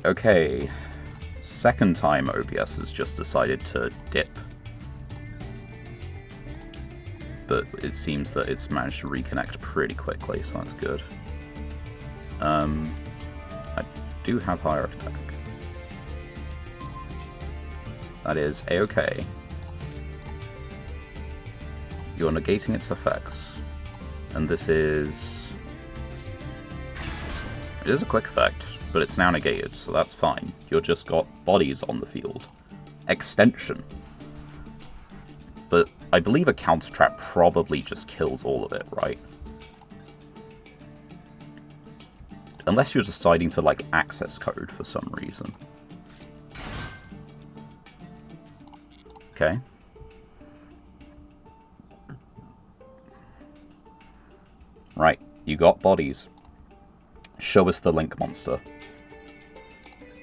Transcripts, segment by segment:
Right, okay. Second time OBS has just decided to dip. But it seems that it's managed to reconnect pretty quickly, so that's good. I do have higher attack. That is A-okay. You're negating its effects. And this is... It is a quick effect, but it's now negated, so that's fine. You've just got bodies on the field. Extension. But I believe a counter trap probably just kills all of it, right? Unless you're deciding to, like, access code for some reason. Okay. Right, you got bodies. Show us the link monster.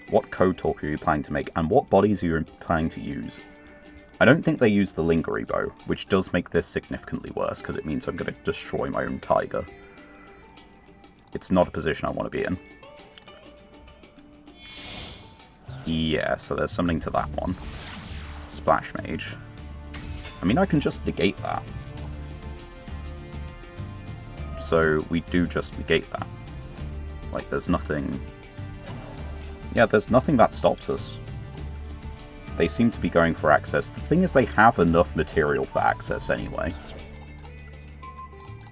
What code talk are you planning to make, and what bodies are you planning to use? I don't think they use the Lingerie Bow, which does make this significantly worse, because it means I'm going to destroy my own tiger. It's not a position I want to be in. Yeah, so there's something to that one. Splash Mage. I mean, I can just negate that. So we do just negate that. Like, there's nothing... Yeah, there's nothing that stops us. They seem to be going for access. The thing is, they have enough material for access anyway.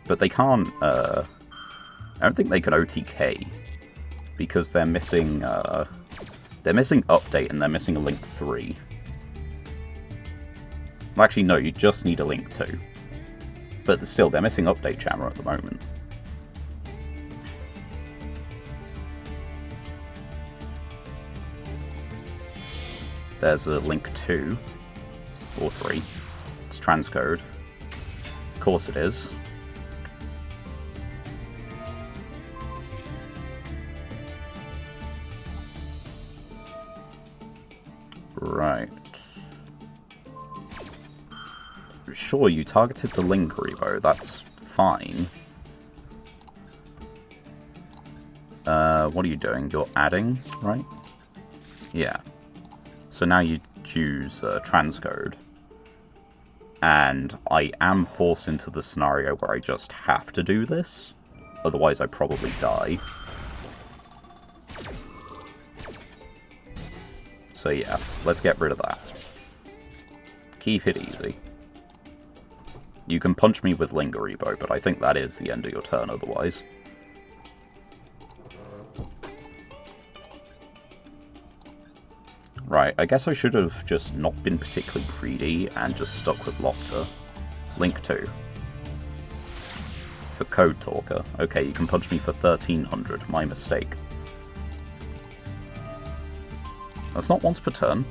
But they can't, I don't think they can OTK. Because they're missing, Update and they're missing a Link 3. Well, actually, no, you just need a Link 2. But still, they're missing Update Jammer at the moment. There's a Link 2. Or 3. It's transcode. Of course it is. Right. Sure, you targeted the Lingerie Bow. That's fine. What are you doing? You're adding, right? Yeah. So now you choose transcode. And I am forced into the scenario where I just have to do this. Otherwise I probably die. So yeah, let's get rid of that. Keep it easy. You can punch me with Lingerie Bow, but I think that is the end of your turn otherwise. Right, I guess I should have just not been particularly greedy and just stuck with Locter. Link 2. For Code Talker. Okay, you can punch me for 1300. My mistake. That's not once per turn.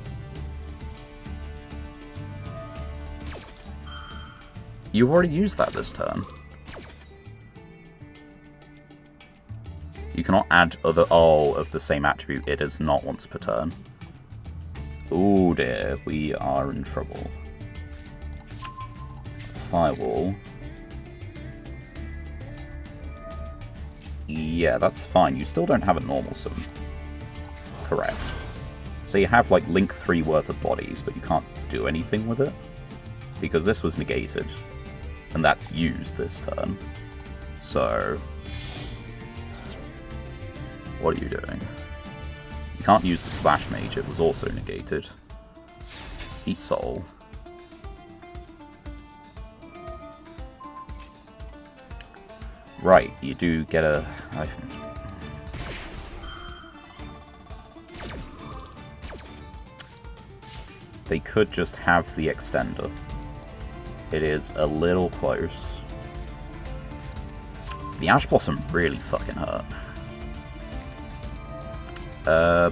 You've already used that this turn. You cannot add other... Oh, of the same attribute. It is not once per turn. Oh dear, we are in trouble. Firewall. Yeah, that's fine. You still don't have a normal summon. Correct. So you have like Link 3 worth of bodies, but you can't do anything with it. Because this was negated. And that's used this turn. So... What are you doing? You can't use the Splash Mage, it was also negated. Eat Soul. Right, you do get a... They could just have the extender. It is a little close. The Ash Blossom really fucking hurt.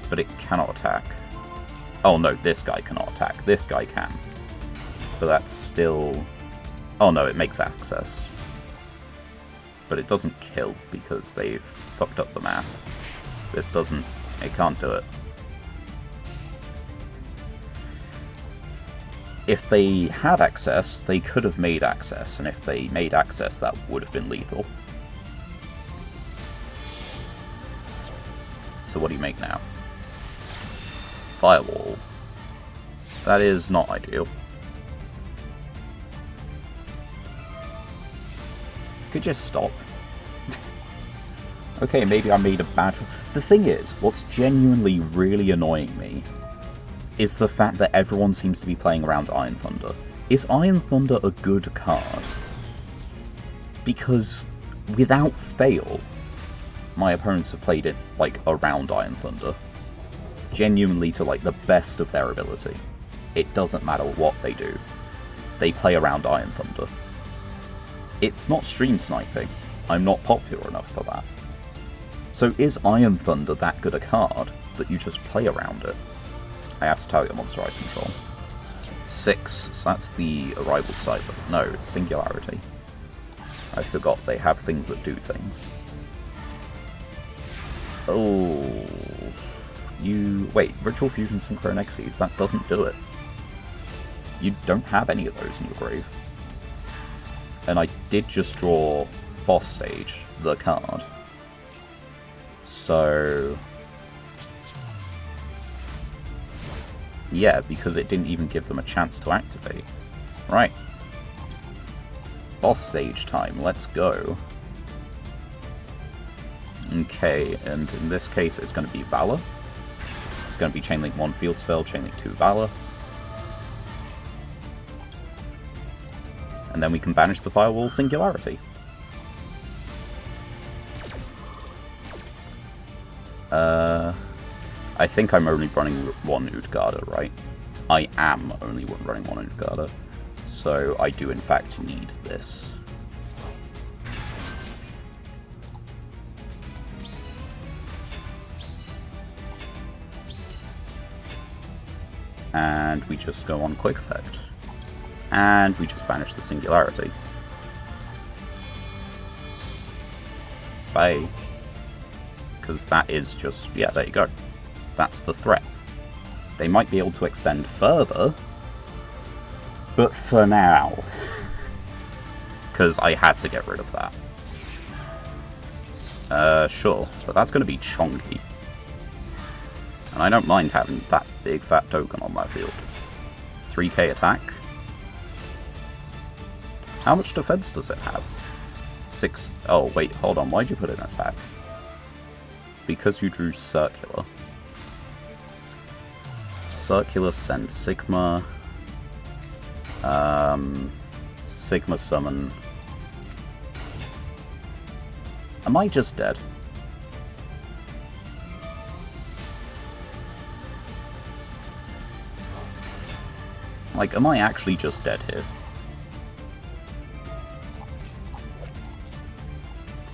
But it cannot attack. Oh no, this guy cannot attack. This guy can. But that's still... Oh no, it makes access. But it doesn't kill because they've fucked up the math. This doesn't... It can't do it. If they had access, they could have made access. And if they made access, that would have been lethal. So what do you make now? Firewall. That is not ideal. Could just stop. Okay, maybe I made a bad... The thing is, what's genuinely really annoying me is the fact that everyone seems to be playing around Iron Thunder. Is Iron Thunder a good card? Because, without fail, my opponents have played it, like, around Iron Thunder. Genuinely to, like, the best of their ability. It doesn't matter what they do. They play around Iron Thunder. It's not stream sniping. I'm not popular enough for that. So is Iron Thunder that good a card that you just play around it? I have to tell you, monster I control. 6, so that's the arrival site, but no, it's Singularity. I forgot they have things that do things. Oh... Wait, Ritual Fusion Synchro Exes, that doesn't do it. You don't have any of those in your grave. And I did just draw Boss Stage, the card. So... yeah, because it didn't even give them a chance to activate. Right. Boss Stage time, let's go. Okay, and in this case it's going to be Valor. It's going to be Chainlink 1 Field Spell, Chainlink 2 Valor. And then we can banish the Firewall Singularity. I think I'm only running one Utgarda, right? I am only running one Utgarda. So I do in fact need this. And we just go on Quick Effect. And we just banish the Singularity. Bye. Because that is just... yeah, there you go. That's the threat. They might be able to extend further, but for now. Because I had to get rid of that. Sure, but that's going to be chonky. And I don't mind having that big fat token on my field. 3k attack. How much defense does it have? 6. Oh, wait, hold on. Why'd you put in attack? Because you drew Circular. Circular sent Sigma. Sigma summon. Am I just dead? Like, am I actually just dead here?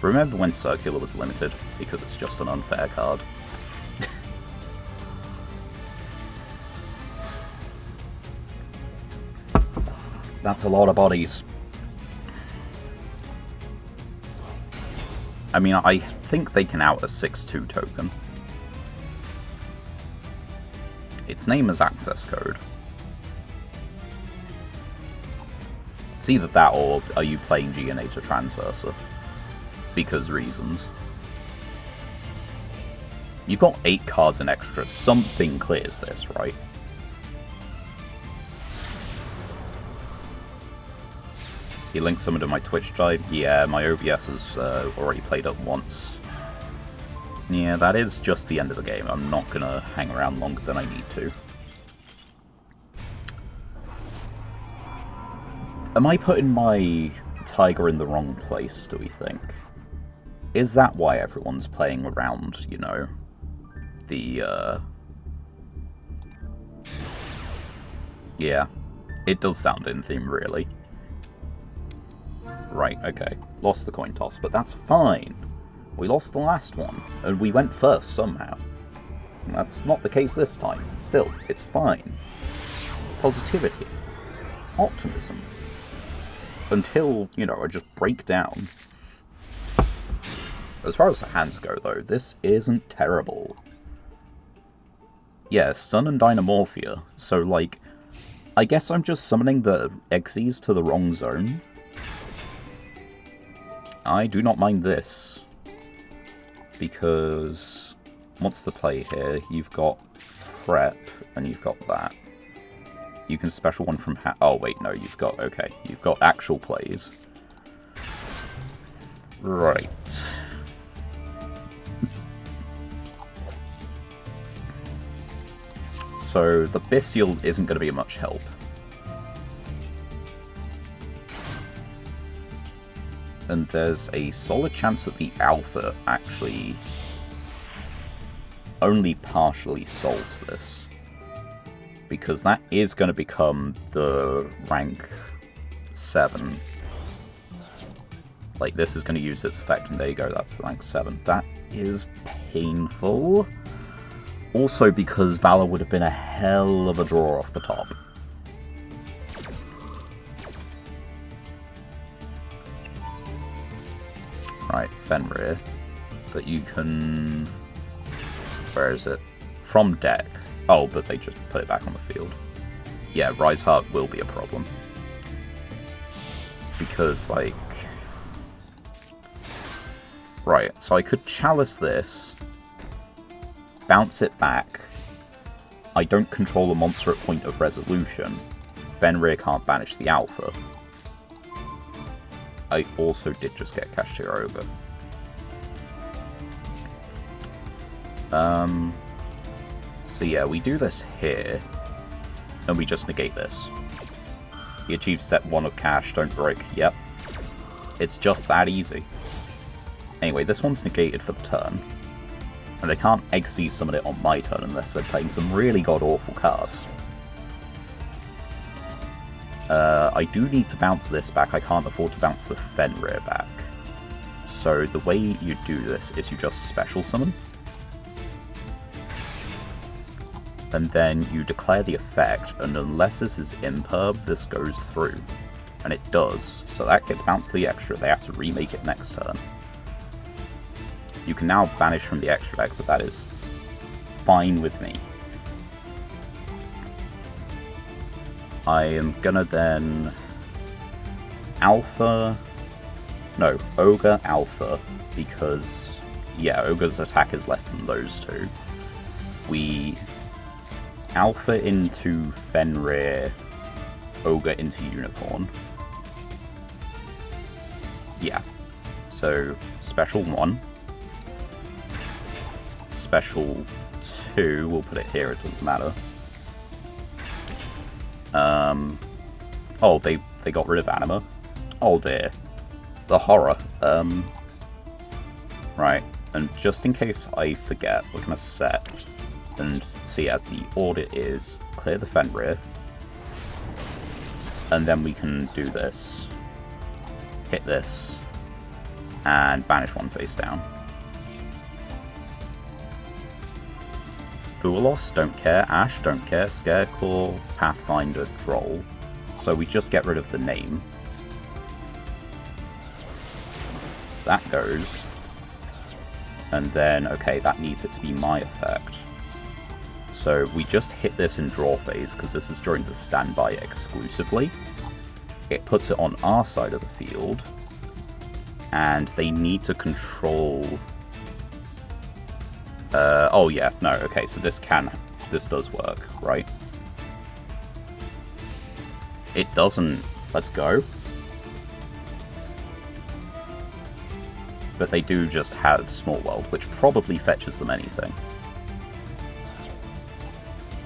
Remember when Circular was limited? Because it's just an unfair card. That's a lot of bodies. I mean, I think they can out a 6/2 token. Its name is Access Code. It's either that or are you playing GNA to Transverser? Because reasons. You've got 8 cards in extra. Something clears this, right? You linked someone to my Twitch died? Yeah, my OBS has already played up once. Yeah, that is just the end of the game. I'm not gonna hang around longer than I need to. Am I putting my Tiger in the wrong place, do we think? Is that why everyone's playing around, you know, the, yeah, it does sound in theme, really. Right, okay. Lost the coin toss, but that's fine. We lost the last one, and we went first somehow. That's not the case this time. Still, it's fine. Positivity. Optimism. Until, you know, I just break down. As far as the hands go, though, this isn't terrible. Yeah, Sun and Dynamorphia, so, like, I guess I'm just summoning the Xyz to the wrong zone. I do not mind this. Because what's the play here? You've got prep, and you've got that. You can special one from oh wait, no, you've got, okay, you've got actual plays. Right. So the Bestial isn't going to be much help. And there's a solid chance that the Alpha actually only partially solves this. Because that is going to become the rank 7. Like, this is going to use its effect, and there you go, that's the rank 7. That is painful. Also because Valor would have been a hell of a draw off the top. Right, Fenrir. But you can... Where is it? From deck. Oh, but they just put it back on the field. Yeah, Rise Heart will be a problem. Because, like... Right, so I could Chalice this, bounce it back. I don't control a monster at point of resolution. Fenrir can't banish the Alpha. I also did just get Kashtira Ogre. So yeah, we do this here, and we just negate this. He achieves step 1 of Cash, don't break. Yep. It's just that easy. Anyway, this one's negated for the turn. And they can't Eggsy summon it on my turn unless they're playing some really god-awful cards. I do need to bounce this back. I can't afford to bounce the Fenrir back. So the way you do this is you just special summon. And then you declare the effect, and unless this is imperb, this goes through. And it does, so that gets bounced to the extra. They have to remake it next turn. You can now banish from the extra deck, but that is fine with me. I am gonna then Alpha, no, Ogre Alpha, because, yeah, Ogre's attack is less than those two. We Alpha into Fenrir, Ogre into Unicorn. Yeah, so special 1. Special 2, we'll put it here, it doesn't matter. Oh, they got rid of Anima. Oh dear. The horror. Right, and just in case I forget, we're gonna set, and so yeah, the order is clear the Fenrir, and then we can do this, hit this, and banish one face down. Foolos, don't care. Ash, don't care. Scareclaw, Pathfinder, Droll. So we just get rid of the name. That goes. And then, okay, that needs it to be my effect. So we just hit this in draw phase, because this is during the standby exclusively. It puts it on our side of the field. And they need to control... oh yeah, no, okay, so this does work, right? It doesn't, let's go. But they do just have Small World, which probably fetches them anything.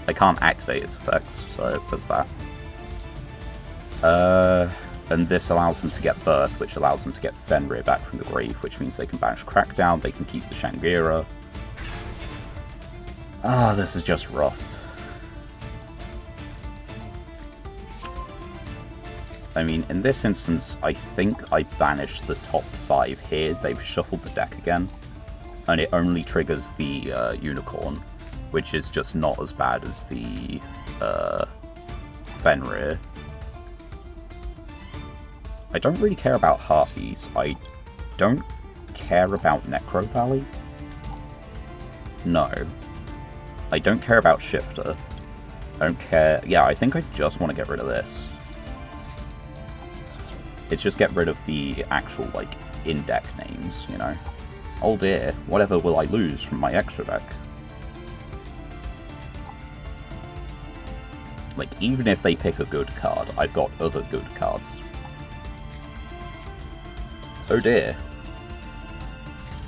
I can't activate its effects, so there's that. And this allows them to get Birth, which allows them to get Fenrir back from the grave, which means they can banish Crackdown, they can keep the Shangira. Ah, this is just rough. I mean, in this instance, I think I banished the top 5 here. They've shuffled the deck again. And it only triggers the Unicorn, which is just not as bad as the Fenrir. I don't really care about Harpies. I don't care about Necro Valley. No. I don't care about Shifter. I don't care... Yeah, I think I just want to get rid of this. It's just get rid of the actual, like, in-deck names, you know? Oh dear, whatever will I lose from my extra deck? Like, even if they pick a good card, I've got other good cards. Oh dear.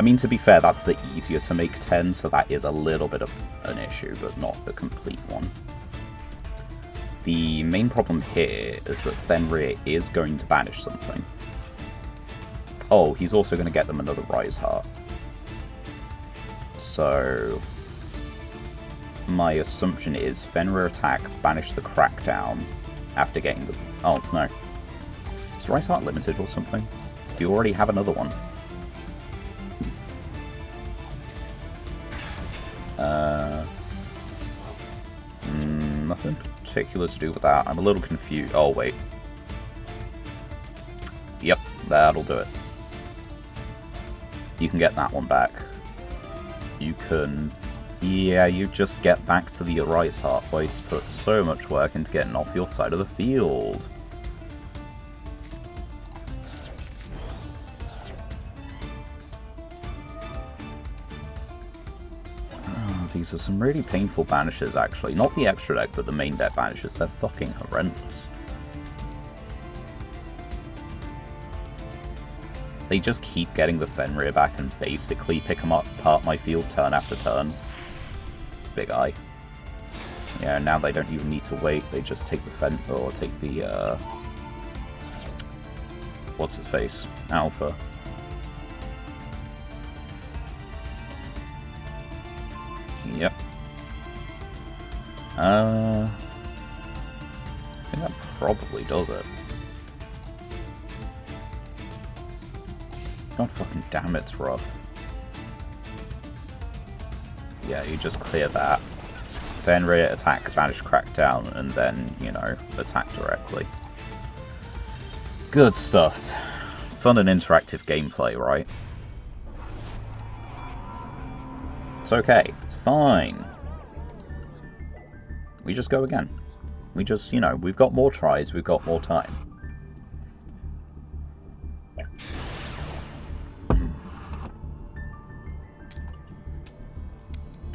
I mean, to be fair, that's the easier to make 10, so that is a little bit of an issue, but not the complete one. The main problem here is that Fenrir is going to banish something. Oh, he's also going to get them another Rise Heart. So my assumption is Fenrir attack, banish the Crackdown after getting the... Oh, no. Is Rise Heart limited or something? Do you already have another one? Nothing particular to do with that. I'm a little confused. Oh, wait. Yep, that'll do it. You can get that one back. You can... Yeah, you just get back to the Rise Heart. Wade's put so much work into getting off your side of the field. These are some really painful banishes, actually. Not the extra deck, but the main deck banishes. They're fucking horrendous. They just keep getting the Fenrir back and basically pick them apart my field turn after turn. Big eye. Yeah, now they don't even need to wait. They just take the take the, what's his face? Alpha. Yep. I think that probably does it. God fucking damn, it's rough. Yeah, you just clear that. Fenrir, attack, banish, Crackdown, and then, you know, attack directly. Good stuff. Fun and interactive gameplay, right? It's okay. It's fine. We just go again. We just, you know, we've got more tries, we've got more time.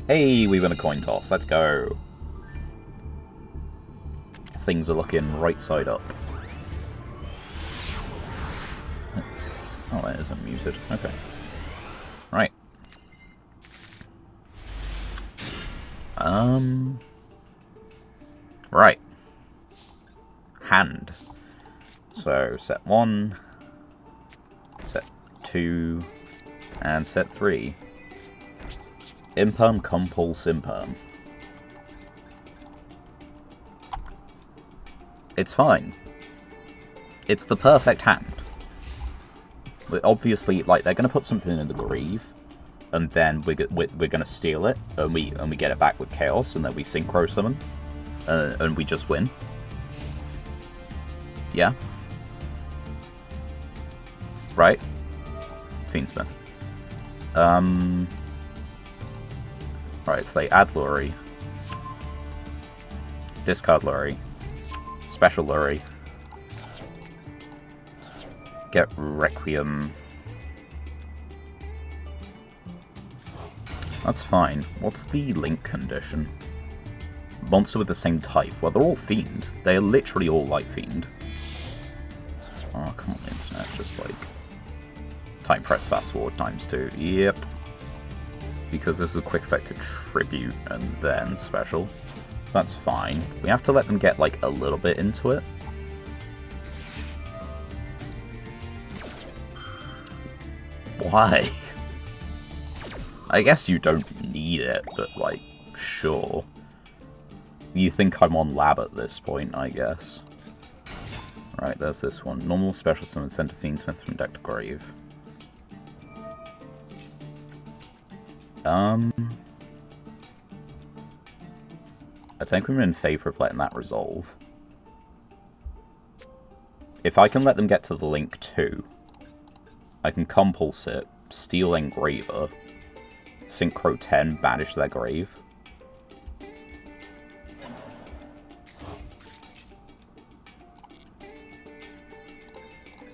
Hey, we win a coin toss. Let's go. Things are looking right side up. Let's... Oh, that is unmuted. Okay. Right. Right. Hand. So, set 1, set 2, and set 3. Imperm, Compulse, Imperm. It's fine. It's the perfect hand. Obviously, like, they're going to put something in the Greave, and then we're going to steal it, and we get it back with Chaos, and then we Synchro Summon, and we just win. Yeah? Right? Fiendsmith. Right, so they add Lurry, discard Lurry, special Lurry, get Requiem. That's fine. What's the link condition? Monster with the same type. Well, they're all Fiend. They're literally all Light Fiend. Oh, come on, internet. Just like... Type press fast forward ×2. Yep. Because this is a quick effect to tribute and then special. So that's fine. We have to let them get like a little bit into it. Why? I guess you don't need it, but like, sure. You think I'm on lab at this point, I guess. Right, there's this one. Normal special summon, send to Fiendsmith from deck to Grave. I think I'm in favor of letting that resolve. If I can let them get to the link too, I can Compulse it, steal Engraver, Synchro 10, banish their Grave.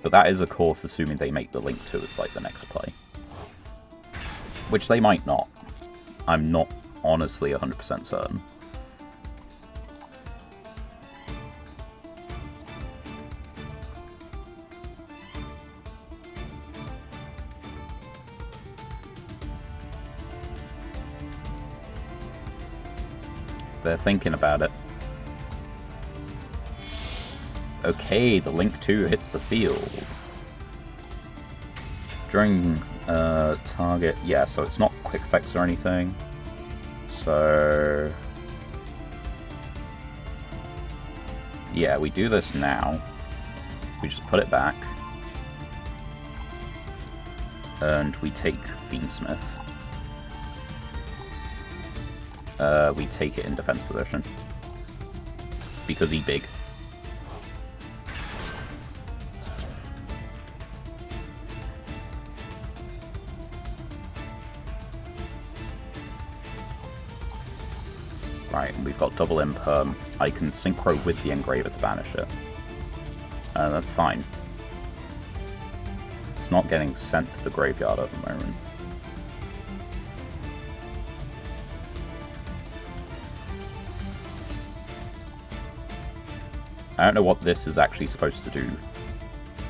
But that is, of course, assuming they make the link 2 as like the next play. Which they might not. I'm not honestly 100% certain. They're thinking about it. Okay, the Link 2 hits the field. During target... Yeah, so it's not quick effects or anything. So... yeah, we do this now. We just put it back. And we take Fiendsmith. We take it in defense position. Because he big. Right, we've got double imperm. I can synchro with the engraver to banish it. That's fine. It's not getting sent to the graveyard at the moment. I don't know what this is actually supposed to do.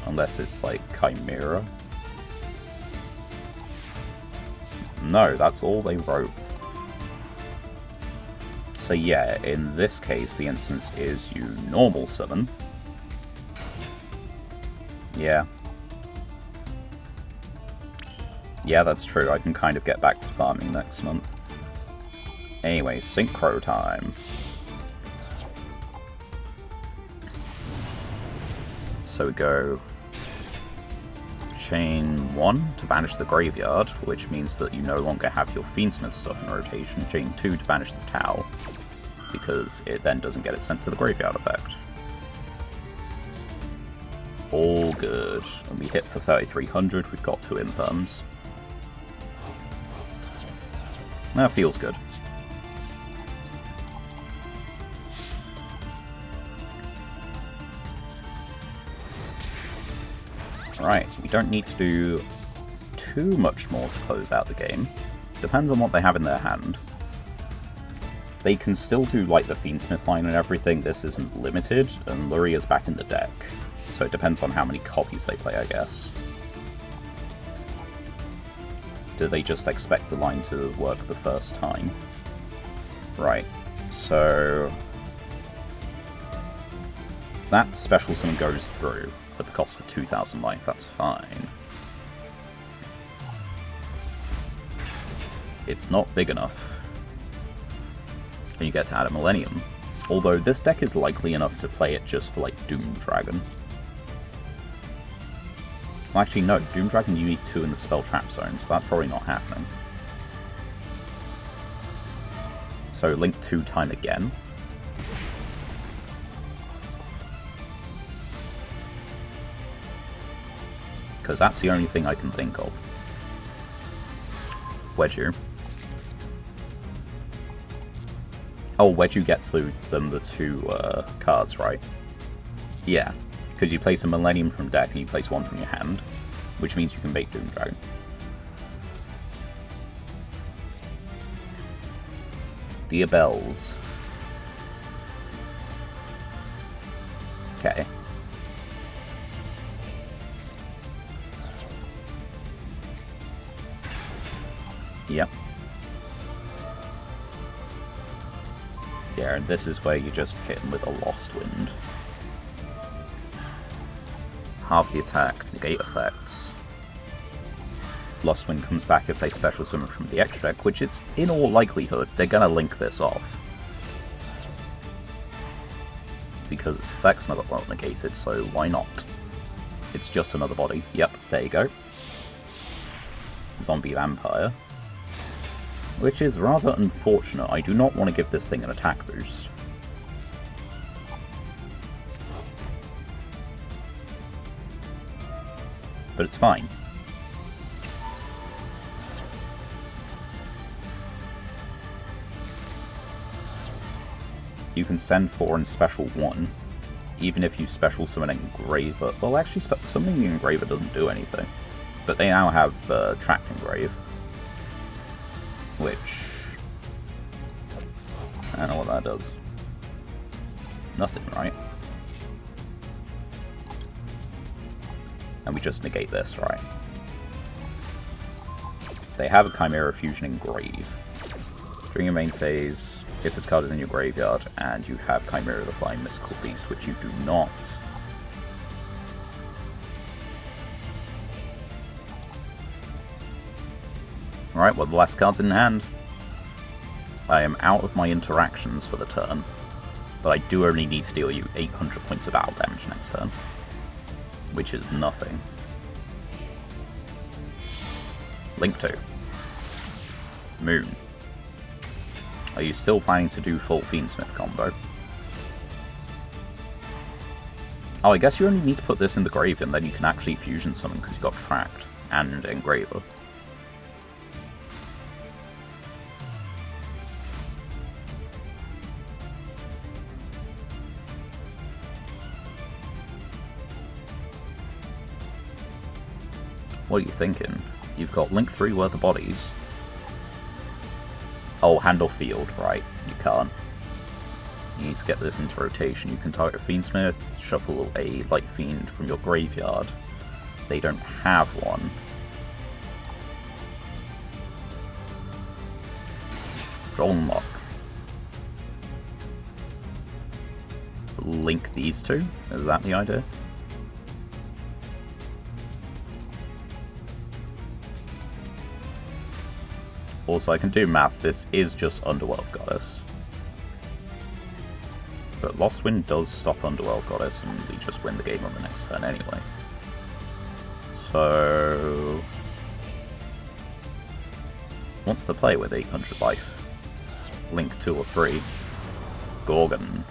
Unless it's like Chimera. No, that's all they wrote. So yeah, in this case, the instance is you normal summon. Yeah. Yeah, that's true. I can kind of get back to farming next month. Anyway, synchro time. So we go chain 1 to banish the graveyard, which means that you no longer have your Fiendsmith stuff in rotation. Chain 2 to banish the Tau, because it then doesn't get it sent to the graveyard effect. All good. And we hit for 3,300, we've got 2 imperms. That feels good. Right, we don't need to do too much more to close out the game. Depends on what they have in their hand. They can still do like the Fiendsmith line and everything. This isn't limited, and Luria's back in the deck. So it depends on how many copies they play, I guess. Do they just expect the line to work the first time? Right, so... that special summon goes through, at the cost of 2,000 life, that's fine. It's not big enough. And you get to add a Millennium. Although this deck is likely enough to play it just for like Doom Dragon. Well, actually no, Doom Dragon you need 2 in the spell trap zone, so that's probably not happening. So Link 2 time again. Because that's the only thing I can think of. Wedgew. Oh, Wedgew gets through them the 2 cards, right? Yeah, because you place a Millennium from deck and you place 1 from your hand, which means you can make Doom Dragon. Dear Bells. Okay. Yep. Yeah, and this is where you just hit him with a Lost Wind. Half the attack, negate effects. Lost Wind comes back if they special summon from the extra deck, which it's in all likelihood they're gonna link this off. Because its effect's not negated, so why not? It's just another body. Yep, there you go. Zombie Vampire. Which is rather unfortunate. I do not want to give this thing an attack boost. But it's fine. You can send 4 and special 1, even if you special summon Engraver. Well, actually, summoning the Engraver doesn't do anything. But they now have Trapped Engrave. Which... I don't know what that does. Nothing, right? And we just negate this, right? They have a Chimera Fusion Engrave. During your main phase, if this card is in your graveyard and you have Chimera the Flying Mystical Beast, which you do not. Alright, well, the last card's in hand. I am out of my interactions for the turn, but I do only need to deal you 800 points of battle damage next turn, which is nothing. Link 2. Moon. Are you still planning to do full Fiendsmith combo? Oh, I guess you only need to put this in the grave and then you can actually fusion summon because you got Tracked and Engraver. What are you thinking? You've got Link 3 worth of bodies. Oh, handle field, right. You can't. You need to get this into rotation. You can target Fiendsmith, shuffle a Light Fiend from your graveyard. They don't have one. Draw Unlock. Link these two? Is that the idea? Also, I can do math. This is just Underworld Goddess. But Lost Wind does stop Underworld Goddess, and we just win the game on the next turn anyway. So... what's the play with 800 life? Link 2 or 3. Gorgon.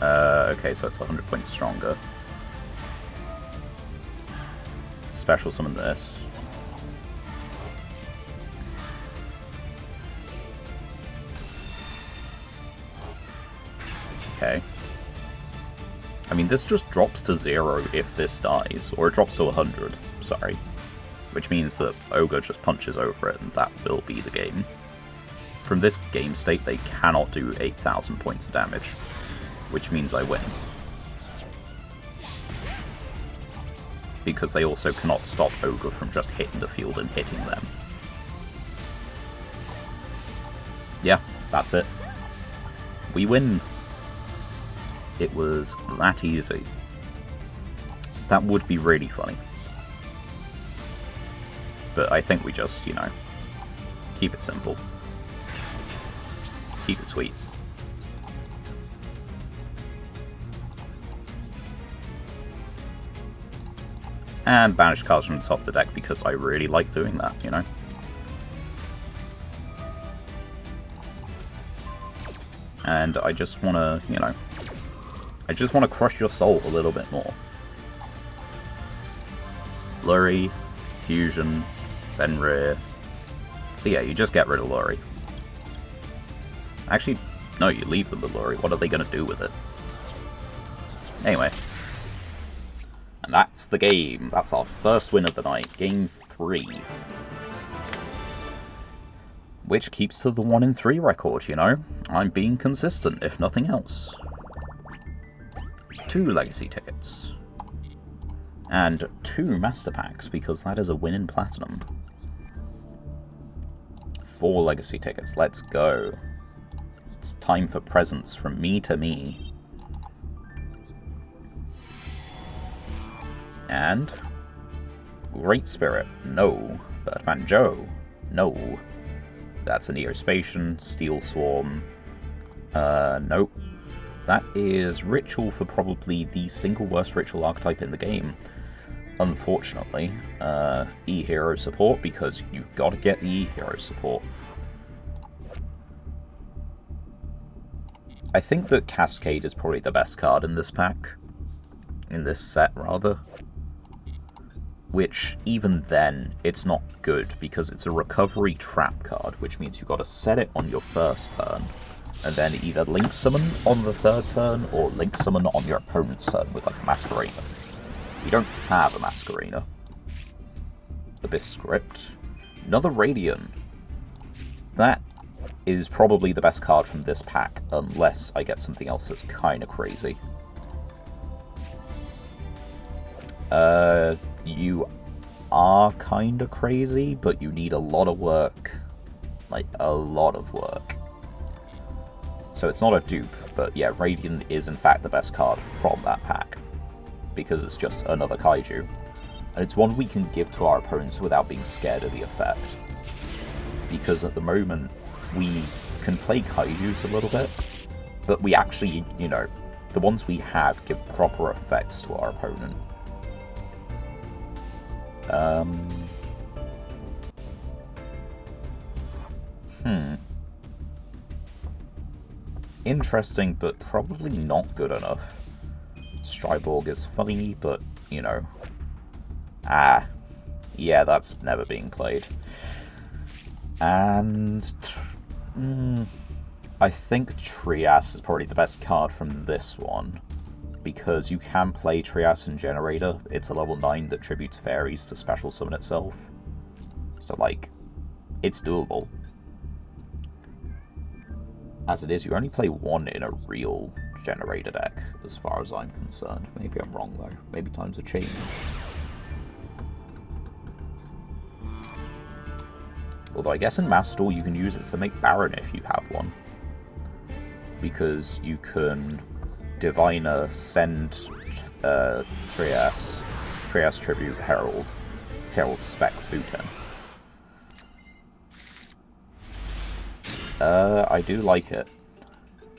Okay, so it's 100 points stronger. Special summon this. Okay. I mean, this just drops to 0 if this dies, or it drops to 100, sorry. Which means that Ogre just punches over it, and that will be the game. From this game state, they cannot do 8,000 points of damage, which means I win. Because they also cannot stop Ogre from just hitting the field and hitting them. Yeah, that's it. We win. It was that easy. That would be really funny. But I think we just, you know, keep it simple. Keep it sweet. And banish cards from the top of the deck because I really like doing that, you know? And I just want to, you know, I just want to crush your soul a little bit more. Lurry, Fusion, Fenrir. So yeah, you just get rid of Lurry. Actually, no, you leave them with Lurry. What are they going to do with it? Anyway. And that's the game. That's our first win of the night. Game 3. Which keeps to the 1-in-3 record, you know? I'm being consistent, if nothing else. 2 legacy tickets. And 2 master packs, because that is a win in platinum. 4 legacy tickets, let's go. It's time for presents from me to me. And... Great Spirit, no. Birdman Joe, no. That's an Eospatian, Steel Swarm. Nope. That is Ritual for probably the single worst Ritual archetype in the game. Unfortunately, E-Hero support, because you gotta get the E-Hero support. I think that Cascade is probably the best card in this pack. In this set, rather. Which, even then, it's not good, because it's a recovery trap card, which means you've got to set it on your first turn, and then either Link Summon on the third turn, or Link Summon on your opponent's turn with, like, a Masquerena. You don't have a Masquerena. Abyss Script. Another Radiant. That is probably the best card from this pack, unless I get something else that's kinda crazy. You are kinda crazy, but you need a lot of work. Like, a lot of work. So it's not a dupe, but yeah, Radiant is in fact the best card from that pack, because it's just another Kaiju. And it's one we can give to our opponents without being scared of the effect. Because at the moment, we can play Kaijus a little bit, but we actually, you know, the ones we have give proper effects to our opponent. Interesting, but probably not good enough. Striborg is funny, but, you know... yeah, that's never being played. And... I think Trias is probably the best card from this one, because you can play Trias and Generator. It's a level 9 that tributes fairies to special summon itself. So, like, it's doable. As it is, you only play one in a real Generator deck, as far as I'm concerned. Maybe I'm wrong, though. Maybe times have changed. Although I guess in Master Duel you can use it to make Baron if you have one. Because you can Diviner, send Trias Tribute, Herald Spec Booten. I do like it.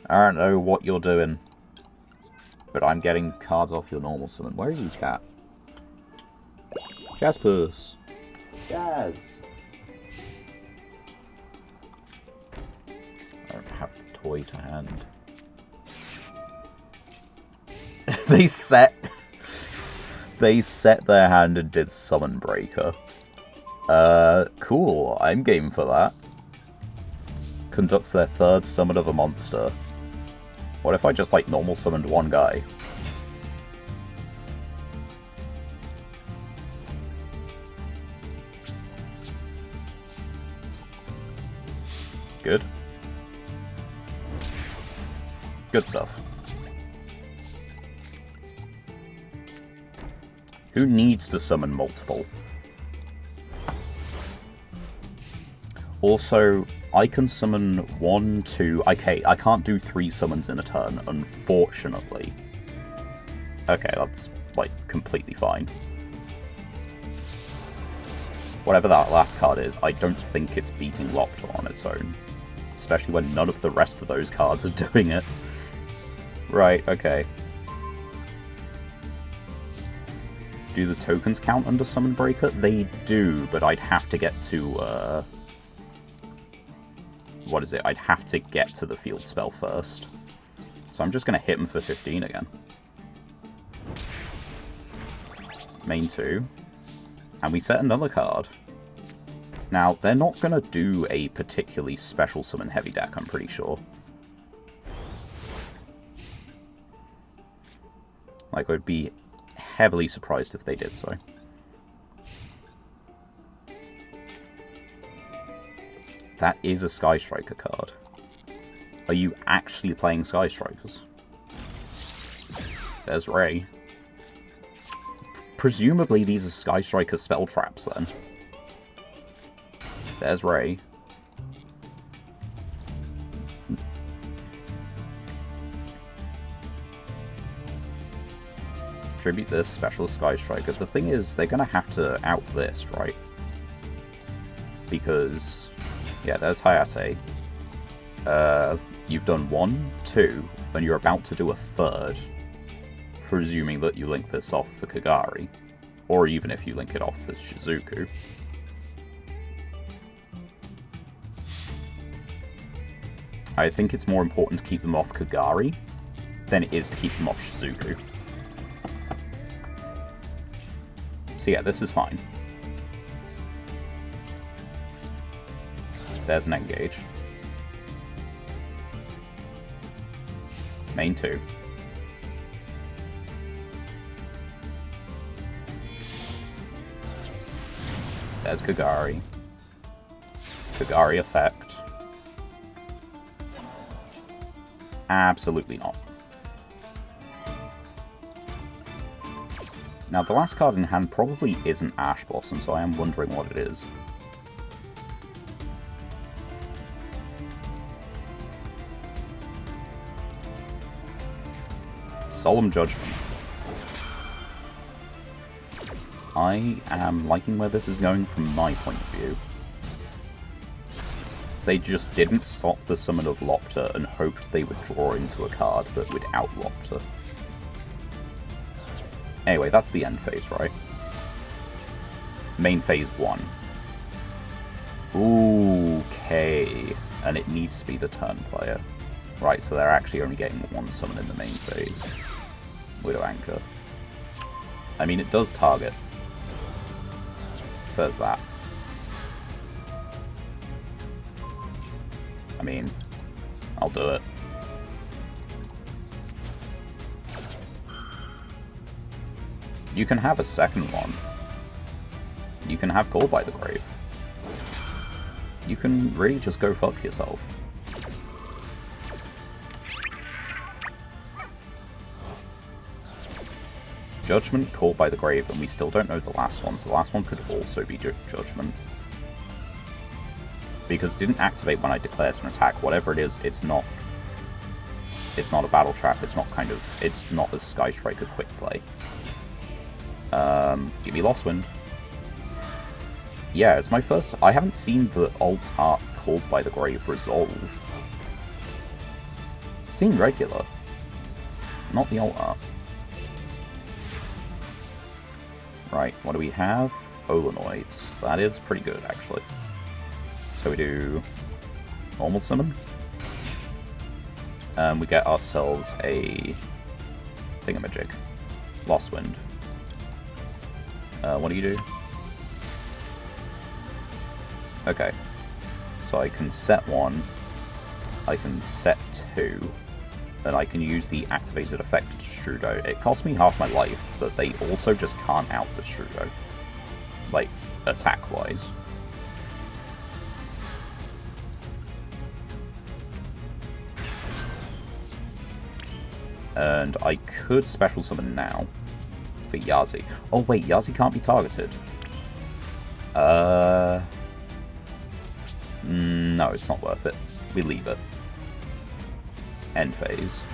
I don't know what you're doing, but I'm getting cards off your normal summon. Where are you, cat? Jaspers! Jazz! I don't have the toy to hand. They set their hand and did Summon Breaker. Cool. I'm game for that. Conducts their third summon of a monster. What if I just, like, normal summoned one guy? Good. Good stuff. Who needs to summon multiple? Also, I can summon 1, 2... Okay, I can't do 3 summons in a turn, unfortunately. Okay, that's, like, completely fine. Whatever that last card is, I don't think it's beating Lopter on its own. Especially when none of the rest of those cards are doing it. Right, okay. Do the tokens count under Summon Breaker? They do, but I'd have to get to, what is it? I'd have to get to the field spell first. So I'm just going to hit him for 15 again. Main 2. And we set another card. Now, they're not going to do a particularly special summon heavy deck, I'm pretty sure. Like, I'd be heavily surprised if they did so. That is a Sky Striker card. Are you actually playing Sky Strikers? There's Ray. Presumably these are Sky Striker spell traps then. There's Ray. Tribute this, special Sky Striker. The thing is, they're going to have to out this, right? Because, yeah, there's Hayate. You've done 1, 2, and you're about to do a third. Presuming that you link this off for Kagari. Or even if you link it off as Shizuku. I think it's more important to keep them off Kagari than it is to keep them off Shizuku. So yeah, this is fine. There's an engage. Main 2. There's Kagari. Kagari effect. Absolutely not. Now, the last card in hand probably isn't Ash Blossom, so I am wondering what it is. Solemn Judgment. I am liking where this is going from my point of view. They just didn't stop the summon of Lopter and hoped they would draw into a card that would out Lopter. Anyway, that's the end phase, right? Main phase 1. Okay. And it needs to be the turn player. Right, so they're actually only getting one summon in the main phase. Widow Anchor. I mean, it does target. Says that. I mean, I'll do it. You can have a second one. You can have Call by the Grave. You can really just go fuck yourself. Judgment, Call by the Grave, and we still don't know the last one, so the last one could also be Judgment. Because it didn't activate when I declared an attack. Whatever it is, it's not a battle trap, it's not a Sky Striker quick play. Give me Lost Wind. Yeah, it's my first... I haven't seen the alt art Called by the Grave resolve. I've seen regular. Not the alt art. Right, what do we have? Olenoids. That is pretty good, actually. So we do normal summon. We get ourselves a thingamajig. Lost Wind. What do you do? Okay. So I can set 1. I can set 2. Then I can use the activated effect Destrudo. It costs me half my life, but they also just can't out Destrudo. Like, attack-wise. And I could special summon now for Yazi. Oh wait, Yazi can't be targeted. No, it's not worth it. We leave it. End phase.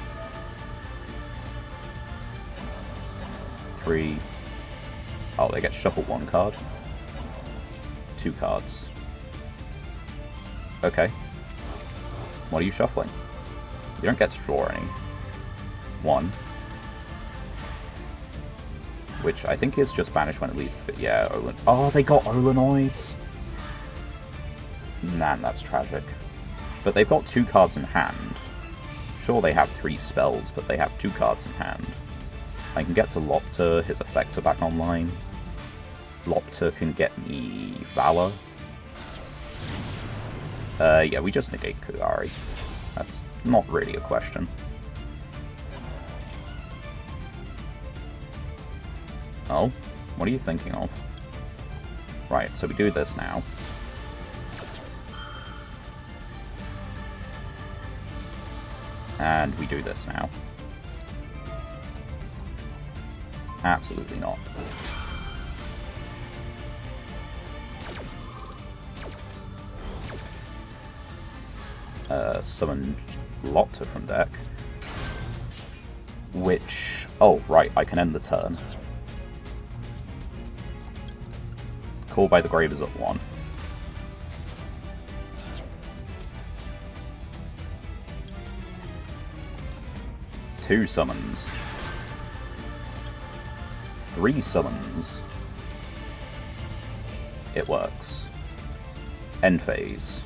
3. Oh, they get shuffled 1 card. 2 cards. Okay. What are you shuffling? You don't get to draw any. 1. Which I think is just banished when it leaves the... Yeah, oh, they got Olenoids! Man, that's tragic. But they've got 2 cards in hand. Sure, they have 3 spells, but they have 2 cards in hand. I can get to Lopter, his effects are back online. Lopter can get me Valor. Yeah, we just negate Kugari. That's not really a question. Oh, what are you thinking of? Right, so we do this now. And we do this now. Absolutely not. Summon Lopter from deck. Which... Oh, right, I can end the turn. Call by the Grave is at 1. Two summons. 3 summons. It works. End phase.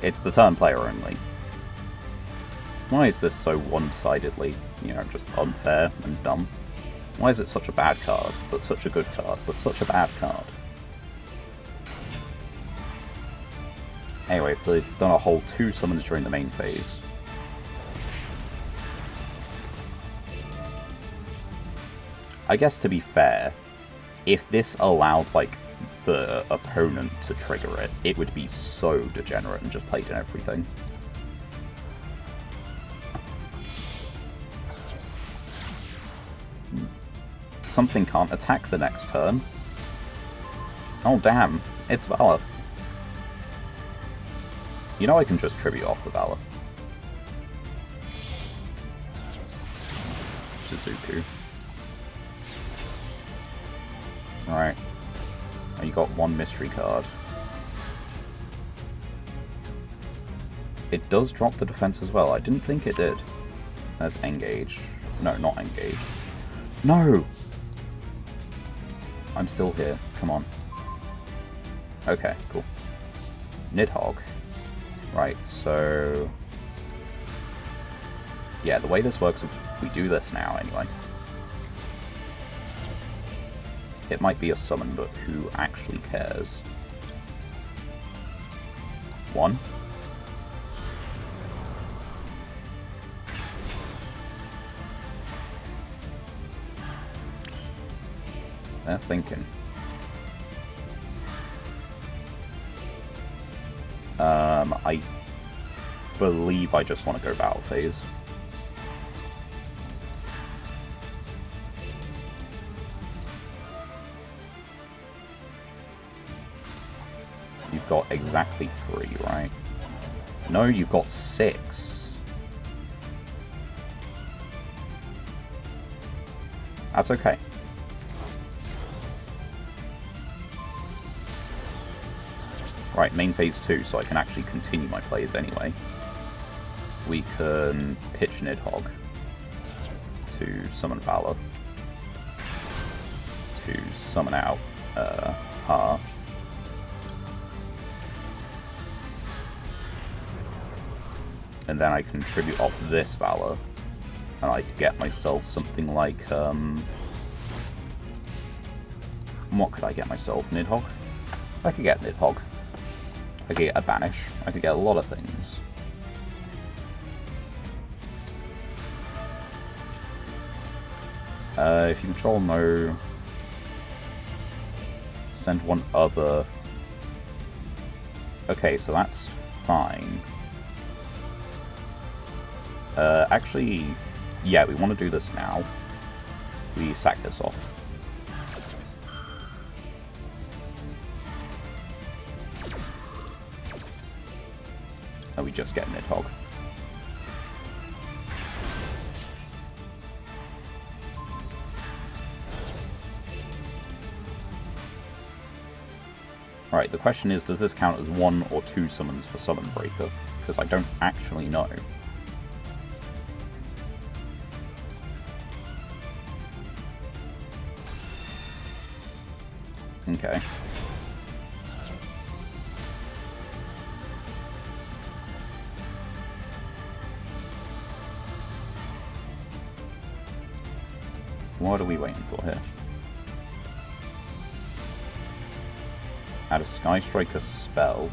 It's the turn player only. Why is this so one-sidedly, just unfair and dumb? Why is it such a bad card, but such a good card, but such a bad card? Anyway, they've done a whole 2 summons during the main phase. I guess to be fair, if this allowed, the opponent to trigger it, it would be so degenerate and just played in everything. Something can't attack the next turn. Oh damn, it's Valor. You know I can just tribute off the Valor. Suzuku. Right. Oh, you got one mystery card. It does drop the defense as well. I didn't think it did. There's engage. No, not engage. No! I'm still here. Come on. Okay, cool. Nidhogg. Right, so... yeah, the way this works is we do this now, anyway. It might be a summon, but who actually cares? 1. They're thinking. I believe I just want to go battle phase. You've got exactly 3, right? No, you've got 6. That's okay. Right, main phase 2, so I can actually continue my plays anyway. We can pitch Nidhogg to summon Valor, to summon out Ha. And then I can tribute off this Valor, and I could get myself something like, what could I get myself? Nidhogg? I could get Nidhogg. I could get a Banish. I could get a lot of things. If you control no... send one other... okay, so that's fine. Actually, yeah, we want to do this now. We sack this off. And we just get Nidhogg. Right, the question is, does this count as 1 or 2 summons for Summon Breaker? Because I don't actually know. Okay. What are we waiting for here? Add a Sky Striker spell.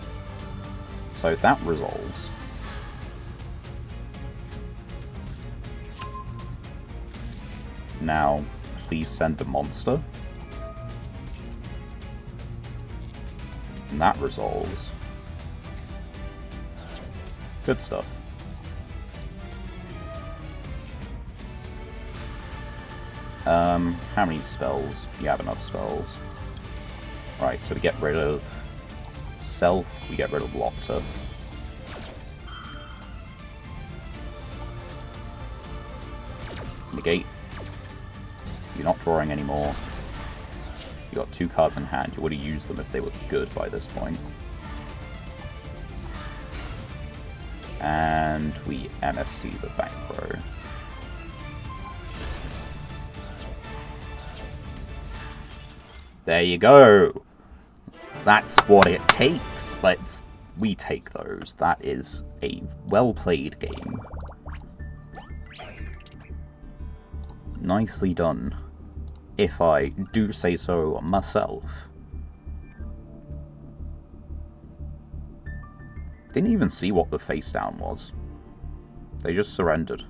So that resolves. Now, please send a monster. And that resolves. Good stuff. How many spells? You have enough spells. Right, so we get rid of Self, we get rid of Lopter. Negate. You're not drawing anymore. You got 2 cards in hand. You would have used them if they were good by this point. And we MST the back row. There you go. That's what it takes. We take those. That is a well-played game. Nicely done, if I do say so myself. Didn't even see what the face down was. They just surrendered.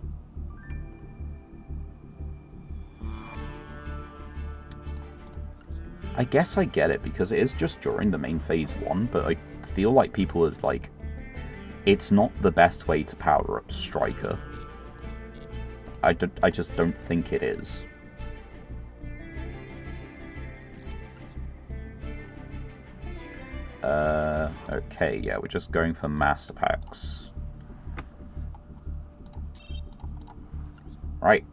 I guess I get it, because it is just during the main phase 1, but I feel like people are like, it's not the best way to power up Striker. I just don't think it is. Okay, yeah, we're just going for master packs. Right.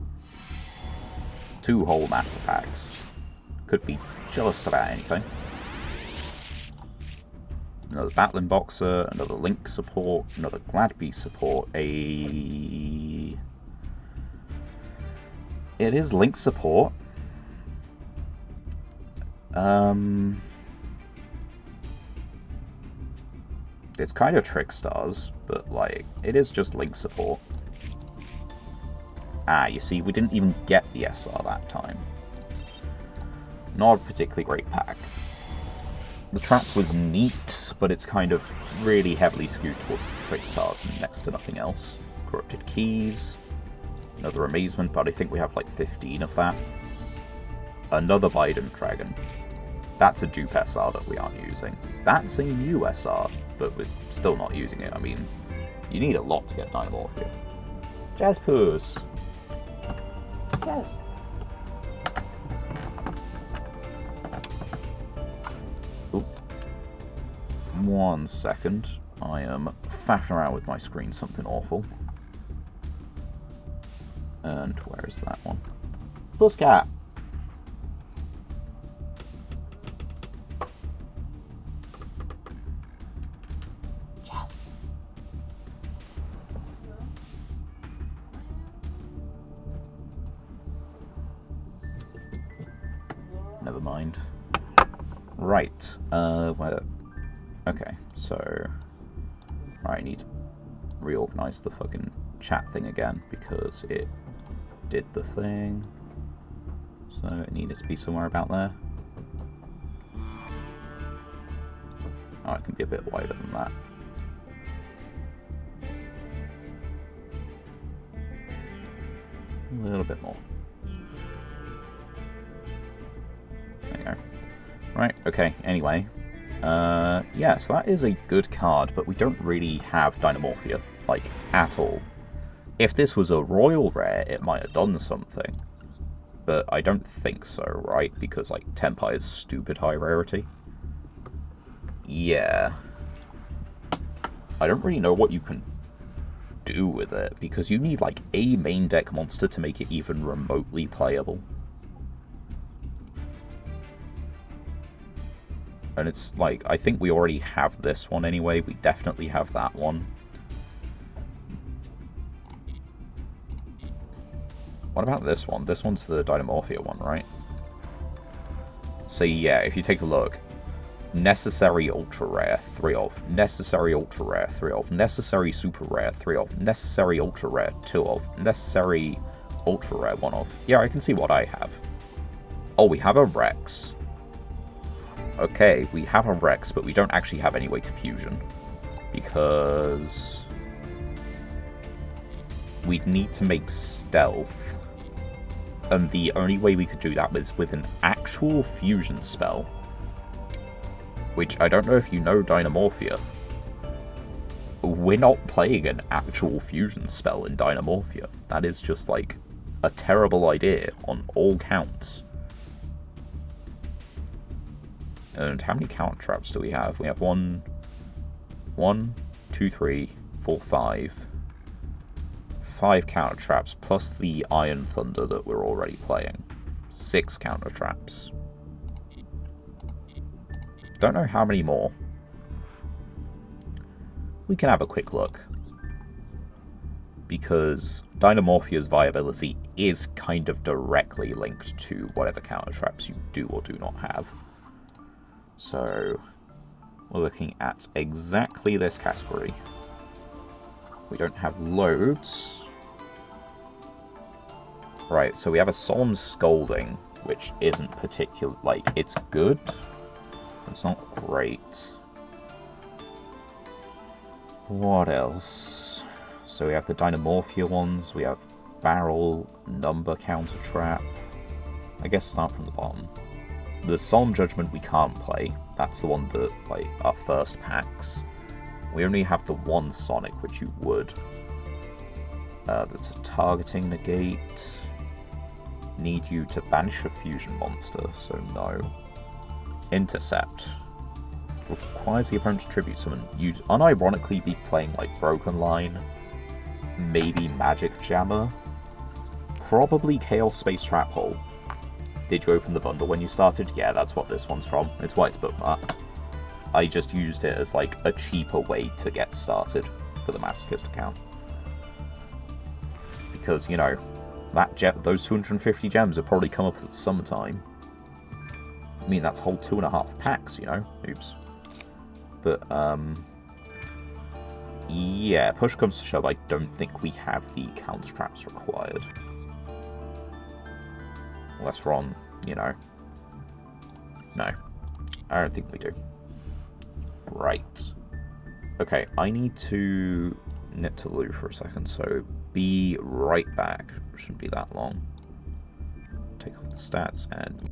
2 whole master packs. Could be just about anything. Another Battling Boxer, another Link support, another Gladby support, It is Link support. It's kind of Trickstars, but, like, it is just Link support. Ah, you see, we didn't even get the SR that time. Not a particularly great pack. The trap was neat, but it's kind of really heavily skewed towards Trickstars and next to nothing else. Corrupted Keys. Another Amazement, but I think we have like 15 of that. Another Biden Dragon. That's a dupe SR that we aren't using. That's a new SR, but we're still not using it. I mean, you need a lot to get Dynamorphia. Jazzpoos! Jazz! Oop. 1 second. I am faffing around with my screen something awful. And where is that one? Buzzcat! Jazz! Never mind. Right, where... Okay, so... Right, I need to reorganize the fucking chat thing again, because it did the thing. So it needed to be somewhere about there. Oh, it can be a bit wider than that. A little bit more. There you go. Right, okay, anyway. Yeah, so that is a good card, but we don't really have Dynamorphia, like, at all. If this was a royal rare, it might have done something. But I don't think so, right? Because, like, Tenpai is stupid high rarity. Yeah. I don't really know what you can do with it, because you need, like, a main deck monster to make it even remotely playable. And it's like, I think we already have this one anyway. We definitely have that one. What about this one? This one's the Dynamorphia one, right? So yeah, if you take a look. Necessary Ultra Rare, 3 of. Necessary Ultra Rare, 3 of. Necessary Super Rare, 3 of. Necessary Ultra Rare, 2 of. Necessary Ultra Rare, 1 of. Yeah, I can see what I have. Oh, we have a Rex. Okay, we have a Rex, but we don't actually have any way to fusion. Because... we'd need to make Stealth. And the only way we could do that is with an actual fusion spell. Which, I don't know if you know Dynamorphia. We're not playing an actual fusion spell in Dynamorphia. That is just, like, a terrible idea on all counts. And how many counter traps do we have? We have 1, 2, 3, 4, 5. 5 counter traps, plus the Iron Thunder that we're already playing. 6 counter traps. Don't know how many more. We can have a quick look. Because Dynamorphia's viability is kind of directly linked to whatever counter traps you do or do not have. So, we're looking at exactly this category. We don't have loads. Right, so we have a Solemn Scolding, which isn't particular, like, it's good. It's not great. What else? So we have the Dynamorphia ones, we have Barrel, Number Counter Trap. I guess start from the bottom. The Solemn Judgment we can't play. That's the one that, like, our first packs. We only have the one Sonic, which you would. There's a Targeting Negate. Need you to banish a fusion monster, so no. Intercept. Requires the opponent to tribute summon. You'd unironically be playing like Broken Line, maybe Magic Jammer, probably Chaos Space Trap Hole. Did you open the bundle when you started? Yeah, that's what this one's from. It's why it's bookmarked. I just used it as like a cheaper way to get started for the Masochist account. Because, you know, those 250 gems will probably come up at summertime. I mean, that's whole 2.5 packs, you know? Oops. But, yeah, push comes to shove, I don't think we have the counter traps required. Unless we're on, you know... No. I don't think we do. Right. Okay, I need to nip to the loo for a second, so be right back. It shouldn't be that long. Take off the stats and...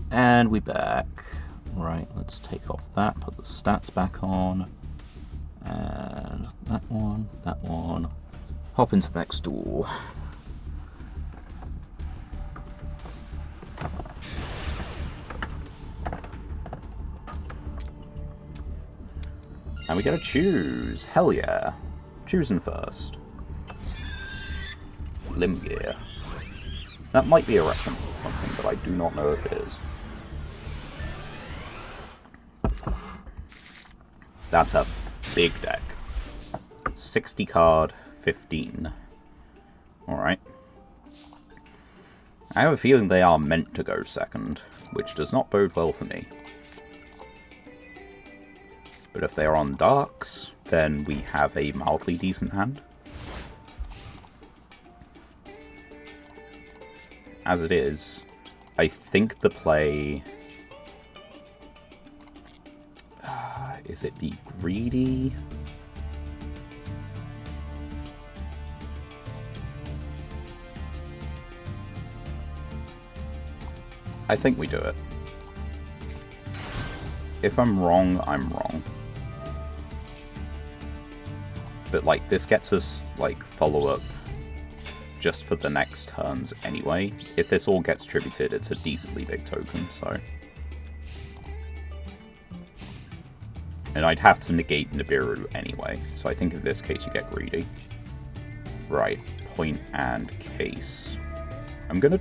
And we're back. Right, let's take off that, put the stats back on. And that one. Hop into the next duel. And we gotta choose. Hell yeah. Choosing first. Limb Gear. That might be a reference to something, but I do not know if it is. That's a big deck. 60 card, 15. Alright. I have a feeling they are meant to go second, which does not bode well for me. But if they are on darks, then we have a mildly decent hand. As it is, I think the play... is it be greedy? I think we do it. If I'm wrong, I'm wrong. But, like, this gets us, like, follow-up just for the next turns anyway. If this all gets tributed, it's a decently big token, so... And I'd have to negate Nibiru anyway, so I think in this case you get greedy. Right, point and case. I'm gonna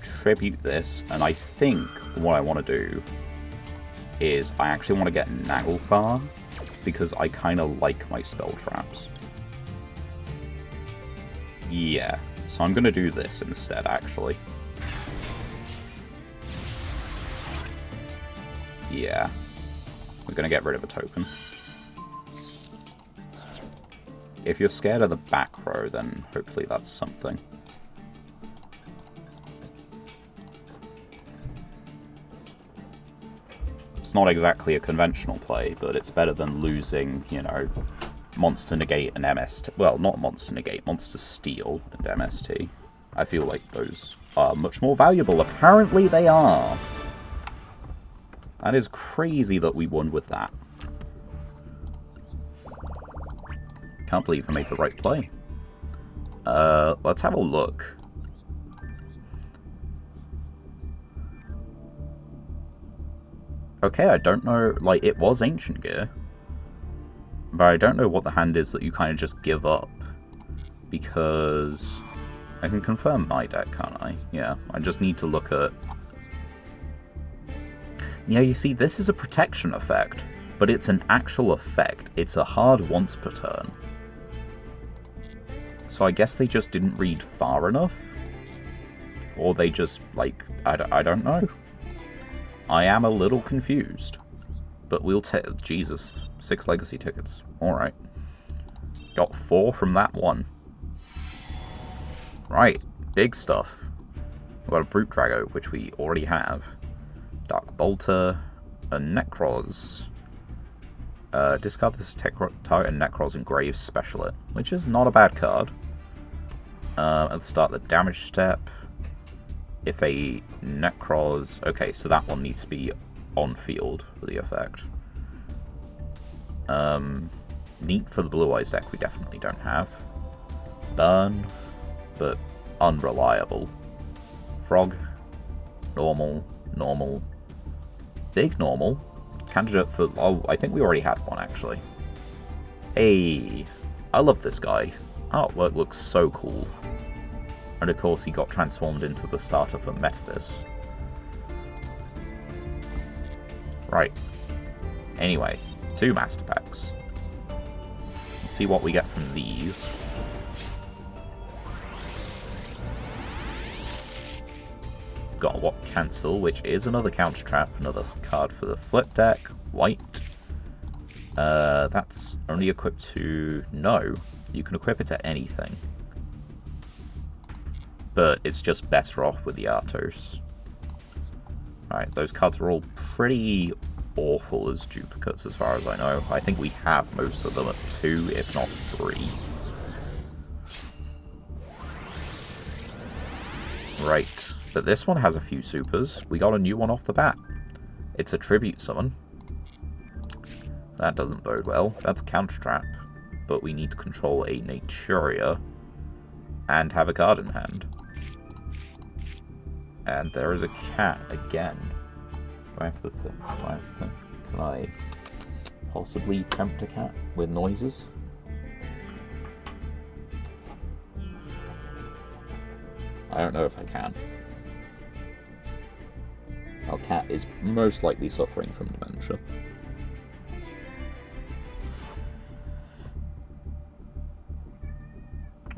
tribute this, and I think what I want to do is I actually want to get Naglfar, because I kind of like my spell traps. Yeah, so I'm gonna do this instead, actually. Yeah. We're going to get rid of a token. If you're scared of the back row, then hopefully that's something. It's not exactly a conventional play, but it's better than losing, you know, Monster Negate and MST. Well, not Monster Negate, Monster Steal and MST. I feel like those are much more valuable. Apparently they are. That is crazy that we won with that. Can't believe I made the right play. Let's have a look. Okay, I don't know, like, it was Ancient Gear. But I don't know what the hand is that you kind of just give up. Because I can confirm my deck, can't I? Yeah, I just need to look at... Yeah, you see, this is a protection effect, but it's an actual effect. It's a hard once per turn. So I guess they just didn't read far enough? Or they just, like, I don't know. I am a little confused. But we'll take... Jesus. 6 legacy tickets. Alright. Got 4 from that one. Right. Big stuff. We've got a Brute Drago, which we already have. Dark Bolter. A Necroz. Discard this target Necroz Engraved Special It, which is not a bad card. At the start of the damage step. If a Necroz... Okay, so that one needs to be on field for the effect. Neat for the Blue Eyes deck we definitely don't have. Burn, but unreliable. Frog, normal, normal, big normal. Candidate for... Oh, I think we already had one, actually. Hey, I love this guy. Artwork looks so cool. And of course he got transformed into the starter for Metaphys. Right. Anyway, 2 Master Packs. Let's see what we get from these. Got What Cancel, which is another counter trap, another card for the flip deck. White. That's only equipped to... No, you can equip it to anything. But it's just better off with the Artos. Right, those cards are all pretty awful as duplicates as far as I know. I think we have most of them at 2, if not 3. Right, but this one has a few supers. We got a new one off the bat. It's a Tribute Summon. That doesn't bode well. That's Counter Trap. But we need to control a Naturia and have a card in hand. And there is a cat again. Do I have to think? Can I possibly tempt a cat with noises? I don't know if I can. Our cat is most likely suffering from dementia.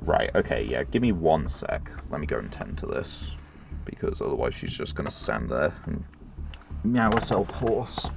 Right, okay, yeah, give me 1 sec. Let me go and tend to this. Because otherwise she's just going to stand there and meow herself hoarse.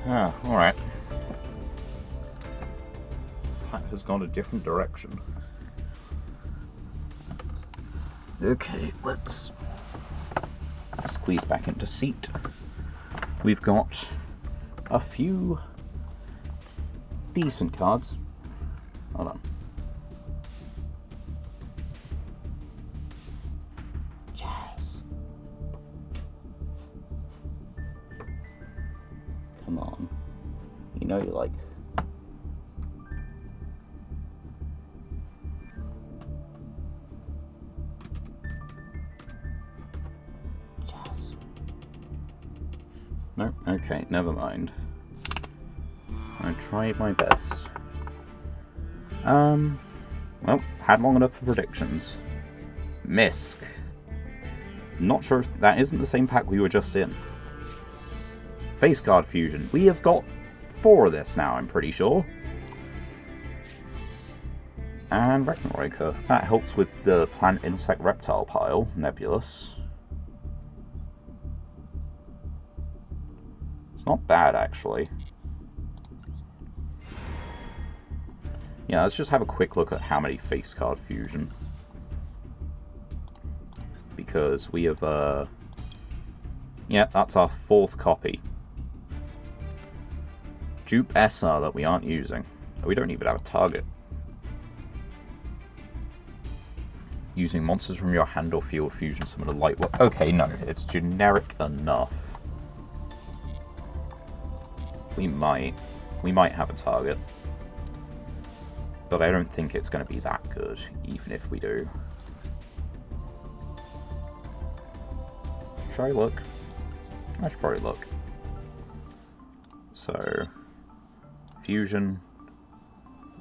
Ah, alright. That has gone a different direction. Okay, let's squeeze back into seat. We've got a few decent cards. Hold on. Jazz. Come on. know you like. Yes. No, okay, never mind. I tried my best. Well, had long enough for predictions. Misk. Not sure if that isn't the same pack we were just in. Face Guard Fusion. We have got 4 of this now, I'm pretty sure. And Reckenreicher. That helps with the plant, insect, reptile pile. Nebulous. It's not bad, actually. Yeah, let's just have a quick look at how many Face Card Fusion. Because we have, yeah, that's our 4th copy. Dupe SR that we aren't using. We don't even have a target. Using monsters from your hand or field fusion summon a light work. Okay, no, it's generic enough. We might have a target. But I don't think it's going to be that good, even if we do. Should I look? I should probably look. So, Fusion,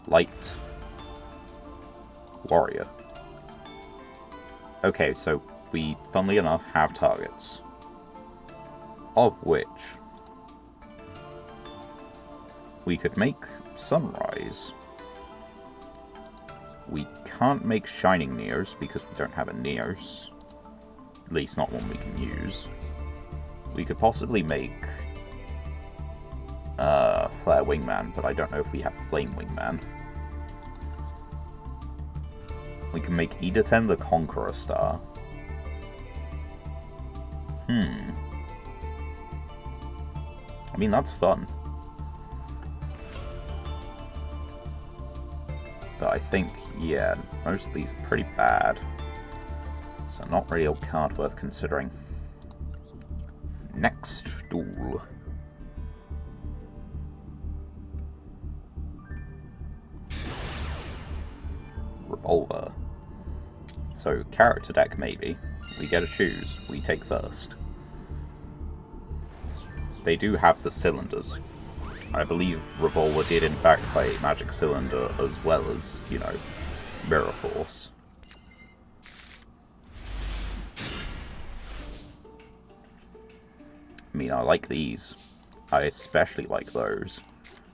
Light, Warrior. Okay, so we, funnily enough, have targets. Of which we could make Sunrise. We can't make Shining Neos because we don't have a Neos. At least not one we can use. We could possibly make Flare Wingman, but I don't know if we have Flame Wingman. We can make Editen the Conqueror Star. I mean, that's fun. But I think, yeah, most of these are pretty bad. So not really a card worth considering. Next duel. Revolver. So, character deck maybe. We get to choose. We take first. They do have the cylinders. I believe Revolver did in fact play Magic Cylinder as well as, you know, Mirror Force. I mean, I like these. I especially like those.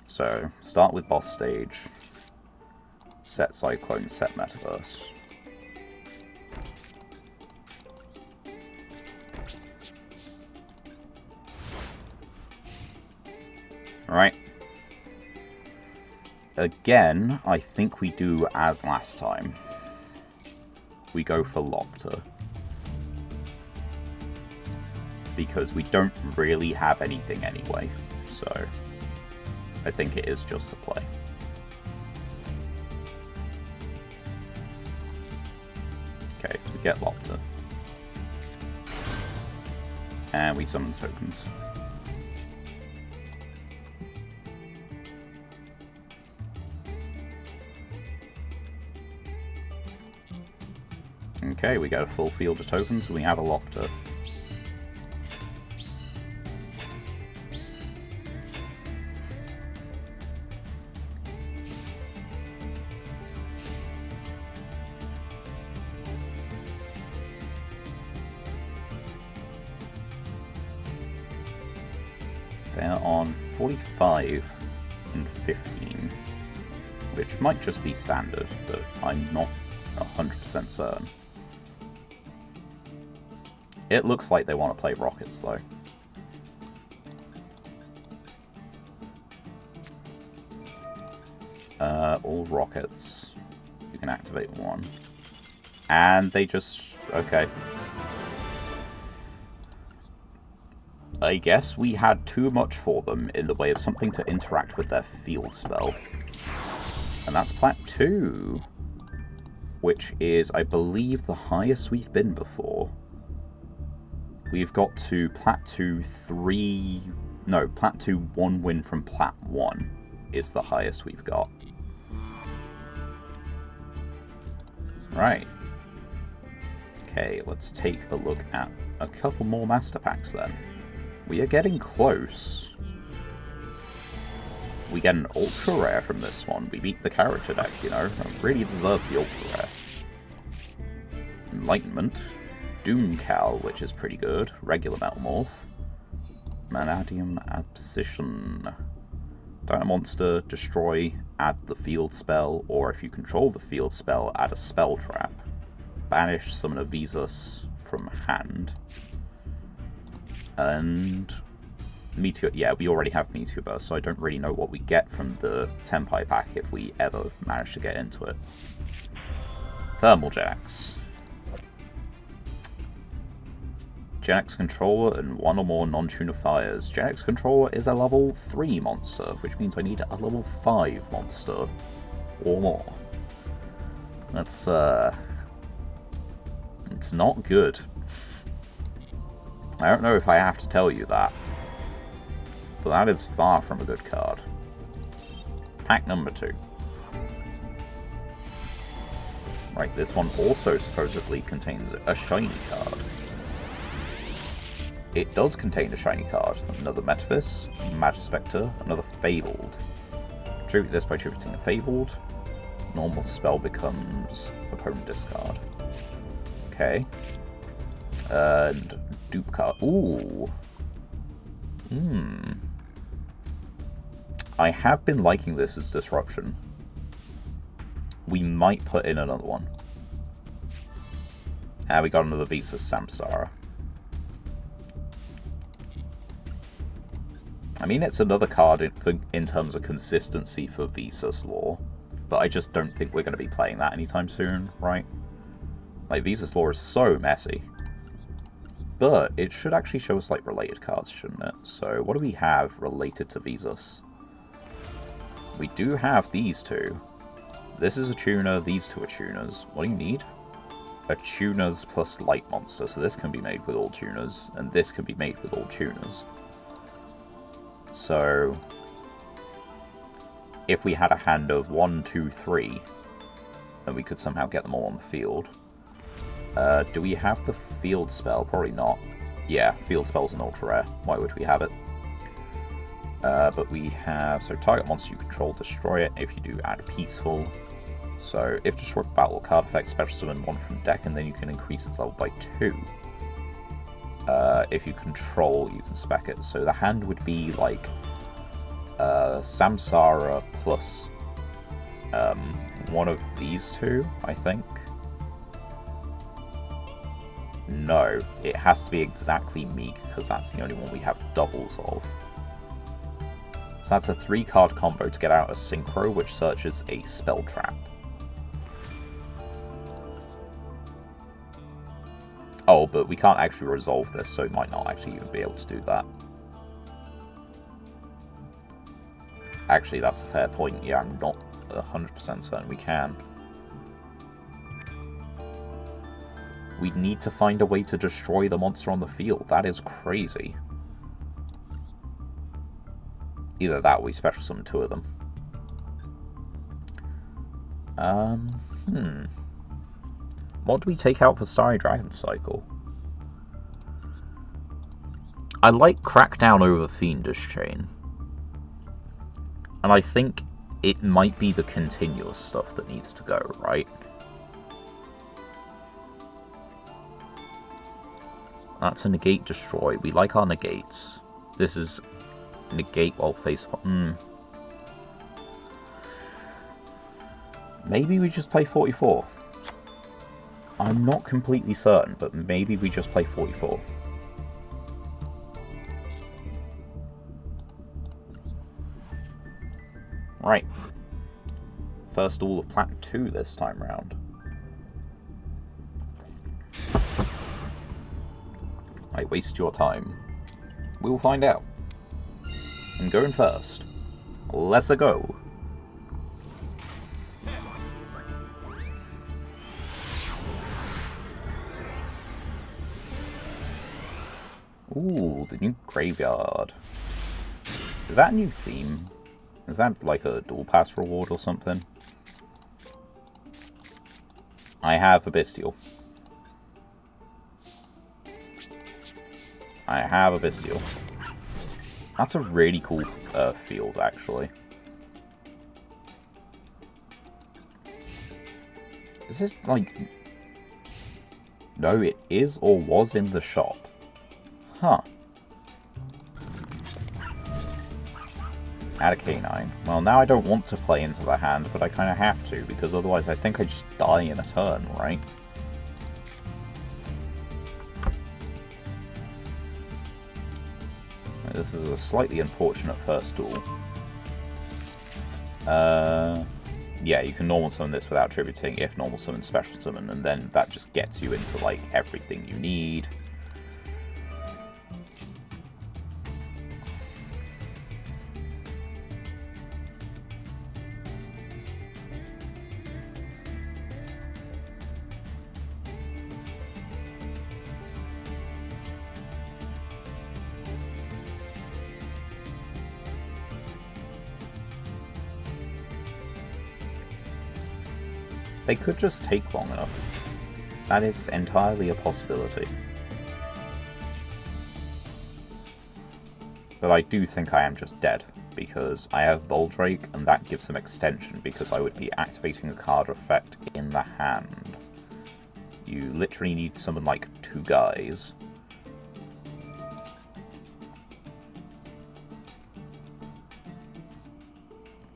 So, start with boss stage. Set Cyclone, set Metaverse. Alright. Again, I think we do as last time. We go for Lopter. Because we don't really have anything anyway. So, I think it is just the play. Okay, we get Lopter. And we summon tokens. Okay, we got a full field of tokens, and we have a Lopter. They're on 45 and 15, which might just be standard, but I'm not 100% certain. It looks like they want to play Rockets, though. All Rockets. You can activate one. And they just... okay. I guess we had too much for them in the way of something to interact with their field spell. And that's Plat 2. Which is, I believe, the highest we've been before. We've got to Plat 2 3 No, Plat 2, 1 win from Plat 1 is the highest we've got. Right. Okay, let's take a look at a couple more Master Packs then. We are getting close. We get an Ultra Rare from this one. We beat the character deck, you know. It really deserves the Ultra Rare. Enlightenment. Doomcal, which is pretty good. Regular Metamorph. Vanadium Abscission. Dino Monster, destroy, add the field spell, or if you control the field spell, add a spell trap. Banish, summon a Vesus from hand. And Meteor, yeah, we already have Meteor Burst, so I don't really know what we get from the Tenpai pack if we ever manage to get into it. Thermal Jacks. Gen X Controller and one or more non-tuner fires. Gen X Controller is a level 3 monster, which means I need a level 5 monster or more. That's, it's not good. I don't know if I have to tell you that, but that is far from a good card. Pack number 2. Right, this one also supposedly contains a shiny card. It does contain a shiny card. Another Metaphys, Magispector, another Fabled. Tribute this by tributing a Fabled. Normal spell becomes opponent discard. Okay. And dupe card. Ooh. I have been liking this as Disruption. We might put in another one. Ah, we got another Vesus Samsara. I mean, it's another card in terms of consistency for Vesus lore, but I just don't think we're going to be playing that anytime soon, right? Like, Vesus lore is so messy. But it should actually show us, like, related cards, shouldn't it? So, what do we have related to Vesus? We do have these two. This is a tuner, these two are tuners. What do you need? A tuners plus light monster, so this can be made with all tuners, and this can be made with all tuners. So, if we had a hand of 1, 2, 3, then we could somehow get them all on the field. Do we have the field spell? Probably not. Yeah, field spell's an ultra rare. Why would we have it? But we have... So, target monster you control, destroy it. If you do, add peaceful. So, if destroyed battle card effect, special summon one from deck, and then you can increase its level by 2. If you control, you can spec it. So the hand would be like Samsara plus one of these two, I think. No, it has to be exactly Meek, because that's the only one we have doubles of. So that's a 3-card combo to get out a Synchro, which searches a spell trap. Oh, but we can't actually resolve this, so we might not actually even be able to do that. Actually, that's a fair point. Yeah, I'm not 100% certain we can. We need to find a way to destroy the monster on the field. That is crazy. Either that or we special summon 2 of them. What do we take out for Starry Dragon Cycle? I like Crackdown over Fiendish Chain. And I think it might be the continuous stuff that needs to go, right? That's a negate destroy. We like our negates. This is negate while face... Maybe we just play 44. I'm not completely certain, but maybe we just play 44. Right. First duel of Plat 2 this time round. I waste your time. We'll find out. I'm going first. Let's go. Ooh, the new graveyard. Is that a new theme? Is that like a Duel Pass reward or something? I have a Bestial. I have a Bestial. That's a really cool field, actually. Is this, like... No, it is or was in the shop. Huh. Add a canine. Well, now I don't want to play into the hand, but I kind of have to, because otherwise I think I just die in a turn, right? This is a slightly unfortunate first duel. Yeah, you can normal summon this without tributing if normal summon, special summon, and then that just gets you into, like, everything you need. They could just take long enough. That is entirely a possibility. But I do think I am just dead, because I have Boldrake, and that gives them extension, because I would be activating a card effect in the hand. You literally need to summon like 2 guys.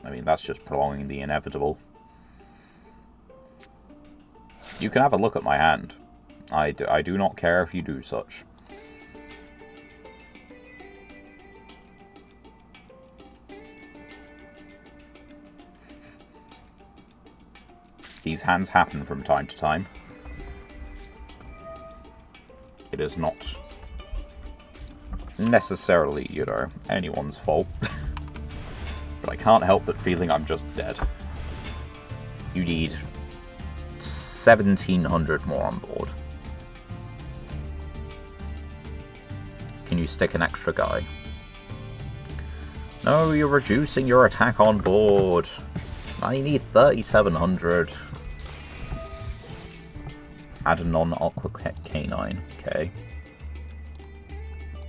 I mean, that's just prolonging the inevitable. You can have a look at my hand. I do not care if you do such. These hands happen from time to time. It is not necessarily, you know, anyone's fault. But I can't help but feeling I'm just dead. You need 1,700 more on board. Can you stick an extra guy? No, you're reducing your attack on board. I need 3,700. Add a non-aqua canine. Okay.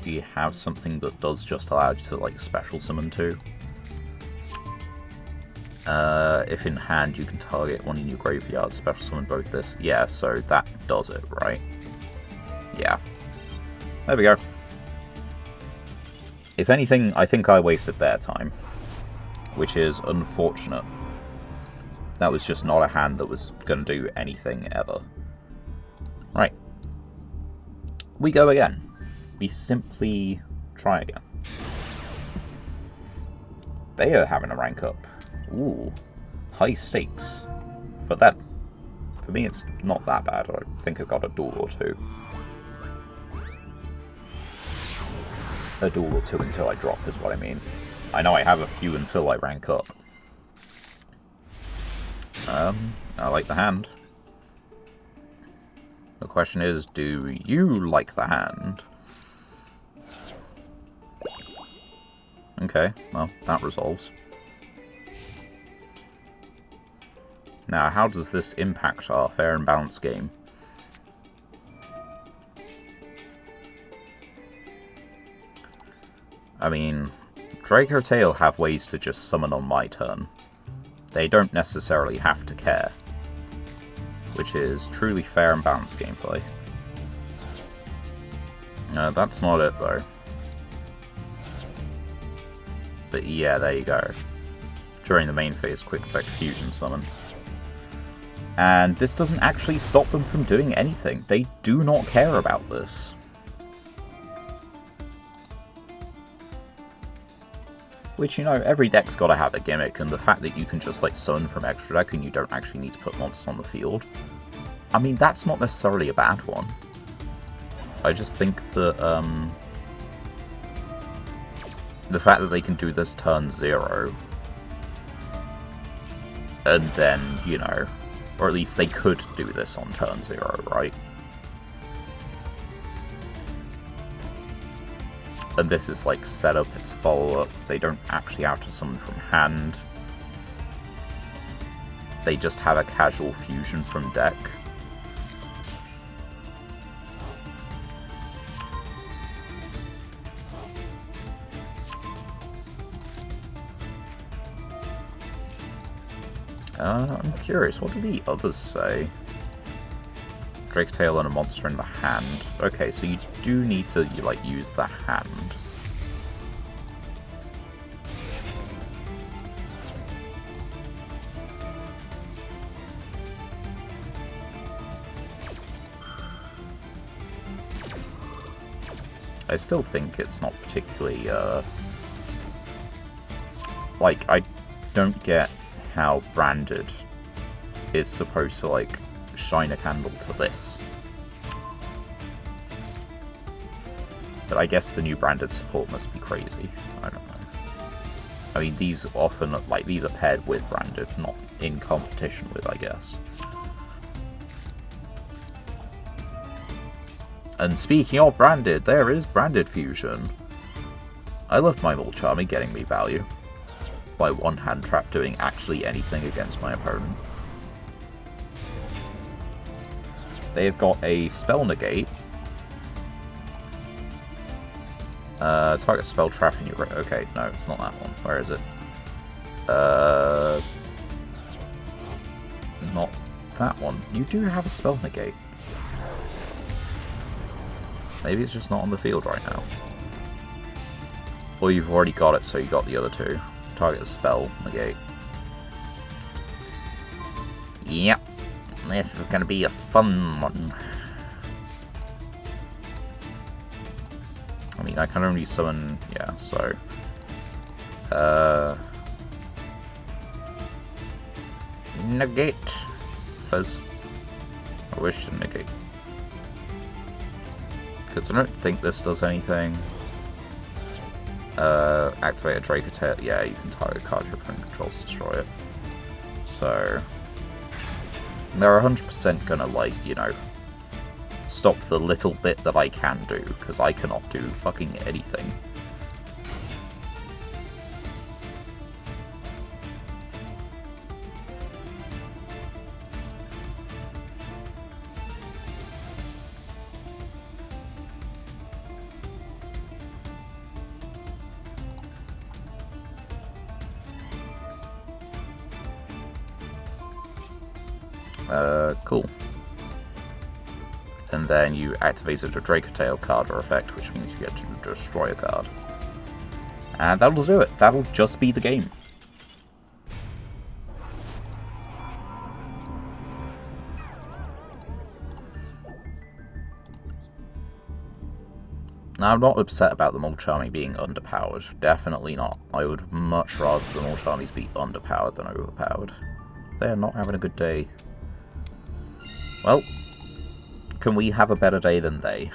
Do you have something that does just allow you to, like, special summon 2? If in hand, you can target one in your graveyard, special summon both this. Yeah, so that does it, right? Yeah. There we go. If anything, I think I wasted their time, which is unfortunate. That was just not a hand that was going to do anything ever. Right. We go again. We simply try again. They are having a rank up. Ooh. High stakes. For them. For me, it's not that bad. I think I've got a duel or 2. A duel or 2 until I drop is what I mean. I know I have a few until I rank up. I like the hand. The question is, do you like the hand? Okay, well, that resolves. Now, how does this impact our fair and balanced game? I mean, Draco Tail have ways to just summon on my turn. They don't necessarily have to care, which is truly fair and balanced gameplay. That's not it, though. But yeah, there you go. During the main phase, quick effect fusion summon. And this doesn't actually stop them from doing anything. They do not care about this. Which, you know, every deck's got to have a gimmick, and the fact that you can just, like, summon from extra deck and you don't actually need to put monsters on the field, I mean, that's not necessarily a bad one. I just think that, the fact that they can do this turn 0, and then, you know, or at least they could do this on turn 0, right? And this is like setup, it's follow-up. They don't actually have to summon from hand. They just have a casual fusion from deck. I'm curious, what do the others say? Drake Tail and a monster in the hand. Okay, so you do need to, like, use the hand. I still think it's not particularly, like, I don't get how branded is supposed to, like, shine a candle to this. But I guess the new branded support must be crazy. I don't know. I mean, these often, like, these are paired with branded, not in competition with, I guess. And speaking of branded, there is branded fusion. I love my Mulcharmy getting me value. By one hand trap doing actually anything against my opponent. They've got a spell negate. Target spell trap in your... Okay, no, it's not that one. Where is it? Not that one. You do have a spell negate. Maybe it's just not on the field right now. Or you've already got it, so you got the other two. Target spell negate. Yep. This is gonna be a fun one. I mean, I can only summon... Yeah, so... Negate. Because I wish to negate. Because I don't think this does anything. Activate a Draco Tail. Yeah, you can target card your opponent controls to destroy it. So... They're 100% gonna, like, you know, stop the little bit that I can do, because I cannot do fucking anything. Cool. And then you activated a Draco Tail card or effect, which means you get to destroy a card. And that'll do it. That'll just be the game. Now, I'm not upset about the Mulcharmy being underpowered. Definitely not. I would much rather the Mulcharmies be underpowered than overpowered. They're not having a good day. Well, can we have a better day than they?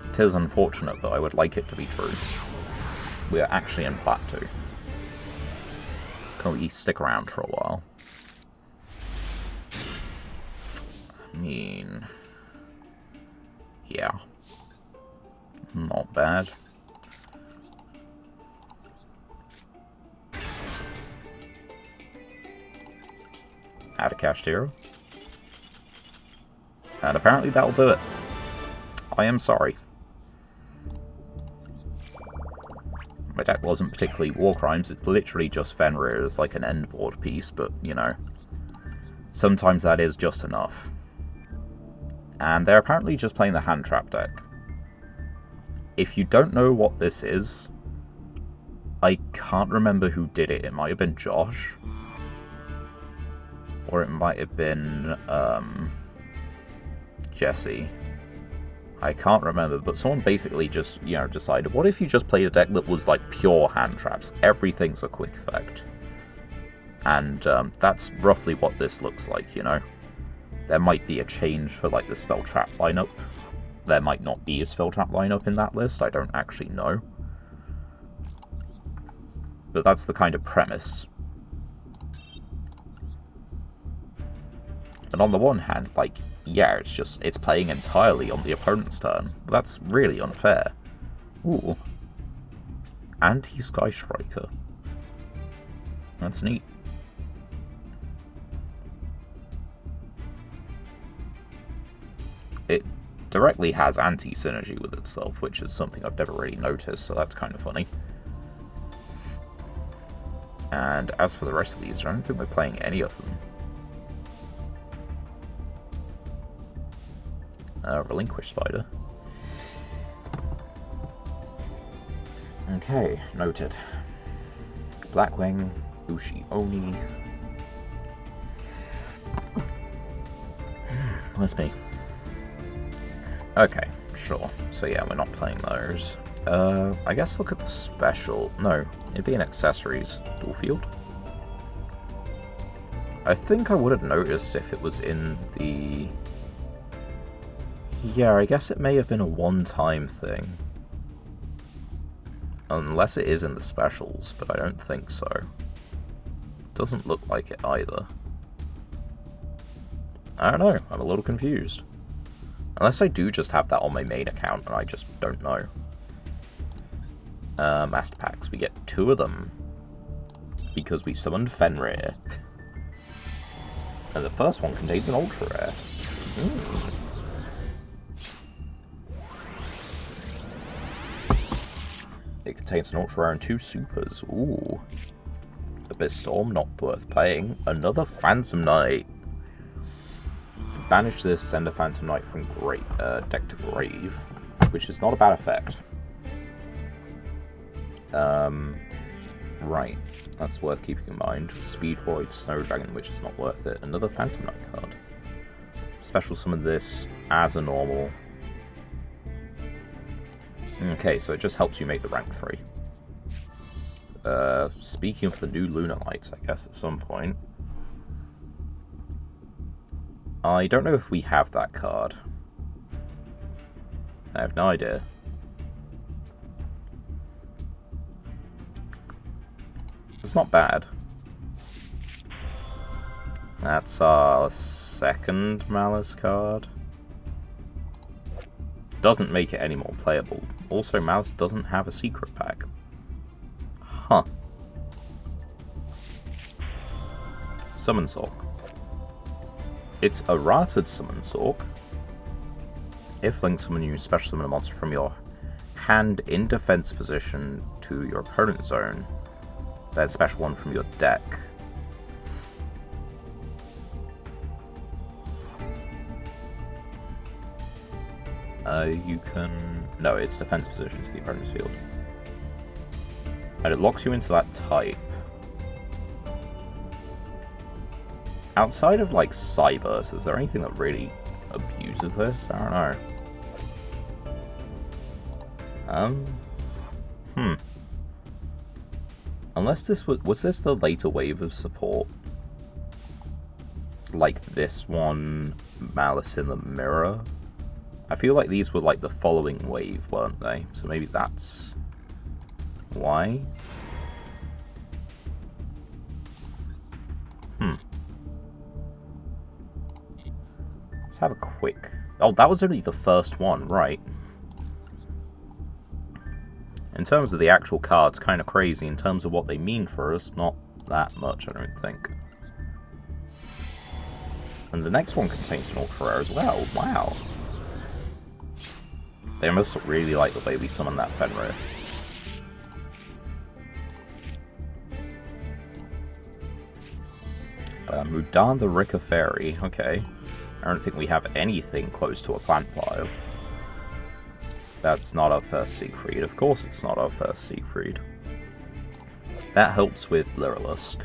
It is unfortunate, but I would like it to be true. We are actually in Plat 2. Can we stick around for a while? I mean... Yeah. Not bad. Add a Kashtira. And apparently that'll do it. I am sorry. My deck wasn't particularly War Crimes, it's literally just Fenrir as like an end board piece, but, you know, sometimes that is just enough. And they're apparently just playing the hand trap deck. If you don't know what this is, I can't remember who did it. It might have been Josh. Or it might have been, Jesse. I can't remember, but someone basically just, you know, decided, what if you just played a deck that was, like, pure hand traps? Everything's a quick effect. And, that's roughly what this looks like, you know? There might be a change for, like, the spell trap lineup. There might not be a spell trap lineup in that list, I don't actually know. But that's the kind of premise. And on the one hand, like, yeah, it's playing entirely on the opponent's turn. But that's really unfair. Ooh. Anti-Sky Striker. That's neat. It directly has anti-synergy with itself, which is something I've never really noticed, so that's kind of funny. And as for the rest of these, I don't think we're playing any of them. Relinquish Spider. Okay, noted. Blackwing, Ushi Oni. Where's me? Okay, sure. So yeah, we're not playing those. I guess look at the special. No, it'd be an accessories. Dual Field? I think I would have noticed if it was in the... Yeah, I guess it may have been a one-time thing. Unless it is in the specials, but I don't think so. Doesn't look like it either. I don't know, I'm a little confused. Unless I do just have that on my main account and I just don't know. Master Packs, we get 2 of them. Because we summoned Fenrir. And the first one contains an Ultra Rare. It contains an Ultra Rare and 2 Supers. Ooh. Abyss Storm, not worth playing. Another Phantom Knight. Banish this, send a Phantom Knight from deck to Grave, which is not a bad effect. Right, that's worth keeping in mind. Speedroid, Snow Dragon, which is not worth it. Another Phantom Knight card. Special summon this as a normal. Okay, so it just helps you make the rank 3. Speaking of the new Lunar Lights, I guess at some point. I don't know if we have that card. I have no idea. It's not bad. That's our second Malice card. Doesn't make it any more playable. Also, Malice doesn't have a secret pack. Huh. Summon Sork. It's a Rated Summon Sork. If Link summon, you special summon a monster from your hand in defense position to your opponent's zone. Then special one from your deck. You can... No, it's defense position to the opponent's field. And it locks you into that type. Outside of, like, Cyburst, is there anything that really abuses this? I don't know. Unless this was this the later wave of support? Like this one, Malice in the Mirror? I feel like these were like the following wave, weren't they? So maybe that's why? Let's have a quick... Oh, that was only the first one, right. In terms of the actual cards, kind of crazy. In terms of what they mean for us, not that much, I don't think. And the next one contains an Ultra Rare as well. Wow. They must really like the way we summon that Fenrir. Mudan the Rika Fairy. Okay. I don't think we have anything close to a plant pile. That's not our first Siegfried. Of course it's not our first Siegfried. That helps with Lyrilusk.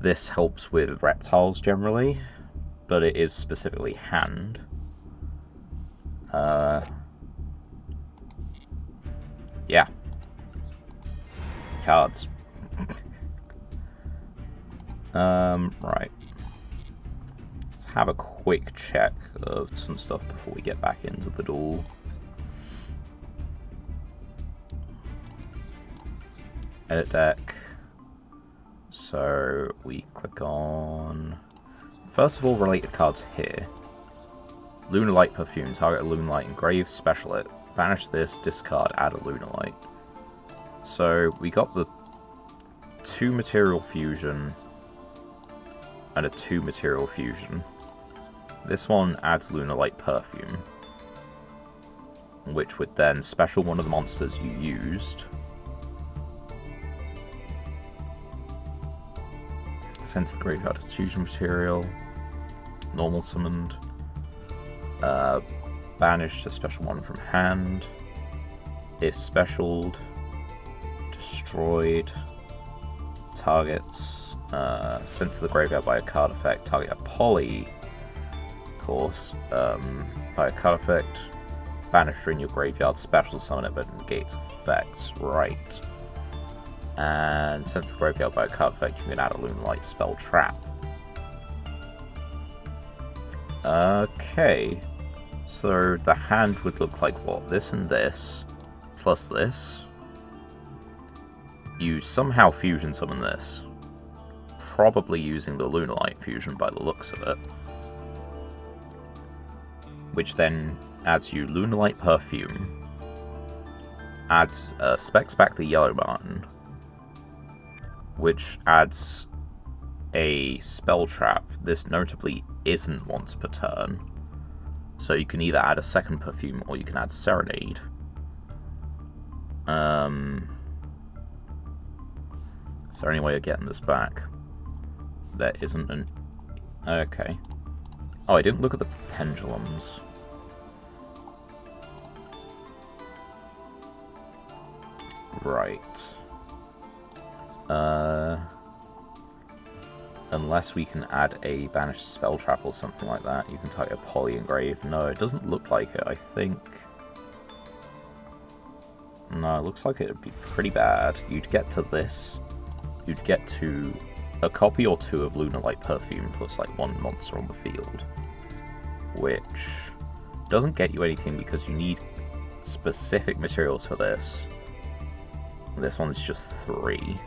This helps with reptiles generally, but it is specifically hand. Yeah. Cards. Right. Let's have a quick check of some stuff before we get back into the duel. Edit deck. So we click on... First of all, related cards here. Lunalight Perfume. Target a Lunalight engrave, special it. Banish this, discard, add a Lunalight. So we got the 2 material fusion and a 2 material fusion. This one adds Lunalight Perfume, which would then special one of the monsters you used. Sent to the graveyard as fusion material. Normal summoned. Banished a special one from hand. If specialed, destroyed. Targets sent to the graveyard by a card effect. Target a poly, of course, by a card effect. Banished in your graveyard, special summon it, but negates effects. Right. And sent to the graveyard by a card effect, you can add a Lunalight spell trap. Okay. So the hand would look like what? This and this, plus this. You somehow fusion summon this. Probably using the Lunalight fusion by the looks of it. Which then adds you Lunalight Perfume. Adds specs back the Yellow Martin. Which adds a spell trap. This notably isn't once per turn. So you can either add a second perfume or you can add Serenade. Is there any way of getting this back? There isn't an... Okay. Oh, I didn't look at the pendulums. Right. Unless we can add a banished spell trap or something like that. You can type a poly engrave. No, it doesn't look like it, I think. No, it looks like it would be pretty bad. You'd get to this. You'd get to a copy or 2 of Lunalight Perfume plus like 1 monster on the field. Which doesn't get you anything because you need specific materials for this. This one's just 3.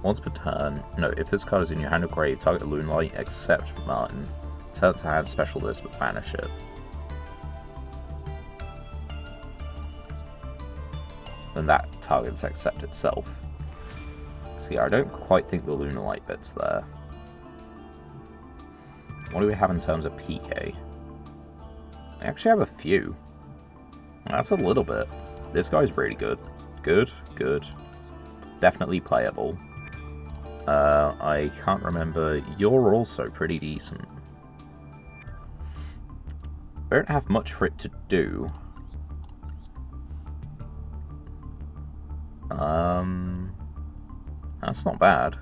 Once per turn, no, if this card is in your hand or grave, target a Lunalight except Martin. Turn it to hand, special this, but banish it. And that targets accept itself. See, I don't quite think the Lunalight bit's there. What do we have in terms of PK? I actually have a few. That's a little bit. This guy's really good. Good, good. Definitely playable. I can't remember. You're also pretty decent. I don't have much for it to do. That's not bad.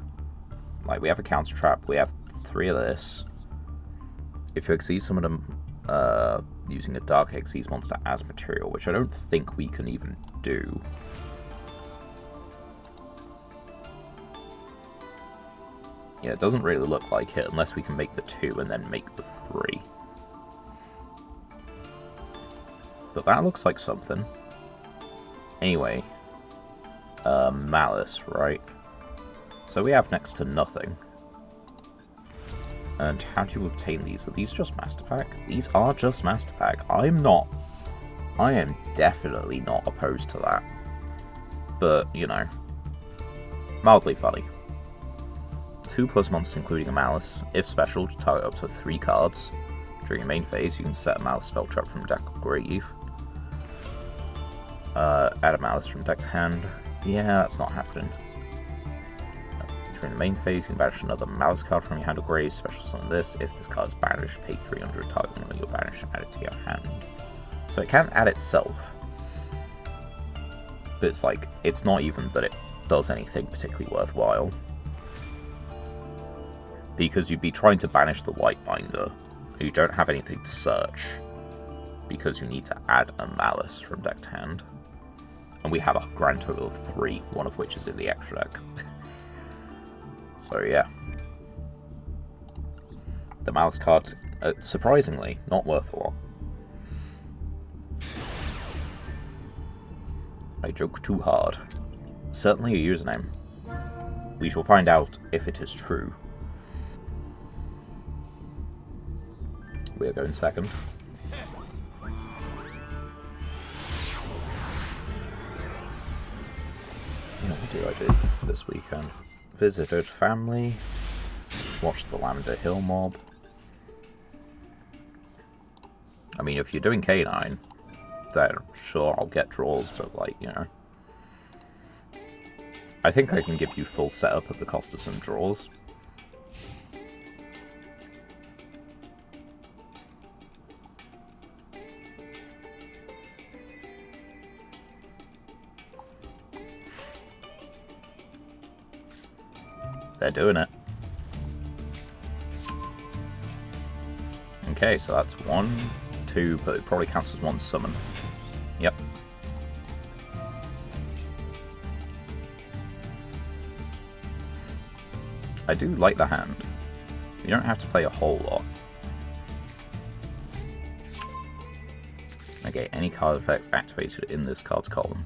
Like, we have a counter trap. We have 3 of this. If you exceed some of them using a Dark Exceed monster as material, which I don't think we can even do. Yeah, it doesn't really look like it unless we can make the 2 and then make the 3. But that looks like something. Anyway. Malice, right? So we have next to nothing. And how do you obtain these? Are these just Master Pack? These are just Master Pack. I am definitely not opposed to that. But, you know, mildly funny. 2+ monsters including a Malice. If special, to target up to 3 cards. During your main phase, you can set a Malice spell trap from deck or grave. Add a Malice from deck to hand. Yeah, that's not happening. During the main phase, you can banish another Malice card from your hand or grave. Special summon this. If this card is banished, pay 300, target one of your banished and add it to your hand. So it can add itself. But it's like, it's not even that it does anything particularly worthwhile. Because you'd be trying to banish the white binder. You don't have anything to search. Because you need to add a Malice from deck to hand. And we have a grand total of 3, one of which is in the extra deck. So yeah. The Malice card, surprisingly, not worth a lot. I joke too hard. Certainly a username. We shall find out if it is true. We are going second. What did I do this weekend? Visited family. Watched the Lavender Hill mob. I mean, if you're doing K9, then sure, I'll get draws, but like, you know. I think I can give you full setup at the cost of some draws. They're doing it. Okay, so that's 1, 2, but it probably counts as 1 summon. Yep. I do like the hand. You don't have to play a whole lot. Okay, any card effects activated in this card's column.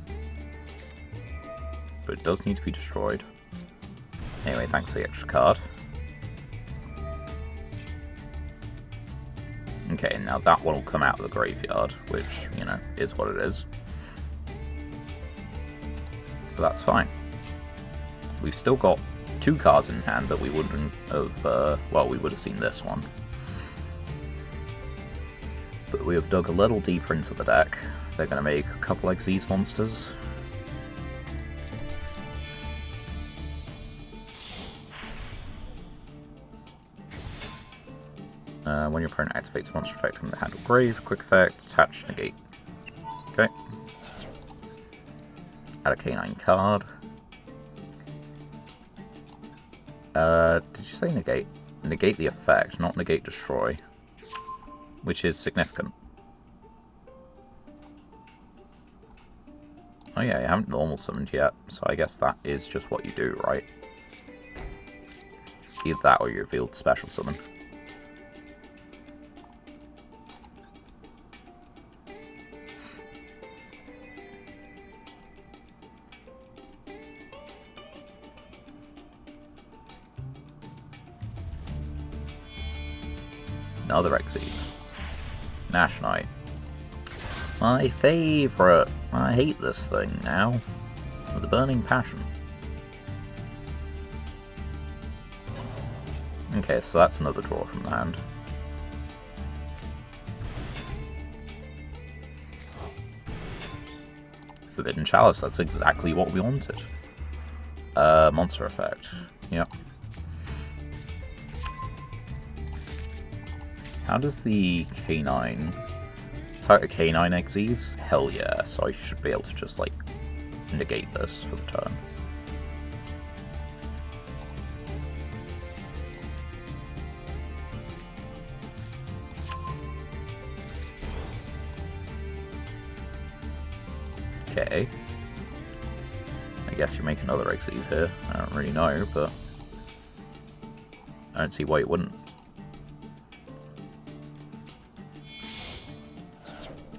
But it does need to be destroyed. Anyway, thanks for the extra card. Okay, now that one will come out of the graveyard, which, you know, is what it is. But that's fine. We've still got 2 cards in hand that we wouldn't have, well, we would have seen this one. But we have dug a little deeper into the deck. They're going to make a couple Xyz monsters. When your opponent activates a monster effect from the hand or grave, quick effect, attach, negate. Okay. Add a K9 card. Did you say negate? Negate the effect, not negate destroy. Which is significant. Oh yeah, you haven't normal summoned yet, so I guess that is just what you do, right? Either that or you revealed special summon. Another Xyz. Nash Knight. My favourite. I hate this thing now. With a burning passion. Okay, so that's another draw from the hand. Forbidden Chalice, that's exactly what we wanted. Monster effect. Yep. How does the K9 target K9 Xyz? Hell yeah, so I should be able to just like negate this for the turn. Okay. I guess you make another Xyz here. I don't really know, but I don't see why you wouldn't.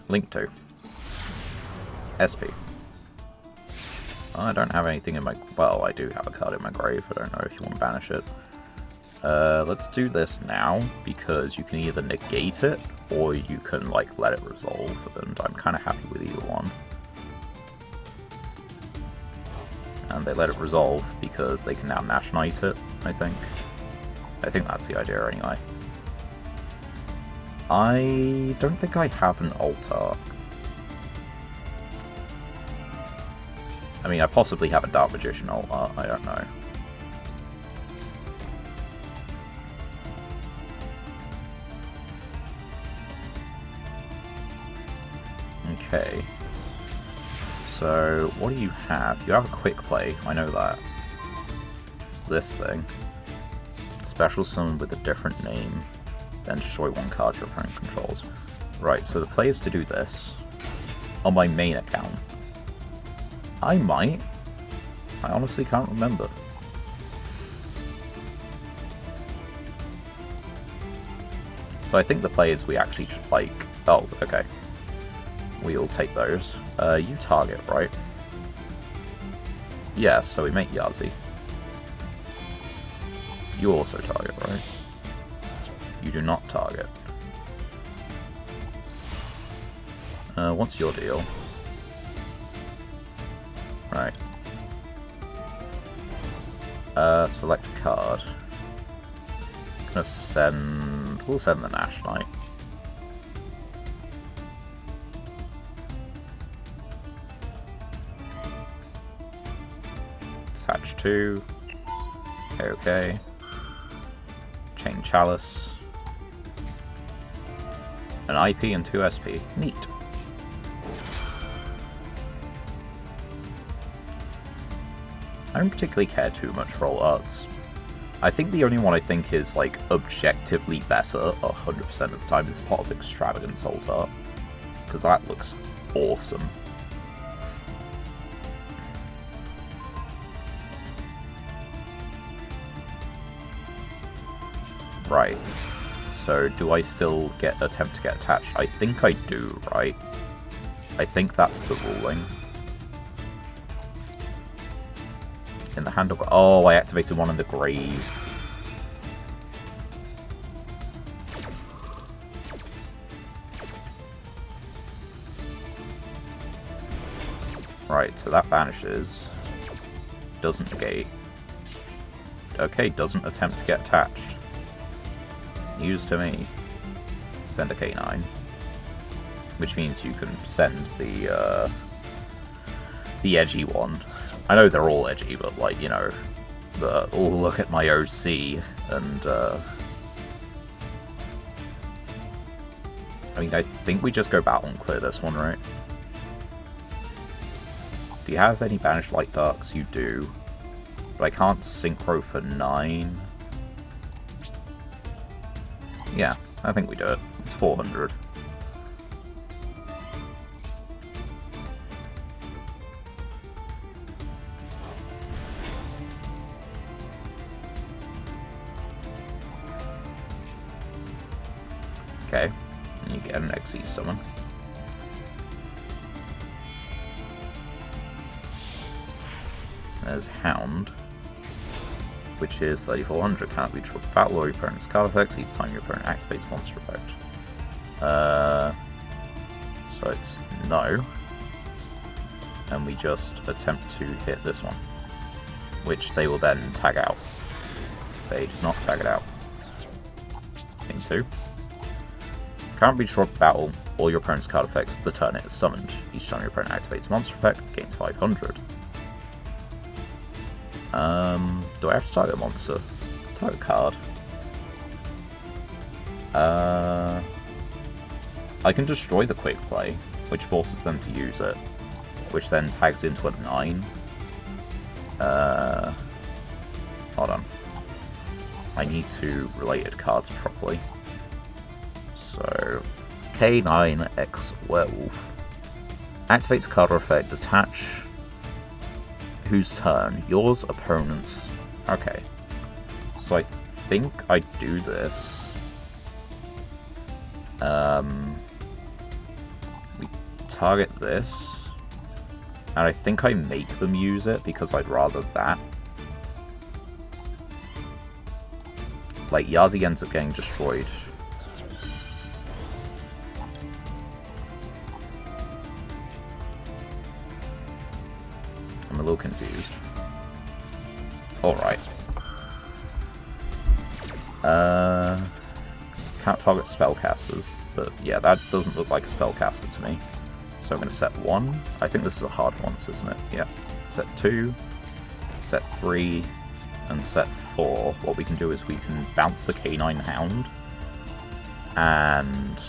Link to SP. I don't have anything in my... Well, I do have a card in my grave. I don't know if you want to banish it. Let's do this now, because you can either negate it, or you can, like, let it resolve, and I'm kind of happy with either one. And they let it resolve, because they can now Nash Knight it, I think. I think that's the idea, anyway. I don't think I have an alt-art. I mean, I possibly have a Dark Magician alt-art, I don't know. Okay. So, what do you have? You have a quick play, I know that. It's this thing. Special summon with a different name. Then destroy one card your opponent controls. Right, so the play is to do this on my main account. I might. I honestly can't remember. So I think the play is we actually just like... Oh, okay. We'll take those. You target, right? Yeah, so we make Yazi. You also target, right? You do not target. What's your deal? Right. Select a card. Gonna send... We'll send the Nash Knight. Attach 2. Okay. Chain Chalice. An IP and 2 SP. Neat. I don't particularly care too much for all arts. I think the only one I think is, like, objectively better 100% of the time is Pot of Extravagance alt art. Because that looks awesome. Right. So, do I still attempt to get attached? I think I do, right? I think that's the ruling. In the hand of... Oh, I activated one in the grave. Right, so that banishes. Doesn't negate. Okay, doesn't attempt to get attached. Use to me. Send a K9. Which means you can send the edgy one. I know they're all edgy, but, like, you know, the, oh, look at my OC, and, I mean, I think we just go battle and clear this one, right? Do you have any Banished Light Darks? You do. But I can't Synchro for 9. Yeah, I think we do it. It's 400. Okay, and you get an XE summon. There's Hound, which is 3400. Cannot reach with battle or your opponent's card effects each time your opponent activates monster effect. So it's no. And we just attempt to hit this one, which they will then tag out. They do not tag it out. Thing 2. Can't reach with battle or your opponent's card effects the turn it is summoned. Each time your opponent activates monster effect, gains 500. Do I have to target a monster? Target a card. I can destroy the quick play, which forces them to use it, which then tags into a 9. Hold on. I need to related cards properly. So, K9X Werewolf. Activates a card or effect, attach whose turn? Yours, opponent's. Okay. So I think I do this. We target this. And I think I make them use it because I'd rather that. Like, Yazi ends up getting destroyed. I'm a little confused. Alright. Can't target spellcasters, but yeah, that doesn't look like a spellcaster to me. So I'm going to set 1. I think this is a hard once, isn't it? Yeah. Set 2, set 3, and set 4. What we can do is we can bounce the K9 Hound, and...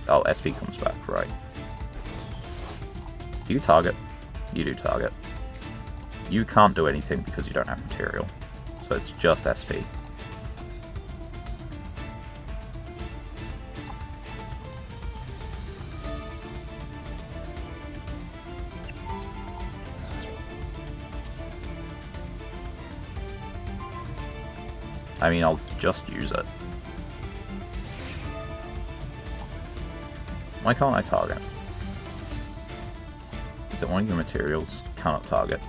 oh, SP comes back, right. Do you target? You do target. You can't do anything because you don't have material. So it's just SP. I mean, I'll just use it. Why can't I target? Is it one of your materials? cannot target.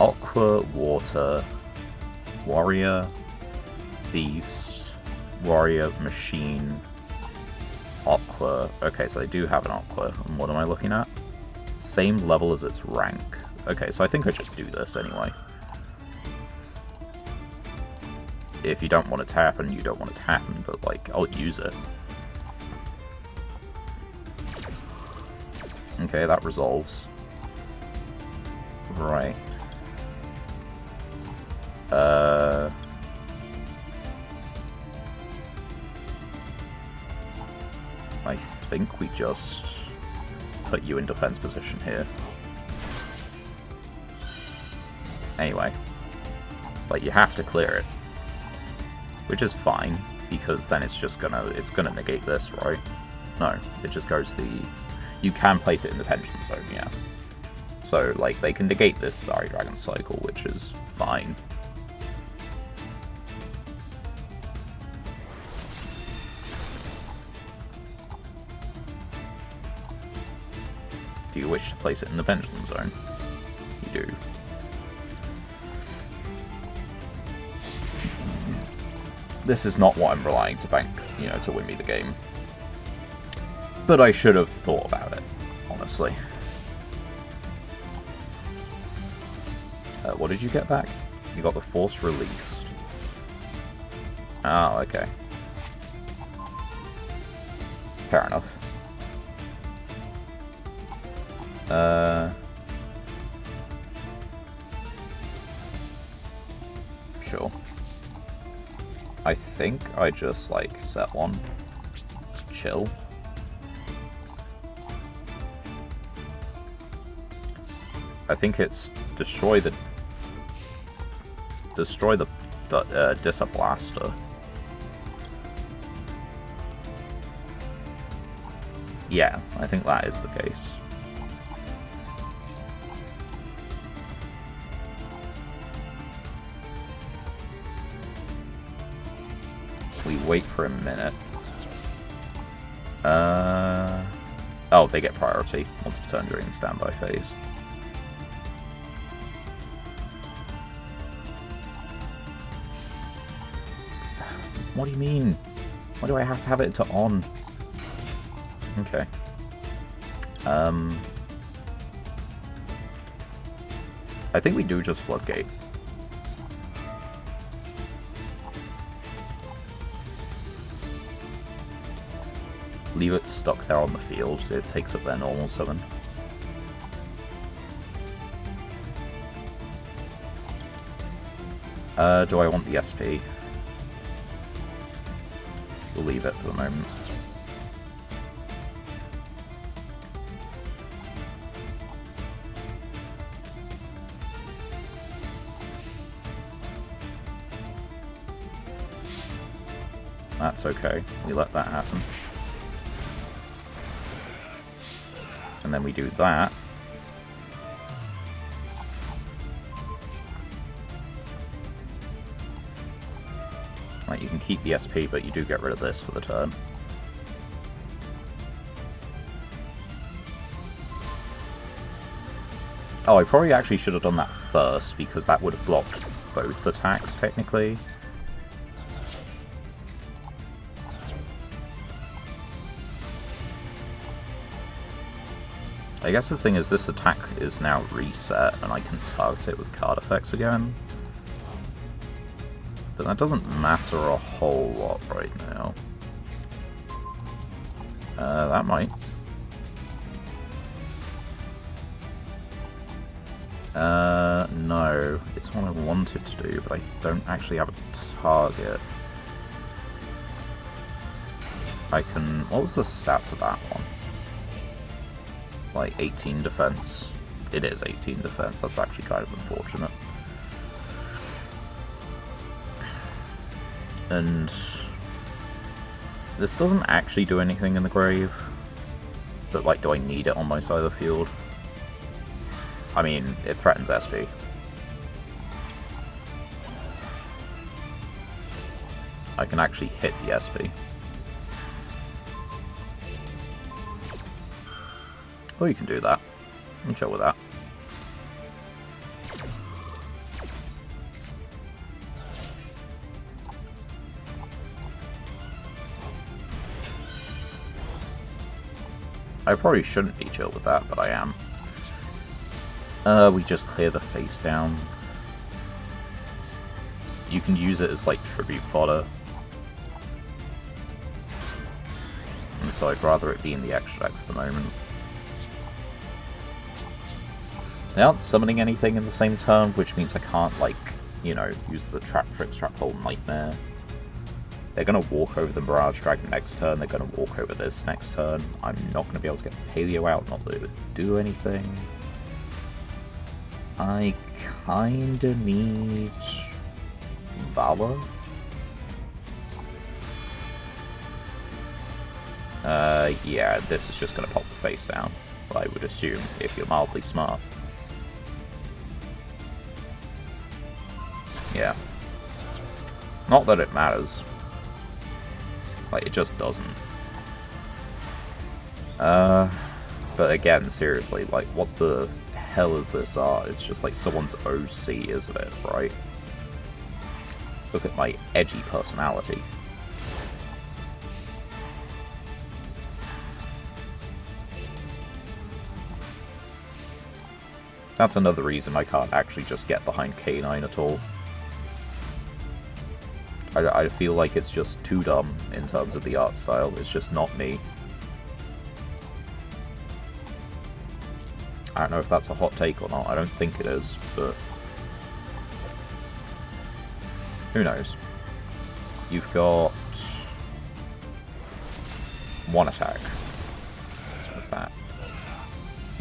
Aqua, water, warrior, beast, warrior, machine, aqua. Okay, so they do have an aqua. And what am I looking at? Same level as its rank. Okay, so I think I just do this anyway. If you don't want it to happen, you don't want it to happen, but, like, I'll use it. Okay, that resolves. Right. I think we just put you in defense position here. Anyway. But you have to clear it. Which is fine, because then it's just gonna negate this, right? No, it just goes the... You can place it in the pension zone, yeah. So, like, they can negate this Starry Dragon cycle, which is fine. Do you wish to place it in the pension zone? You do. This is not what I'm relying to bank, you know, to win me the game. But I should have thought about it, honestly. What did you get back? You got the force released. Oh, okay. Fair enough. Sure. I think I just, like, set one. Chill. I think it's destroy the Disablaster. Yeah, I think that is the case. We wait for a minute. Oh, they get priority once per turn during the standby phase. What do you mean? Why do I have to have it to on? Okay. I think we do just Floodgate. Leave it stuck there on the field. It takes up their normal summon. Do I want the SP? We'll leave it for the moment. That's okay. We let that happen. And then we do that. Right, you can keep the SP, but you do get rid of this for the turn. Oh, I probably actually should have done that first, because that would have blocked both attacks, technically. I guess the thing is, this attack is now reset, and I can target it with card effects again. But that doesn't matter a whole lot right now. That might. No. It's what I wanted to do, but I don't actually have a target. I can... What was the stats of that one? Like 18 defense. It is 18 defense. That's actually kind of unfortunate. And this doesn't actually do anything in the grave. But, like, do I need it on my side of the field? I mean, it threatens SP. I can actually hit the SP. Oh, you can do that. I'm chill with that. I probably shouldn't be chill with that, but I am. We just clear the face down. You can use it as, like, tribute fodder. And so I'd rather it be in the extra deck for the moment. They aren't summoning anything in the same turn, which means I can't, like, you know, use the Trap Trick, Trap Hole, Nightmare. They're going to walk over the Mirage Dragon next turn, they're going to walk over this next turn. I'm not going to be able to get Paleo out, not that it would do anything. I kinda need Valor? Yeah, this is just going to pop the face down, I would assume, if you're mildly smart. Yeah. Not that it matters. Like, it just doesn't. But again, seriously, like, what the hell is this art? It's just like someone's OC, isn't it, right? Look at my edgy personality. That's another reason I can't actually just get behind K9 at all. I feel like it's just too dumb in terms of the art style. It's just not me. I don't know if that's a hot take or not. I don't think it is, but who knows? You've got one attack with that.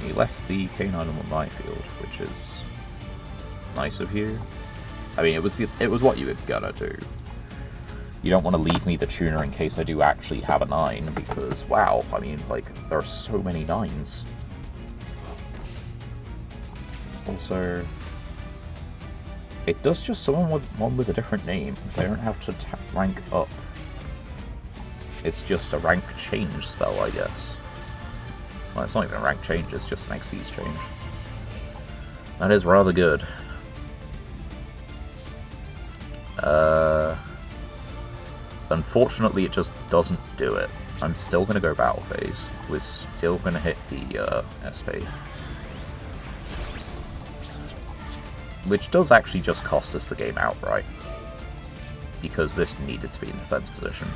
He left the K9 on my field, which is nice of you. I mean, it was what you were gonna do. You don't want to leave me the tuner in case I do actually have a 9, because, wow, I mean, like, there are so many 9s. Also, it does just summon one with a different name. They don't have to rank up. It's just a rank change spell, I guess. Well, it's not even a rank change, it's just an Xyz change. That is rather good. Unfortunately, it just doesn't do it. I'm still going to go battle phase. We're still going to hit the SP. Which does actually just cost us the game outright. Because this needed to be in defense position.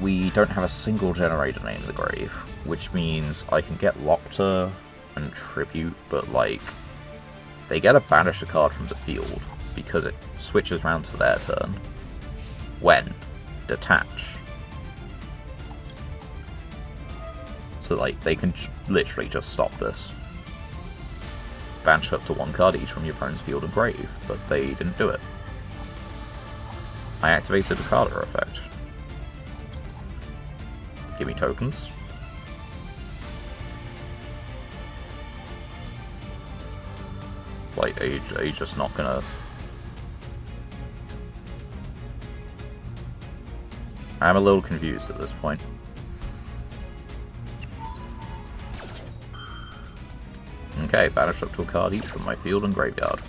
We don't have a single generator name in the grave, which means I can get Lopter and Tribute, but, like, they get a banish a card from the field because it switches around to their turn. When? Detach. So, like, they can literally just stop this. Banish up to one card each from your opponent's field and grave, but they didn't do it. I activated the Carter effect. Give me tokens. Like, are you just not gonna... I'm a little confused at this point. Okay, banish up to a card each from my field and graveyard.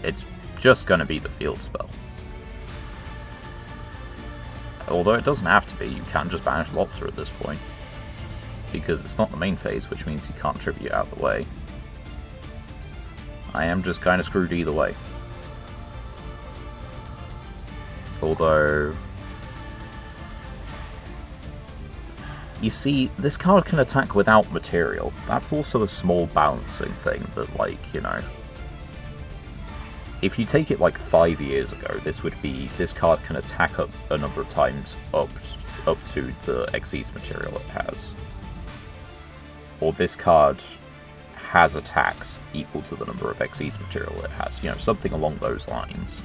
It's just gonna be the field spell. Although it doesn't have to be, you can just banish Lopter at this point. Because it's not the main phase, which means you can't tribute out of the way. I am just kind of screwed either way. Although... You see, this card can attack without material. That's also a small balancing thing that, like, you know... If you take it like 5 years ago, this card can attack up a number of times up to the Xyz material it has. Or this card has attacks equal to the number of Xyz material it has. You know, something along those lines.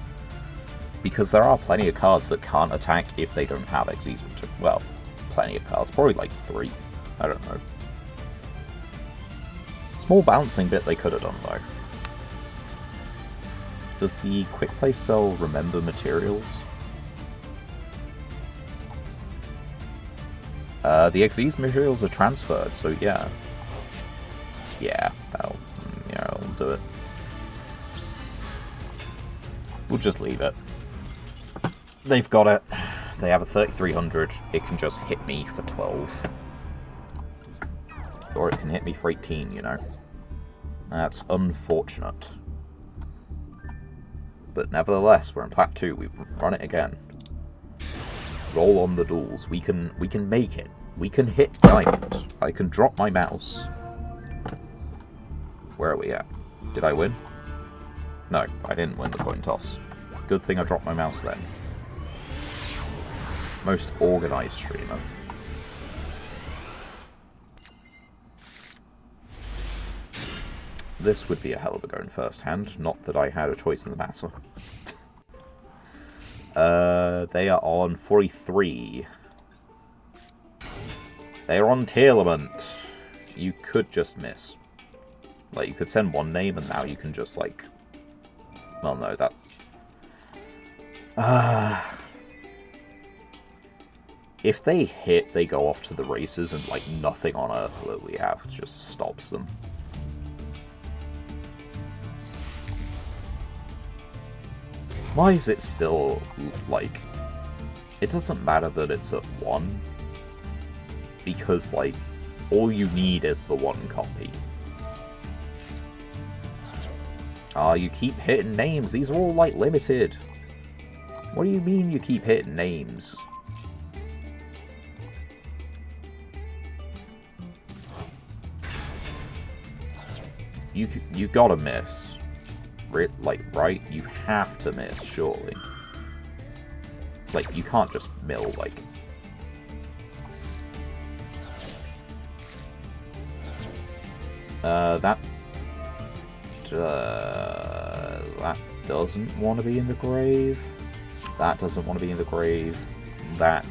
Because there are plenty of cards that can't attack if they don't have Xyz material. Well, plenty of cards. Probably like 3. I don't know. Small balancing bit they could have done, though. Does the quick play spell remember materials? The Xyz materials are transferred, so yeah. Yeah, that'll do it. We'll just leave it. They've got it. They have a 3300. It can just hit me for 12. Or it can hit me for 18, you know. That's unfortunate. But nevertheless, we're in Plat 2. We run it again. Roll on the duels. We can make it. We can hit diamond. I can drop my mouse. Where are we at? Did I win? No, I didn't win the coin toss. Good thing I dropped my mouse then. Most organised streamer. This would be a hell of a go in first hand. Not that I had a choice in the matter. They are on 43. They're on Tailament. You could just miss. Like, you could send one name and now you can just, like... Well, no, that... If they hit, they go off to the races and, like, nothing on Earth that we have just stops them. Why is it still, like... It doesn't matter that it's at 1. Because, like, all you need is the 1 copy. You keep hitting names. These are all, like, limited. What do you mean you keep hitting names? You gotta miss. Like, right? You have to miss, surely. Like, you can't just mill, like... That doesn't want to be in the grave. That doesn't want to be in the grave. That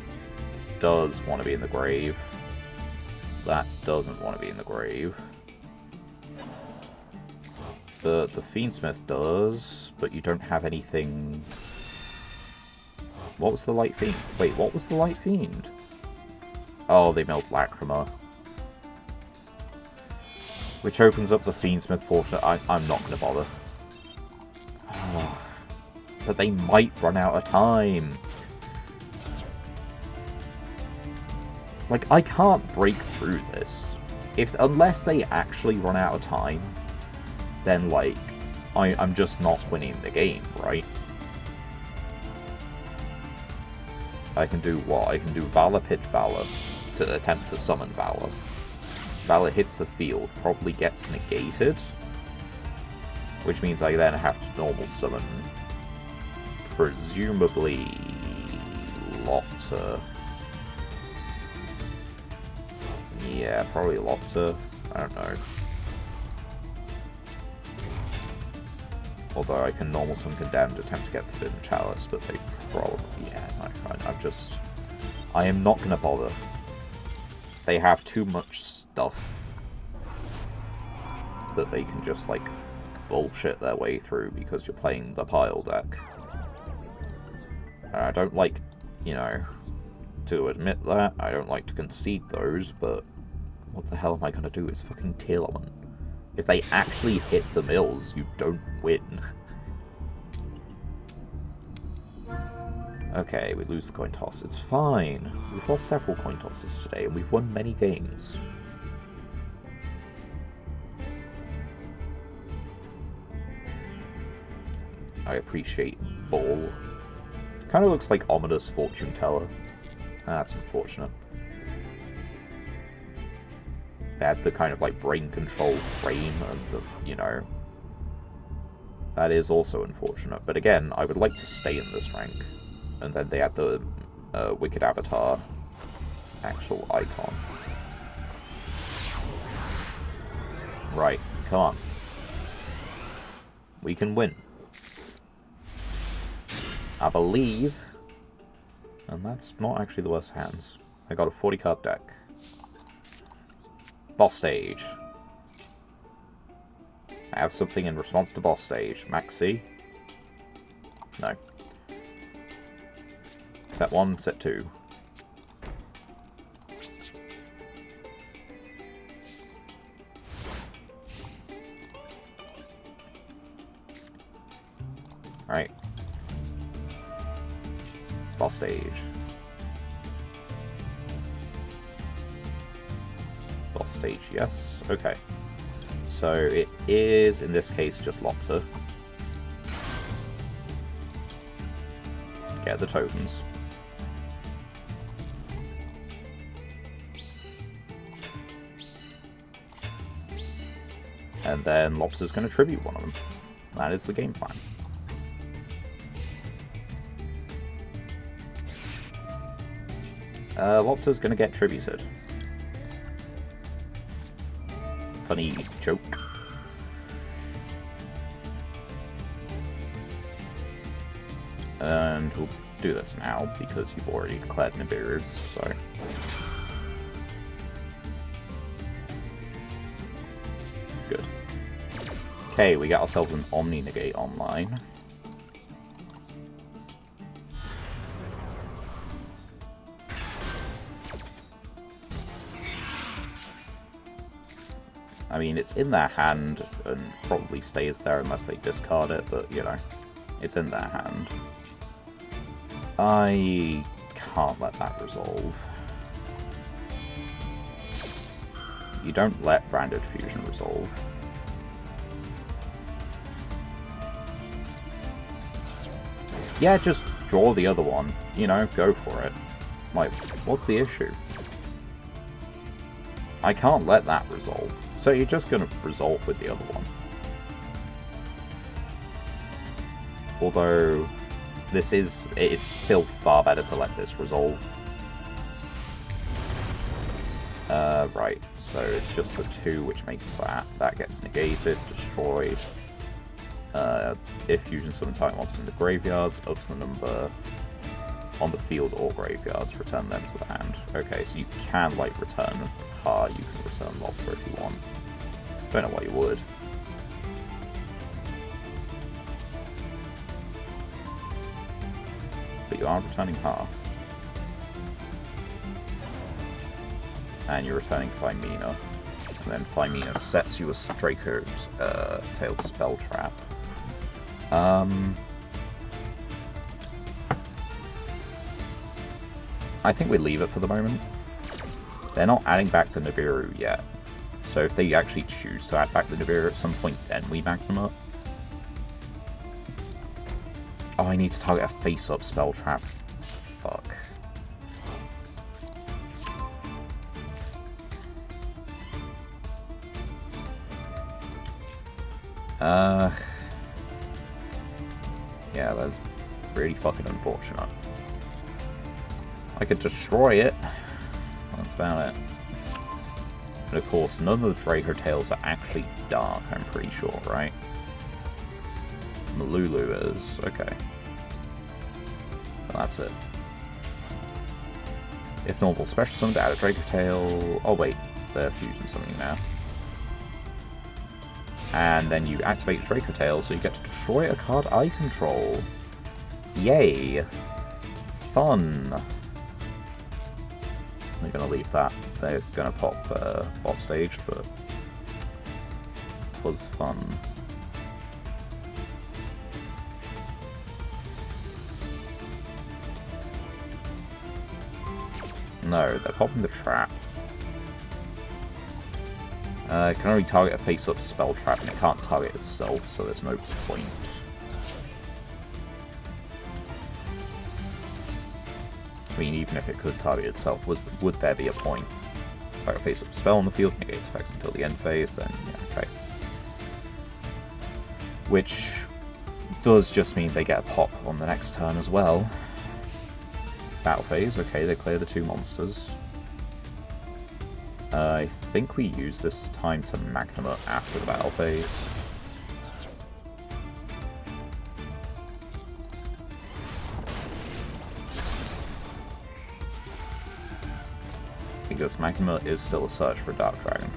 does want to be in the grave. That doesn't want to be in the grave. The Fiendsmith does, but you don't have anything... What was the Light Fiend? Wait, what was the Light Fiend? Oh, they milled Lacrima. Which opens up the Fiendsmith portion. I'm not going to bother. But they might run out of time. Like, I can't break through this. Unless they actually run out of time, then, like, I'm just not winning the game, right? I can do what? I can do Valor Pitch Valor to attempt to summon Valor. Valor hits the field, probably gets negated, which means I then have to normal summon, presumably, Lopter. Yeah, probably Lopter. I don't know. Although I can normal summon Condemned, attempt to get Forbidden Chalice, but they probably... Yeah, I am not going to bother. They have too much stuff that they can just, like, bullshit their way through because you're playing the pile deck. I don't like, you know, to admit that. I don't like to concede those, but what the hell am I going to do? It's fucking Tailament. If they actually hit the mills, you don't win. Okay, we lose the coin toss. It's fine. We've lost several coin tosses today, and we've won many games. I appreciate Ball. Kind of looks like Ominous Fortune Teller. That's unfortunate. They had the kind of, like, brain control frame and the, you know... That is also unfortunate. But again, I would like to stay in this rank. And then they had the Wicked Avatar actual icon. Right, come on. We can win. I believe. And that's not actually the worst hands. I got a 40 card deck. Boss stage. I have something in response to boss stage. Maxi? No. Set 1, set 2. Right. Boss stage. Boss stage, yes. Okay. So it is, in this case, just Lopter. Get the tokens. And then Lopter's going to tribute one of them. That is the game plan. Lopter's going to get tributed. Funny joke. And we'll do this now, because you've already declared Nibiru, so... Good. Okay, we got ourselves an Omni Negate online. I mean, it's in their hand, and probably stays there unless they discard it, but, you know, it's in their hand. I can't let that resolve. You don't let Branded Fusion resolve. Yeah, just draw the other one. You know, go for it. Like, what's the issue? I can't let that resolve. So you're just going to resolve with the other one. Although, it is still far better to let this resolve. Right, so it's just the 2 which makes that. That gets negated, destroyed. If fusion summon target monsters in the graveyards, up to the number on the field or graveyards, return them to the hand. Okay, so you can, like, return Ha, you can return Lopter if you want. Don't know why you would. But you are returning Ha. And you're returning Thymina. And then Thymina sets you a Draco Tail spell trap. I think we leave it for the moment. They're not adding back the Nibiru yet. So if they actually choose to add back the Nibiru at some point, then we back them up. Oh, I need to target a face-up spell trap. Fuck. Yeah, that's really fucking unfortunate. I could destroy it. That's about it. But of course, none of the Draco Tails are actually dark, I'm pretty sure, right? Malulu is. Okay. Well, that's it. If normal, special summon to add a Draco Tail. Oh wait, they're fusion summoning now. And then you activate Draco Tail, so you get to destroy a card I control. Yay! Fun! We're gonna leave that. They're gonna pop boss stage, but it was fun. No, they're popping the trap. It can only target a face-up spell trap, and it can't target itself, so there's no point. I mean, even if it could target itself, would there be a point? Target a face-up spell on the field, negates effects until the end phase, then yeah, okay. Which does just mean they get a pop on the next turn as well. Battle phase, okay, they clear the 2 monsters. I think we use this time to Magnum up after the battle phase. Because Magma is still a search for Dark Dragon.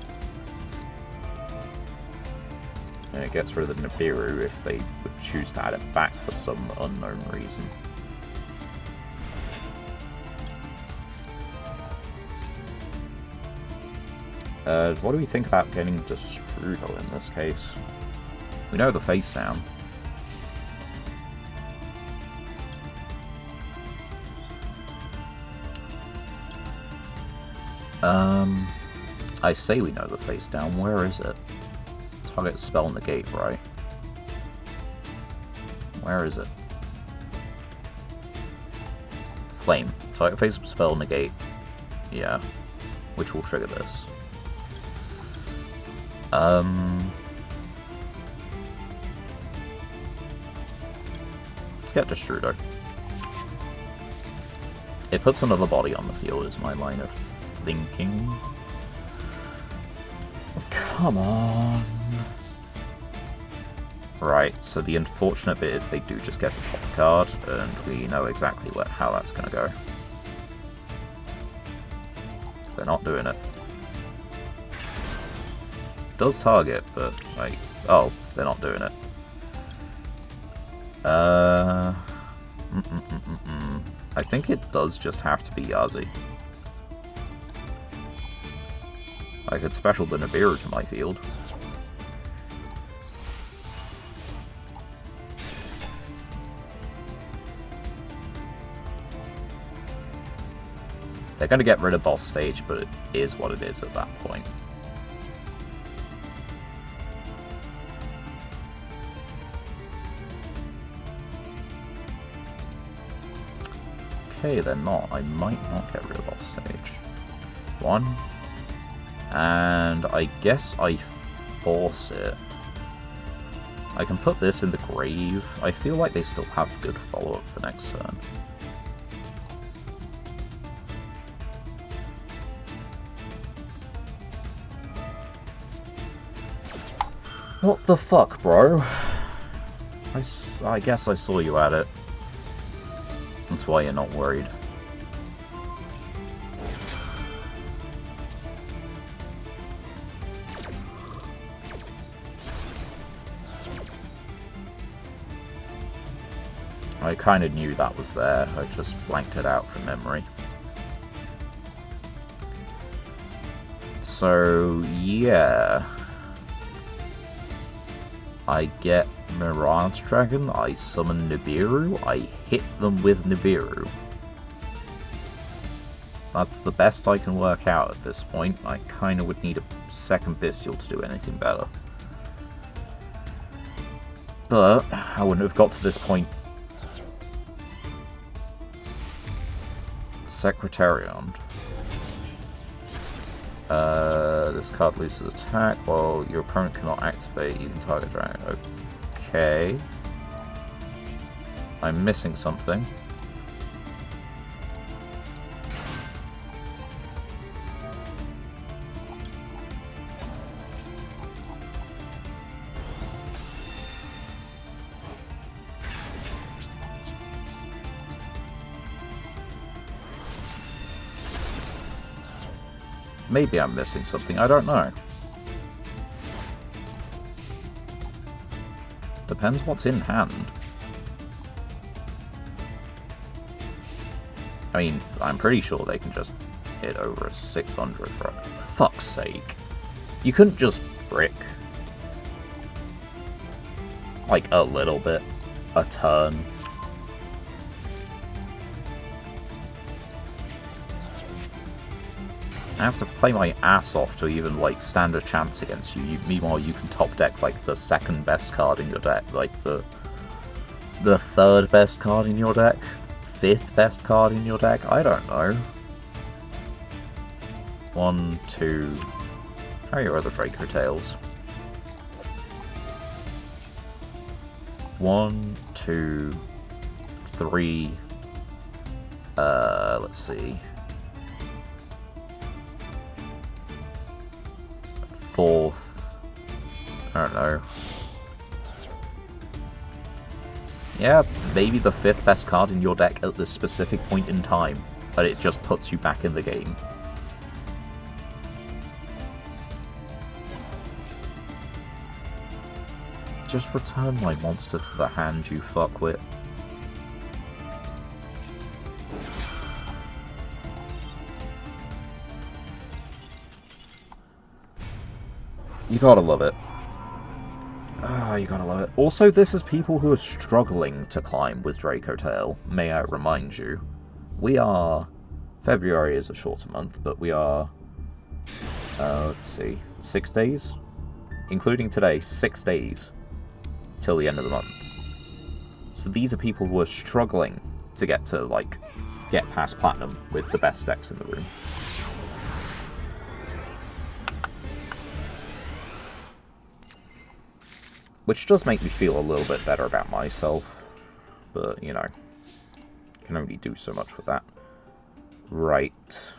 And it gets rid of the Nibiru if they would choose to add it back for some unknown reason. What do we think about getting Destrudo in this case? We know the face down. I say we know the face down. Where is it? Target spell negate, right? Where is it? Flame. Target face spell negate. Yeah. Which will trigger this. Let's get Destrudo. It puts another body on the field is my line of thinking. Come on. Right, so the unfortunate bit is they do just get to pop a card, and we know exactly how that's going to go. They're not doing it. Does target, but, like, oh, they're not doing it. I think it does just have to be Yazi. I could special the Nibiru to my field. They're going to get rid of boss stage, but it is what it is at that point. Okay, they're not. I might not get rid of boss stage. One. And I guess I force it. I can put this in the grave. I feel like they still have good follow-up for next turn. What the fuck, bro? I guess I saw you at it. That's why you're not worried. I kind of knew that was there. I just blanked it out from memory. So, yeah. I get Mirage Dragon, I summon Nibiru, I hit them with Nibiru. That's the best I can work out at this point. I kind of would need a second Bestial to do anything better. But I wouldn't have got to this point. Secretariat. This card loses attack while your opponent cannot activate. You can target dragon. Okay. I'm missing something. Maybe I'm missing something, I don't know. Depends what's in hand. I mean, I'm pretty sure they can just hit over a 600, for fuck's sake. You couldn't just brick. Like, a little bit. A turn. I have to play my ass off to even, like, stand a chance against you. Meanwhile, you can top deck, like, the second best card in your deck. Like, the third best card in your deck? Fifth best card in your deck? I don't know. 1, 2... How are your other Draco Tails? 1, 2, 3... let's see... 4th. I don't know. Yeah, maybe the 5th best card in your deck at this specific point in time, but it just puts you back in the game. Just return my monster to the hand, you fuckwit. You gotta love it. Ah, you gotta love it. Also, this is people who are struggling to climb with Draco Tail, may I remind you. We are... February is a shorter month, but we are Let's see. 6 days? Including today, 6 days. Till the end of the month. So these are people who are struggling to get past Platinum with the best decks in the room. Which does make me feel a little bit better about myself. But, you know, can only do so much with that. Right.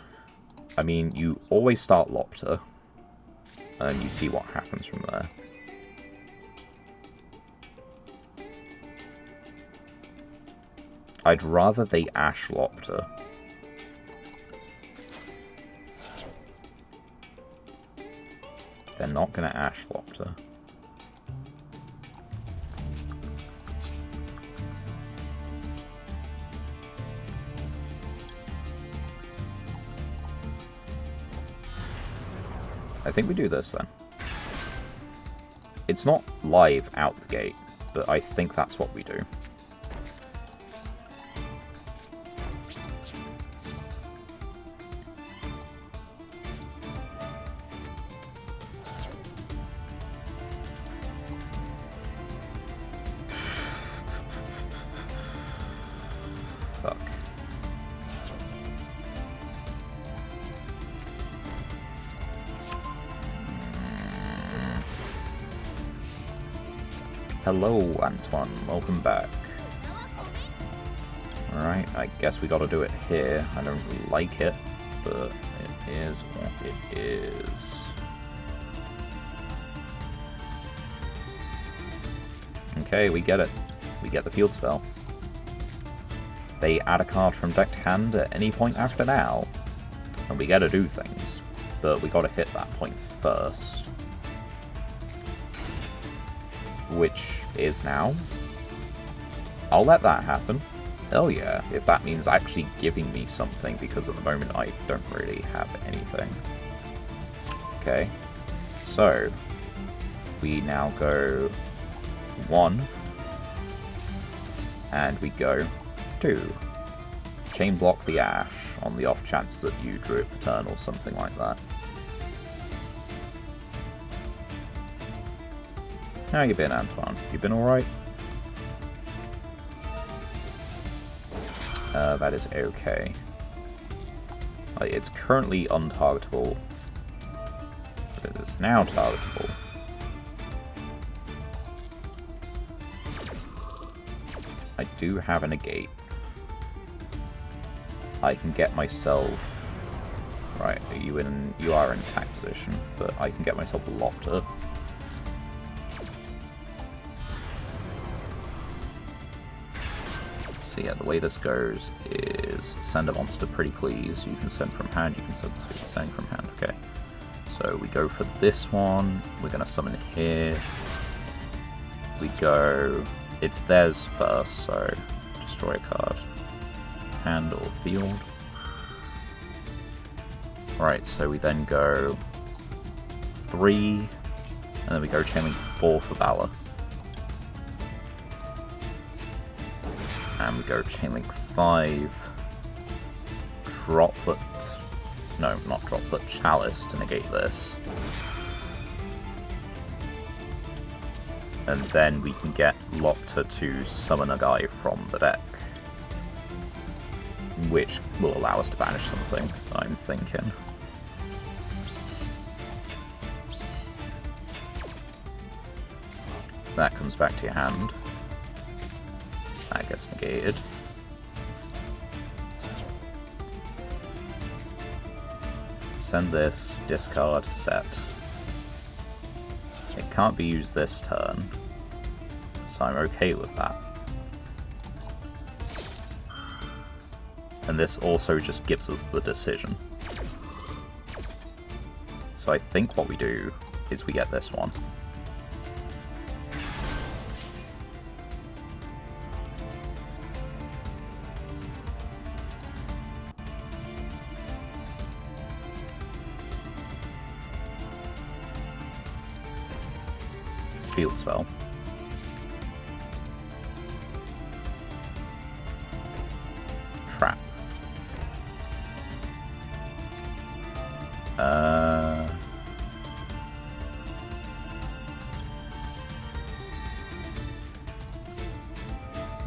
I mean, you always start Lopter, and you see what happens from there. I'd rather they Ash Lopter. They're not going to Ash Lopter. I think we do this then. It's not live out the gate, but I think that's what we do. Hello, Antoine. Welcome back. Alright, I guess we gotta do it here. I don't like it, but it is what it is. Okay, we get it. We get the field spell. They add a card from deck to hand at any point after now, and we get to do things, but we gotta hit that point first. Which is now. I'll let that happen. Hell yeah, if that means actually giving me something, because at the moment I don't really have anything. Okay, so we now go 1, and we go 2. Chain block the Ash on the off chance that you drew it for turn or something like that. How you been, Antoine? You been alright? That is okay. It's currently untargetable, but it is now targetable. I do have a negate. I can get myself... Right, you are in attack position, but I can get myself a Lopter. So yeah, the way this goes is send a monster, pretty please. You can send from hand, you can send from hand. Okay, so we go for this one. We're going to summon here. We go... It's theirs first, so destroy a card. Hand or field. Alright, so we then go 3, and then we go Chainlink 4 for Valor. And we go Chainlink 5, Droplet, no, not Droplet, Chalice to negate this. And then we can get Lopter to summon a guy from the deck, which will allow us to banish something, I'm thinking. That comes back to your hand. That gets negated. Send this, discard, set. It can't be used this turn, so I'm okay with that. And this also just gives us the decision. So I think what we do is we get this one. Field spell. Trap.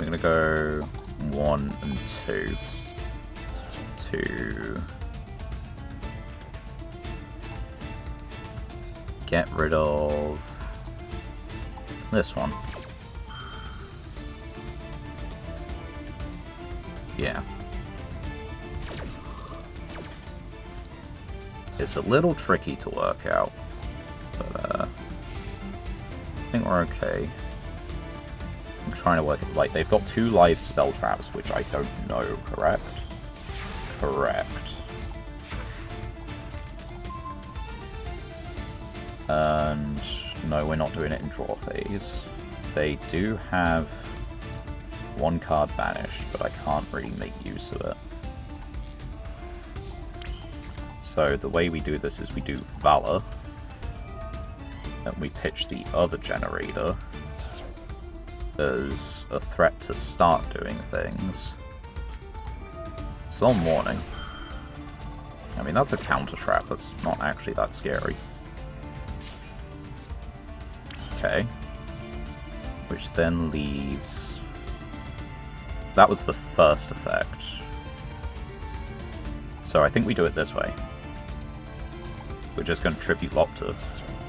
we're going to go 1 and 2 to get rid of this one. Yeah. It's a little tricky to work out, but I think we're okay. I'm trying to work it. Like, they've got 2 live spell traps, which I don't know, correct? Correct. And no, we're not doing it in draw phase. They do have 1 card banished, but I can't really make use of it. So the way we do this is we do Valor, and we pitch the other generator as a threat to start doing things. Solemn Warning. I mean, that's a counter trap, that's not actually that scary. Okay. Which then leaves... That was the first effect. So I think we do it this way. We're just going to Tribute Lopter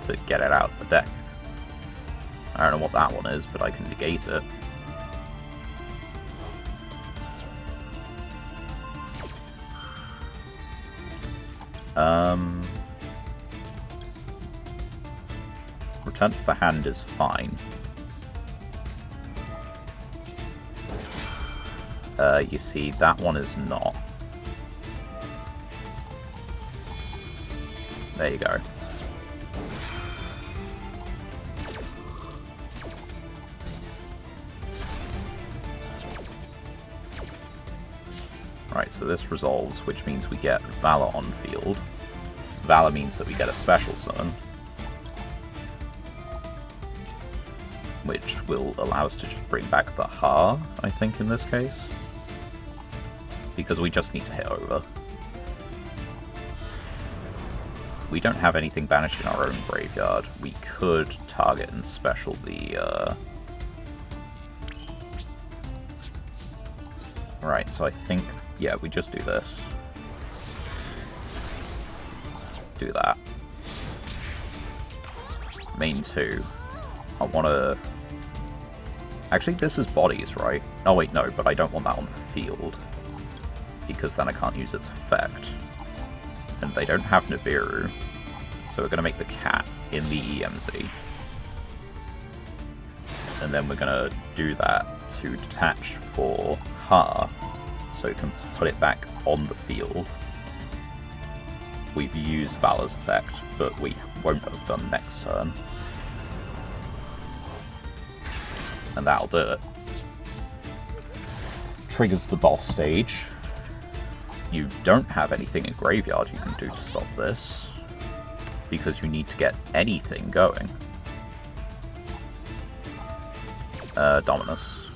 to get it out of the deck. I don't know what that one is, but I can negate it. Return to the hand is fine. You see, that one is not. There you go. Right, so this resolves, which means we get Valor on field. Valor means that we get a special summon, which will allow us to just bring back the Ha, I think, in this case. Because we just need to hit over. We don't have anything banished in our own graveyard. We could target and special the... Right, so I think... Yeah, we just do this. Do that. Main 2. I want to... Actually, this is bodies, right? Oh wait, no, but I don't want that on the field. Because then I can't use its effect. And they don't have Nibiru, so we're going to make the cat in the EMZ. And then we're going to do that to detach for Ha, so we can put it back on the field. We've used Valor's effect, but we won't have done next turn. And that'll do it. Triggers the boss stage. You don't have anything in graveyard you can do to stop this, because you need to get anything going. Dominus.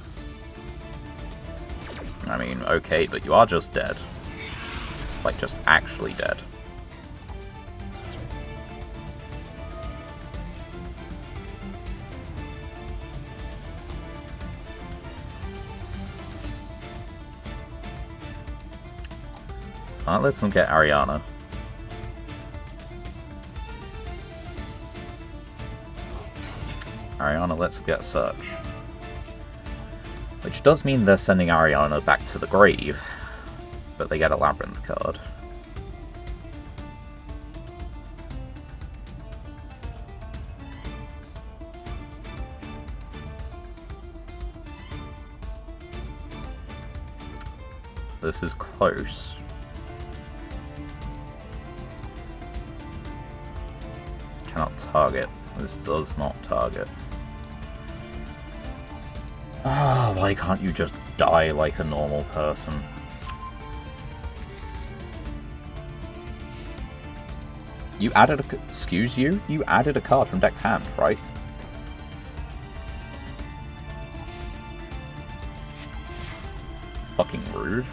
I mean, okay, but you are just dead. Like, just actually dead. So that lets them get Ariana. Ariana lets them get Search. Which does mean they're sending Ariana back to the grave, but they get a Labyrinth card. This is close. Cannot target. This does not target. Ah, why can't you just die like a normal person? You added a... Excuse you? You added a card from decked hand, right? Fucking rude.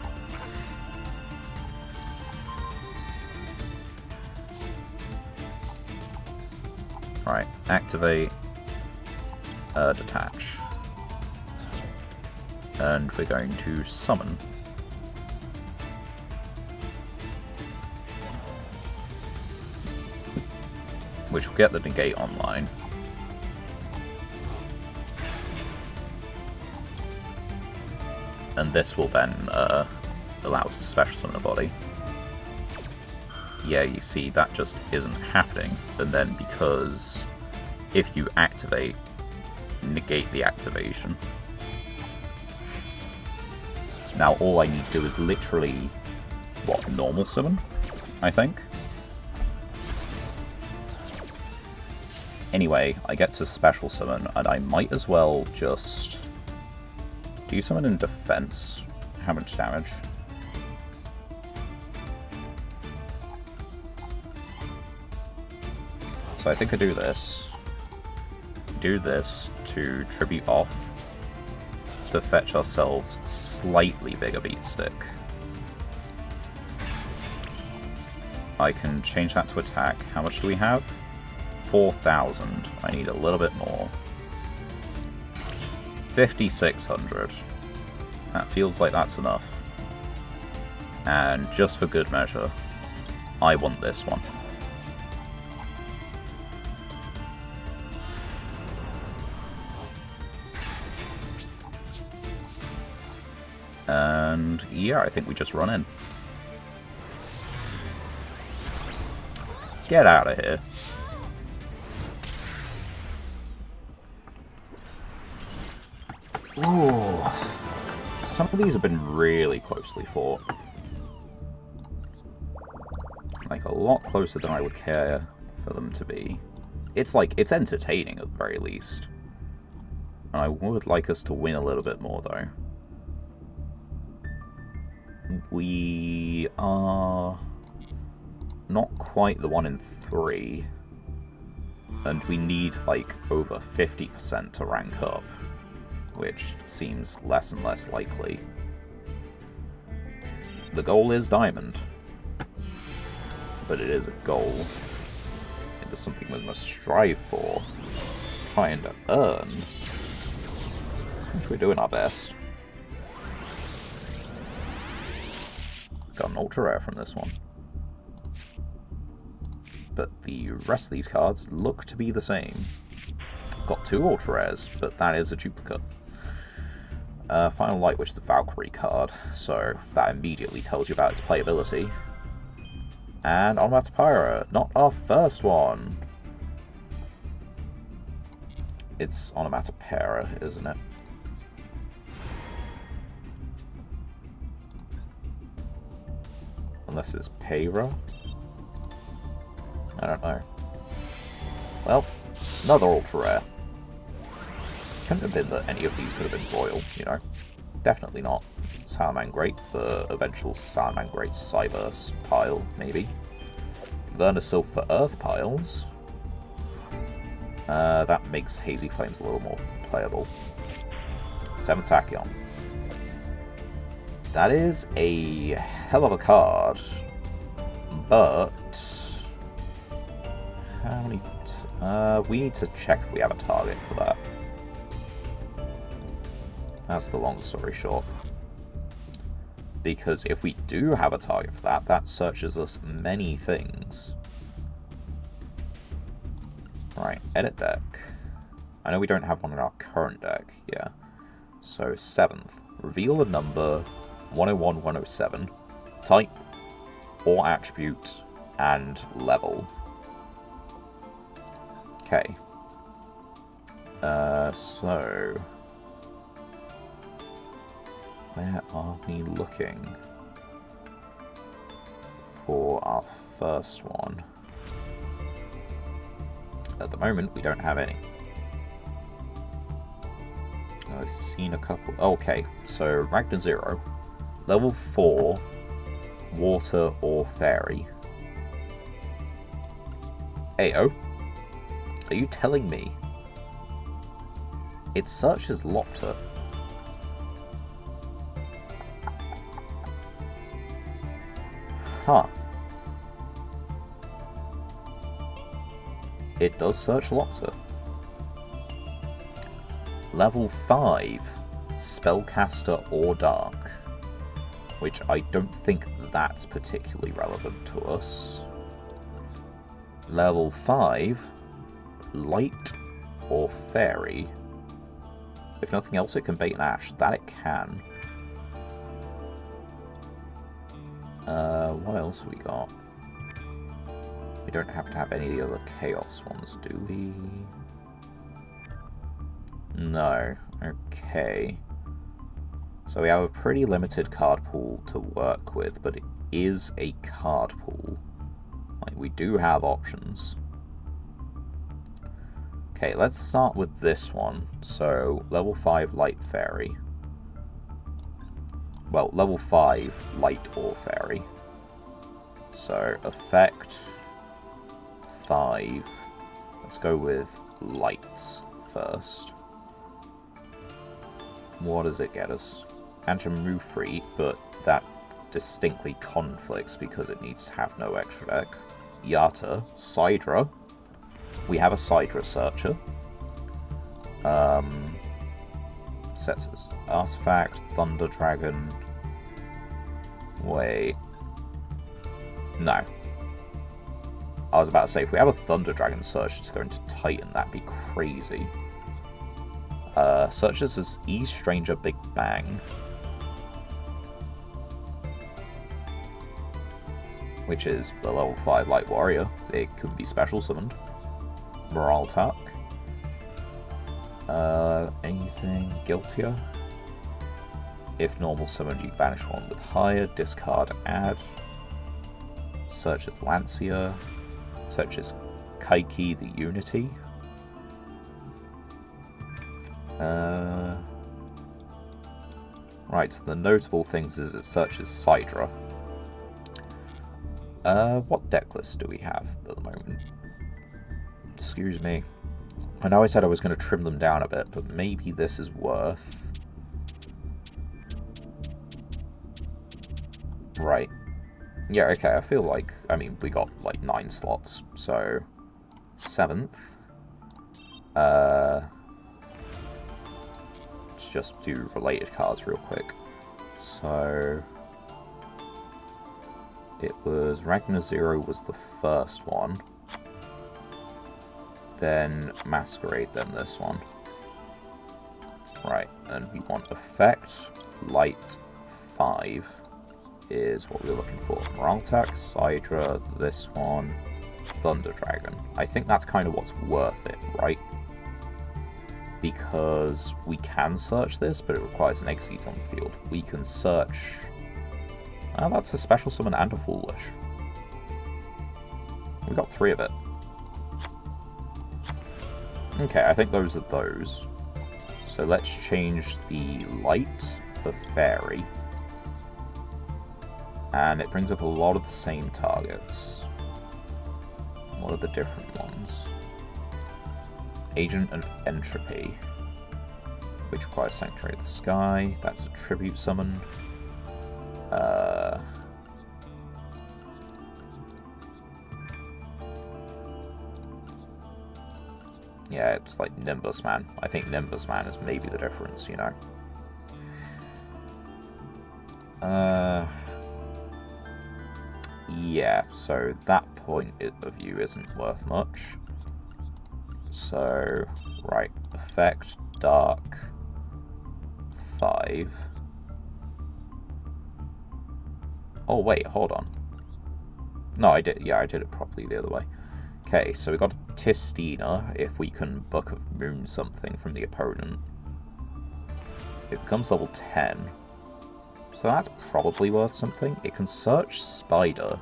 Right, activate, detach. And we're going to summon. Which will get the negate online. And this will then allow us to special summon a body. Yeah, you see, that just isn't happening. And then because if you activate, negate the activation. Now all I need to do is literally, what, normal summon, I think? Anyway, I get to special summon, and I might as well just... Do you summon in defense? How much damage? So I think I do this. Do this to tribute off to fetch ourselves slightly bigger beat stick. I can change that to attack. How much do we have? 4,000. I need a little bit more. 5,600. That feels like that's enough. And just for good measure, I want this one. And yeah, I think we just run in. Get out of here. Ooh. Some of these have been really closely fought. Like, a lot closer than I would care for them to be. It's like, it's entertaining at the very least. And I would like us to win a little bit more, though. We are not quite the 1 in 3. And we need, like, over 50% to rank up, which seems less and less likely. The goal is diamond. But it is a goal. It is something we must strive for. Trying to earn. Which we're doing our best. Got an ultra rare from this one. But the rest of these cards look to be the same. Got 2 ultra rares, but that is a duplicate. Final Light, which is the Valkyrie card, so that immediately tells you about its playability. And Onomatopoeia, not our first one. It's Onomatopoeia, isn't it? Unless it's Peyra? I don't know. Well, another ultra rare. Couldn't have been that any of these could have been royal, you know. Definitely not Salamangreat for eventual Salamangreat Cyberse pile, maybe. Vernasil for Earth piles. That makes Hazy Flames a little more playable. 7 Tachyon. That is a hell of a card, but how many? We need to check if we have a target for that. That's the long story short. Because if we do have a target for that, that searches us many things. Right, edit deck. I know we don't have one in our current deck, yeah. So 7th, reveal a number 101, 107, type, or attribute, and level. Okay. So... where are we looking for our first one? At the moment, we don't have any. I've seen a couple... okay, so Ragnar 0. Level 4, water or fairy. Ayo, are you telling me it searches Lopter? Huh. It does search Lopter. Level 5. Spellcaster or Dark, which I don't think that's particularly relevant to us. Level 5, Light or Fairy. If nothing else, it can bait an Ash. That it can. What else have we got? We don't happen to have any of the other Chaos ones, do we? No. Okay. So we have a pretty limited card pool to work with, but it is a card pool. Like, we do have options. Okay, let's start with this one. So, level 5 Light Fairy. Well, level 5 Light or Fairy. So, effect 5. Let's go with Lights first. What does it get us? Anjamu free, but that distinctly conflicts because it needs to have no extra deck. Yata, Sidra. We have a Sidra Searcher. Sets as Artifact, Thunder Dragon. Wait. No. I was about to say, if we have a Thunder Dragon Searcher to go into Titan, that'd be crazy. Searches as E Stranger Big Bang. Which is the level 5 Light Warrior. It could be special summoned. Morale Tuck. Anything guiltier? If normal summoned, you banish one with higher. Discard, add. Search as Lancia. Search as Kaiki the Unity. Right, so the notable things is it searches Sidra. What deck list do we have at the moment? Excuse me. I know I said I was going to trim them down a bit, but maybe this is worth... Right. Yeah, okay, I feel like... I mean, we got, like, 9 slots, so... 7th. Let's just do related cards real quick. So... It was... Ragnar Zero was the first one. Then Masquerade, then this one. Right, and we want Effect, Light, 5 is what we're looking for. Moraltak, Sidra, this one, Thunder Dragon. I think that's kind of what's worth it, right? Because we can search this, but it requires an Exceed on the field. We can search... Oh, that's a special summon and a Foolish. We got 3 of it. Okay, I think those are those. So let's change the Light for Fairy. And it brings up a lot of the same targets. What are the different ones? Agent of Entropy, which requires Sanctuary of the Sky. That's a tribute summon. Yeah, it's like Nimbus Man. I think Nimbus Man is maybe the difference, you know. Yeah, so that point of view isn't worth much. So, right, Effect, Dark, 5. Oh, wait, hold on. No, I did it properly the other way. Okay, so we got Tistina, if we can Book of Moon something from the opponent. It becomes level 10. So that's probably worth something. It can search Spider.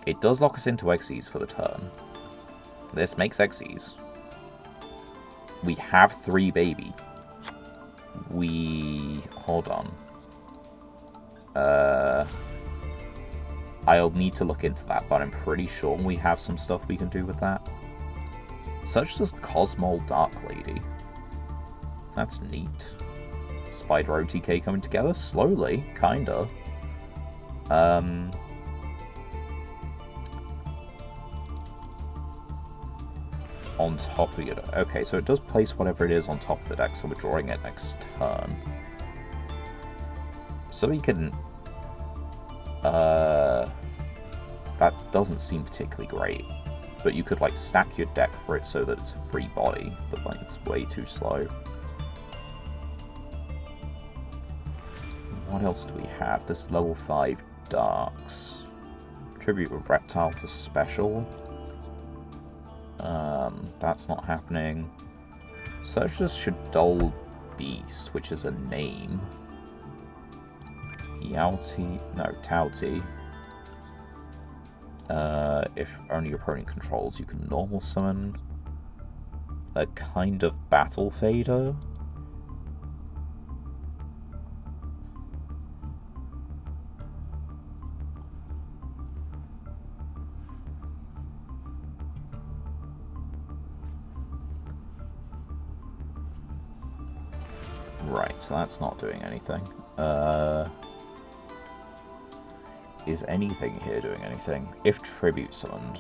It does lock us into Xyz for the turn. This makes Xyz. We have 3 baby. Hold on. I'll need to look into that, but I'm pretty sure we have some stuff we can do with that. Such as Cosmol Dark Lady. That's neat. Spider OTK coming together? Slowly, kinda. on top of your deck. Okay, so it does place whatever it is on top of the deck, so we're drawing it next turn. So we can... that doesn't seem particularly great. But you could, like, stack your deck for it so that it's a free body, but, like, it's way too slow. What else do we have? This level 5 Darks. Tribute a reptile to special. That's not happening. Searchers should dull beast, which is a name. Yauti, no, Tauti. If only your opponent controls, you can normal summon a kind of battle fader. Right, so that's not doing anything. Is anything here doing anything? If tribute summoned.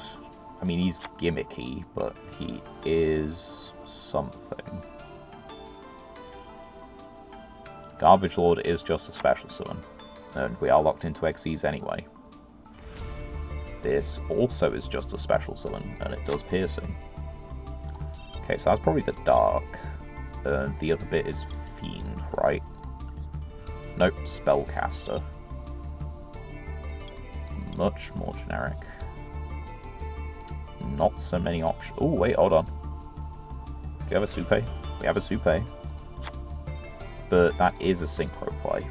I mean, he's gimmicky, but he is something. Garbage Lord is just a special summon, and we are locked into XEs anyway. This also is just a special summon, and it does piercing. Okay, so that's probably the Dark. The other bit is Fiend, right? Nope, Spellcaster. Much more generic. Not so many options. Oh, wait, hold on. Do you have a Supe? We have a Supe. But that is a synchro play.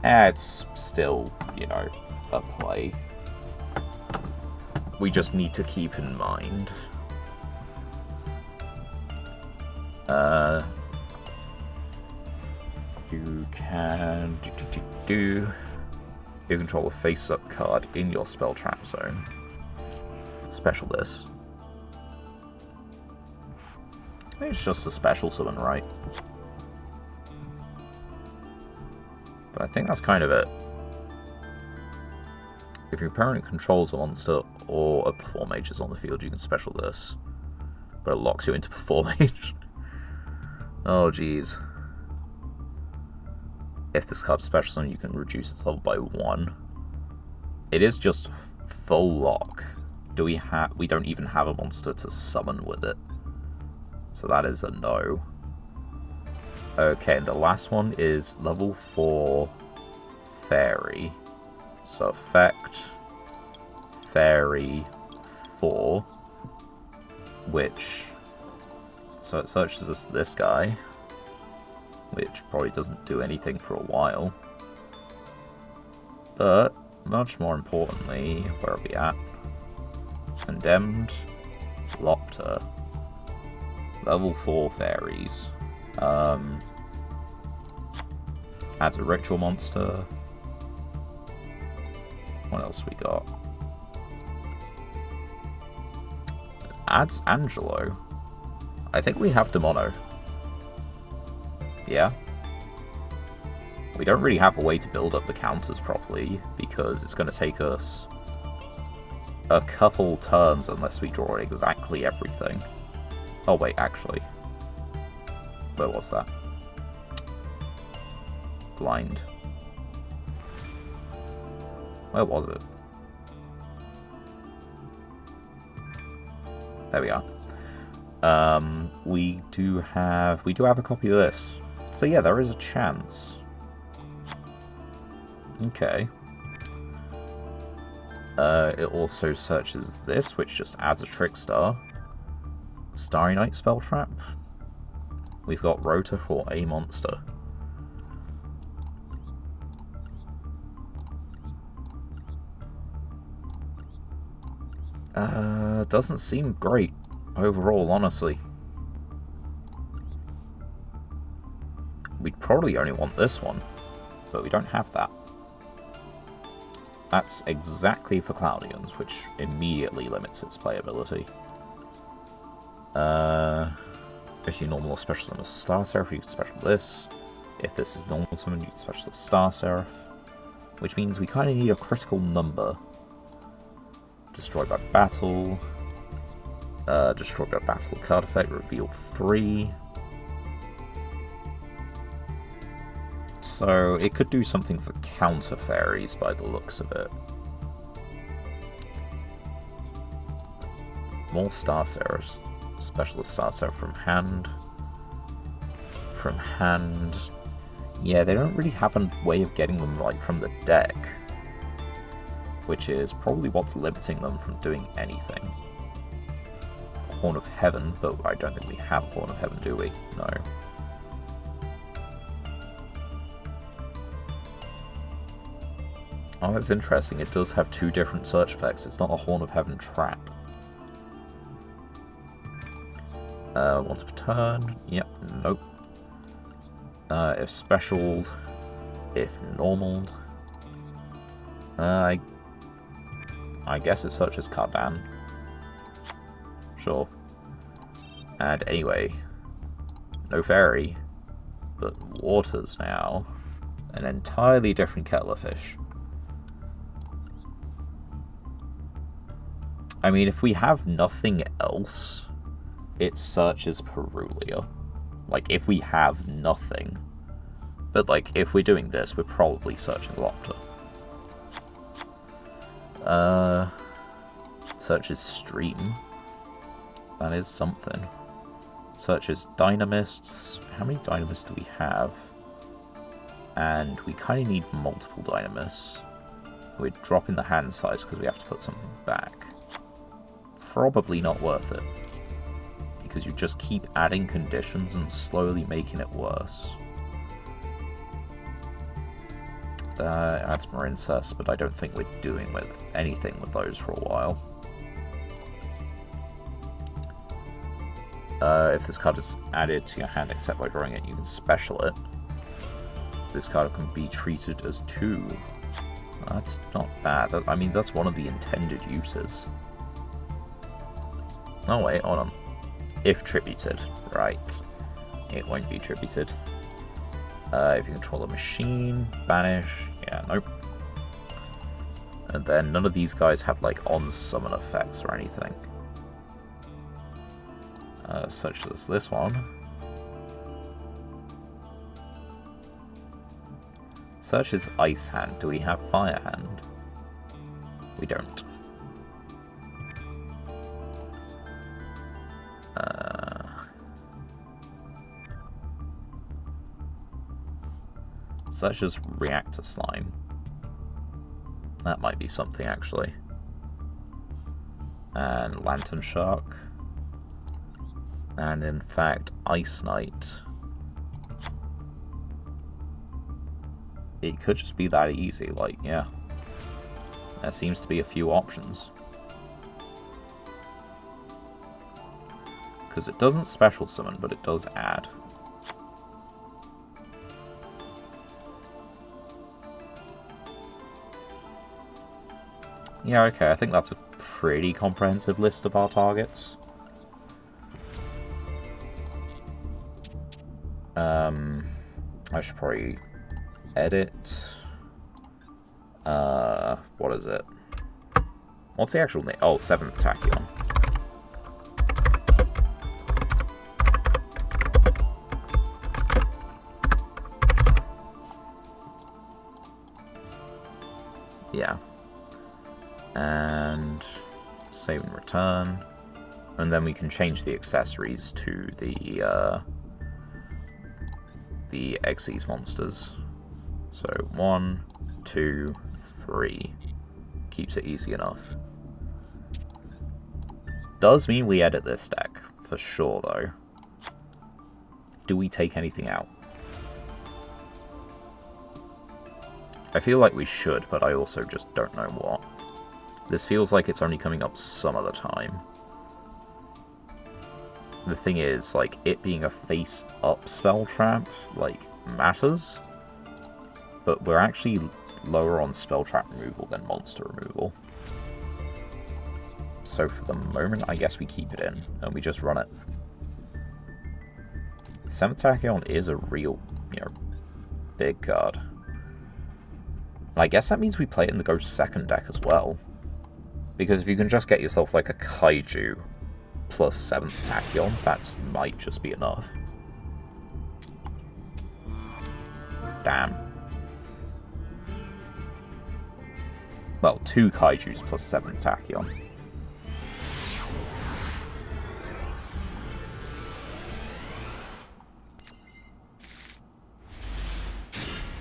It's still, you know, a play. We just need to keep in mind. You can you control a face-up card in your spell trap zone. Special this. It's just a special summon, right? But I think that's kind of it. If your opponent controls a monster or a Perform Mage is on the field, you can special this. But it locks you into Perform Mage. Oh, jeez. If this card's special summon, you can reduce its level by 1. It is just full lock. We don't even have a monster to summon with it. So that is a no. Okay, and the last one is level 4 Fairy. So effect Fairy 4, which, so it searches this guy, which probably doesn't do anything for a while. But, much more importantly, where are we at? Condemned, Lopter, level 4 fairies. Adds a ritual monster. What else we got? Adds Angelo. I think we have Demono. Yeah. We don't really have a way to build up the counters properly, because it's going to take us a couple turns unless we draw exactly everything. Oh wait, actually. Where was that? Blind. Where was it? There we are. We do have a copy of this. So yeah, there is a chance. Okay. It also searches this, which just adds a Trickstar. Starry Night spell trap. We've got Rota for a monster. Doesn't seem great overall, honestly. We'd probably only want this one, but we don't have that. That's exactly for Cloudians, which immediately limits its playability. If you normal or special summon a Star Seraph, you can special this. If this is normal summon, you can special the Star Seraph. Which means we kind of need a critical number. Destroyed by battle. Destroy a battle card effect, reveal 3. So it could do something for counter fairies by the looks of it. More Star Seraph, Specialist Star Seraph from hand. From hand. Yeah, they don't really have a way of getting them like from the deck, which is probably what's limiting them from doing anything. Horn of Heaven, but I don't think we have Horn of Heaven, do we? No. Oh, that's interesting. It does have 2 different search effects. It's not a Horn of Heaven trap. Once per turn. Yep, nope. If specialed, if normaled. I guess it searches Cardan. Sure. And anyway, no fairy, but waters now. An entirely different kettle of fish. I mean, if we have nothing else, it searches Perulia. Like, if we have nothing. But, like, if we're doing this, we're probably searching Lopter. Searches Stream. That is something. Searches Dynamists. How many Dynamists do we have? And we kind of need multiple Dynamists. We're dropping the hand size because we have to put something back. Probably not worth it. Because you just keep adding conditions and slowly making it worse. Adds Marincess, but I don't think we're doing with anything with those for a while. If this card is added to your hand except by drawing it, you can special it. This card can be treated as 2. That's not bad. I mean, that's one of the intended uses. Oh wait, hold on. If tributed. Right. It won't be tributed. If you control a machine, banish. Yeah, nope. And then none of these guys have like on-summon effects or anything. Such as this one. Search is Ice Hand. Do we have Fire Hand? We don't. Such as Reactor Slime. That might be something, actually. And Lantern Shark. And in fact, Ice Knight. It could just be that easy, like, yeah. There seems to be a few options. Because it doesn't special summon, but it does add. Yeah, okay, I think that's a pretty comprehensive list of our targets. I should probably edit. What is it? What's the actual name? Oh, 7th Tachyon. Yeah. And save and return. And then we can change the accessories to the Xyz monsters. So 1, 2, 3. Keeps it easy enough. Does mean we edit this deck, for sure though. Do we take anything out? I feel like we should, but I also just don't know what. This feels like it's only coming up some of the time. The thing is, like, it being a face-up spell trap, like, matters. But we're actually lower on spell trap removal than monster removal. So for the moment, I guess we keep it in, and we just run it. 7th Tachyon is a real, big card. And I guess that means we play it in the Ghost second deck as well. Because if you can just get yourself, like, a Kaiju plus 7th Tachyon. That might just be enough. Damn. Well, 2 Kaijus plus 7th Tachyon.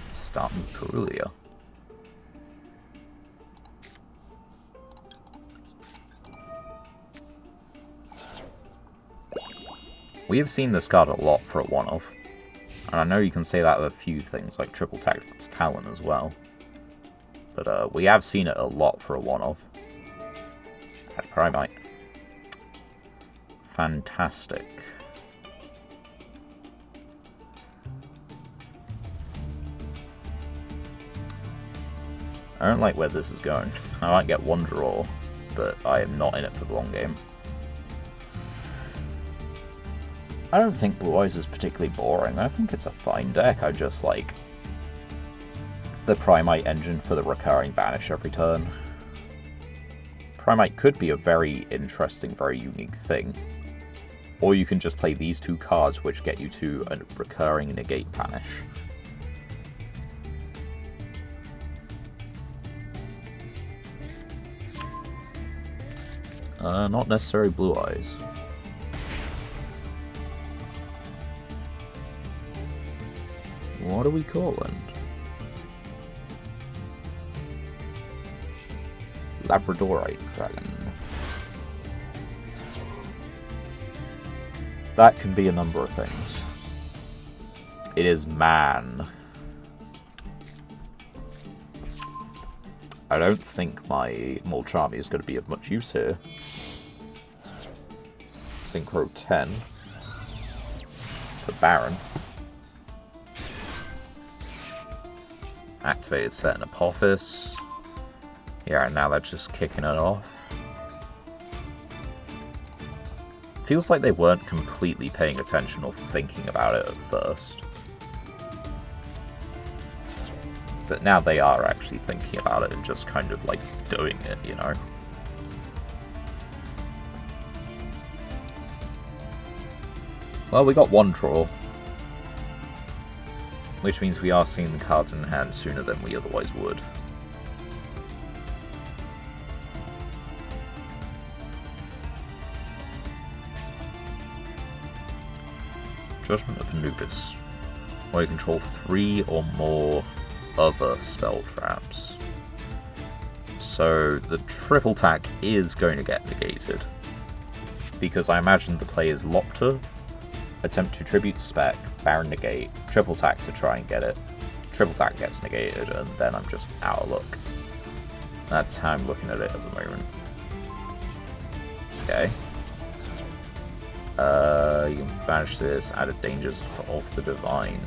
Starting Perulia. We have seen this card a lot for a one-off. And I know you can say that with a few things, like Triple Tactics Talon as well. But we have seen it a lot for a one-off. Primite. Fantastic. I don't like where this is going. I might get one draw, but I am not in it for the long game. I don't think Blue Eyes is particularly boring. I think it's a fine deck. I just like the Primite engine for the recurring banish every turn. Primite could be a very interesting, very unique thing. Or you can just play these 2 cards which get you to a recurring negate banish. Not necessarily Blue Eyes. What are we calling? Labradorite Dragon. That can be a number of things. It is man. I don't think my Molchami is going to be of much use here. Synchro 10. For Baron. Activated Set and Apophis. Yeah, now they're just kicking it off. Feels like they weren't completely paying attention or thinking about it at first. But now they are actually thinking about it and just kind of like doing it, you know? Well, we got one draw. Which means we are seeing the cards in hand sooner than we otherwise would. Judgment of Anubis. Where you control 3 or more other spell traps. So the triple tack is going to get negated. Because I imagine the play is Lopter, attempt to tribute spec, Baron negate, triple tack to try and get it. Triple tack gets negated, and then I'm just out of luck. That's how I'm looking at it at the moment. Okay. You can banish this, added dangers of the Divine.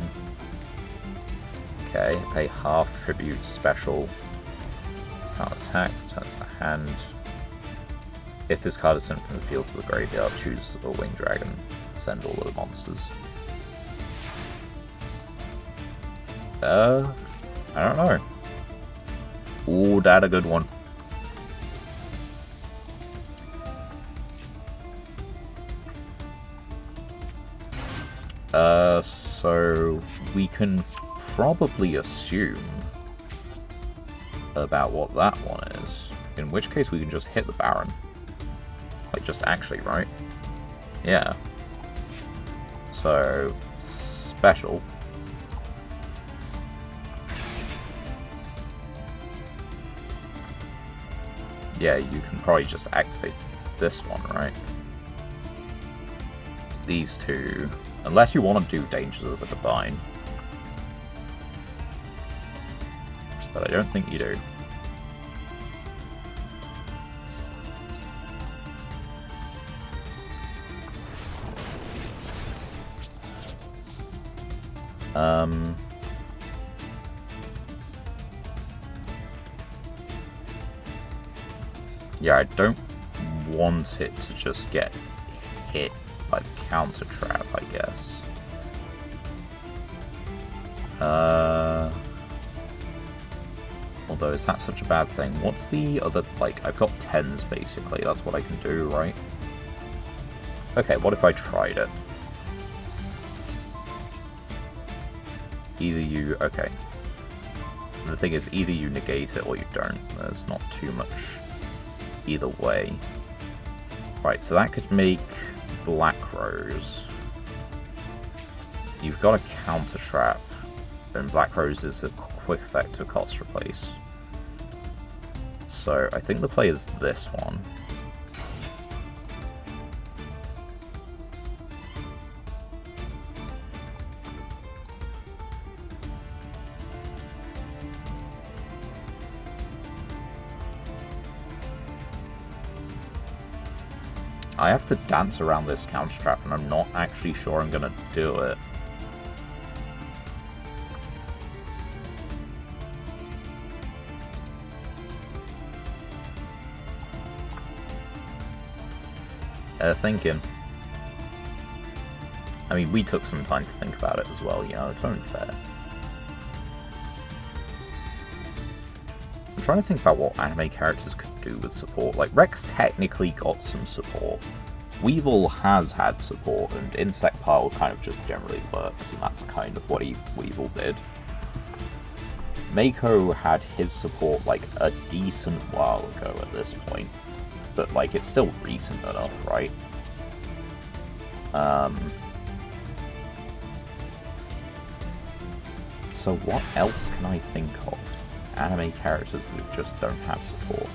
Okay, pay half tribute special. Can't attack, turns the hand. If this card is sent from the field to the graveyard, choose a winged dragon, send all of the monsters. I don't know. Ooh, that a good one. So we can probably assume about what that one is. In which case we can just hit the Baron. Like, just actually, right? Yeah. So, special. Yeah, you can probably just activate this one, right? These two. Unless you want to do Dangers of the Divine. But I don't think you do. Yeah, I don't want it to just get hit by the counter trap, I guess. Although, is that such a bad thing? What's the other, like, I've got 10s basically, that's what I can do, right? Okay, what if I tried it? Either you... Okay. And the thing is, either you negate it or you don't. There's not too much either way. Right, so that could make Black Rose. You've got a counter trap, and Black Rose is a quick effect to cost replace. So I think the play is this one. I have to dance around this counter trap, and I'm not actually sure I'm gonna do it. Thinking. I mean, we took some time to think about it as well, you know, it's only fair. I'm trying to think about what anime characters could do with support. Like, Rex technically got some support. Weevil has had support, and Insect Pile kind of just generally works, and that's kind of what Weevil did. Mako had his support, like, a decent while ago at this point. But, like, it's still recent enough, right? So what else can I think of? Anime characters that just don't have support.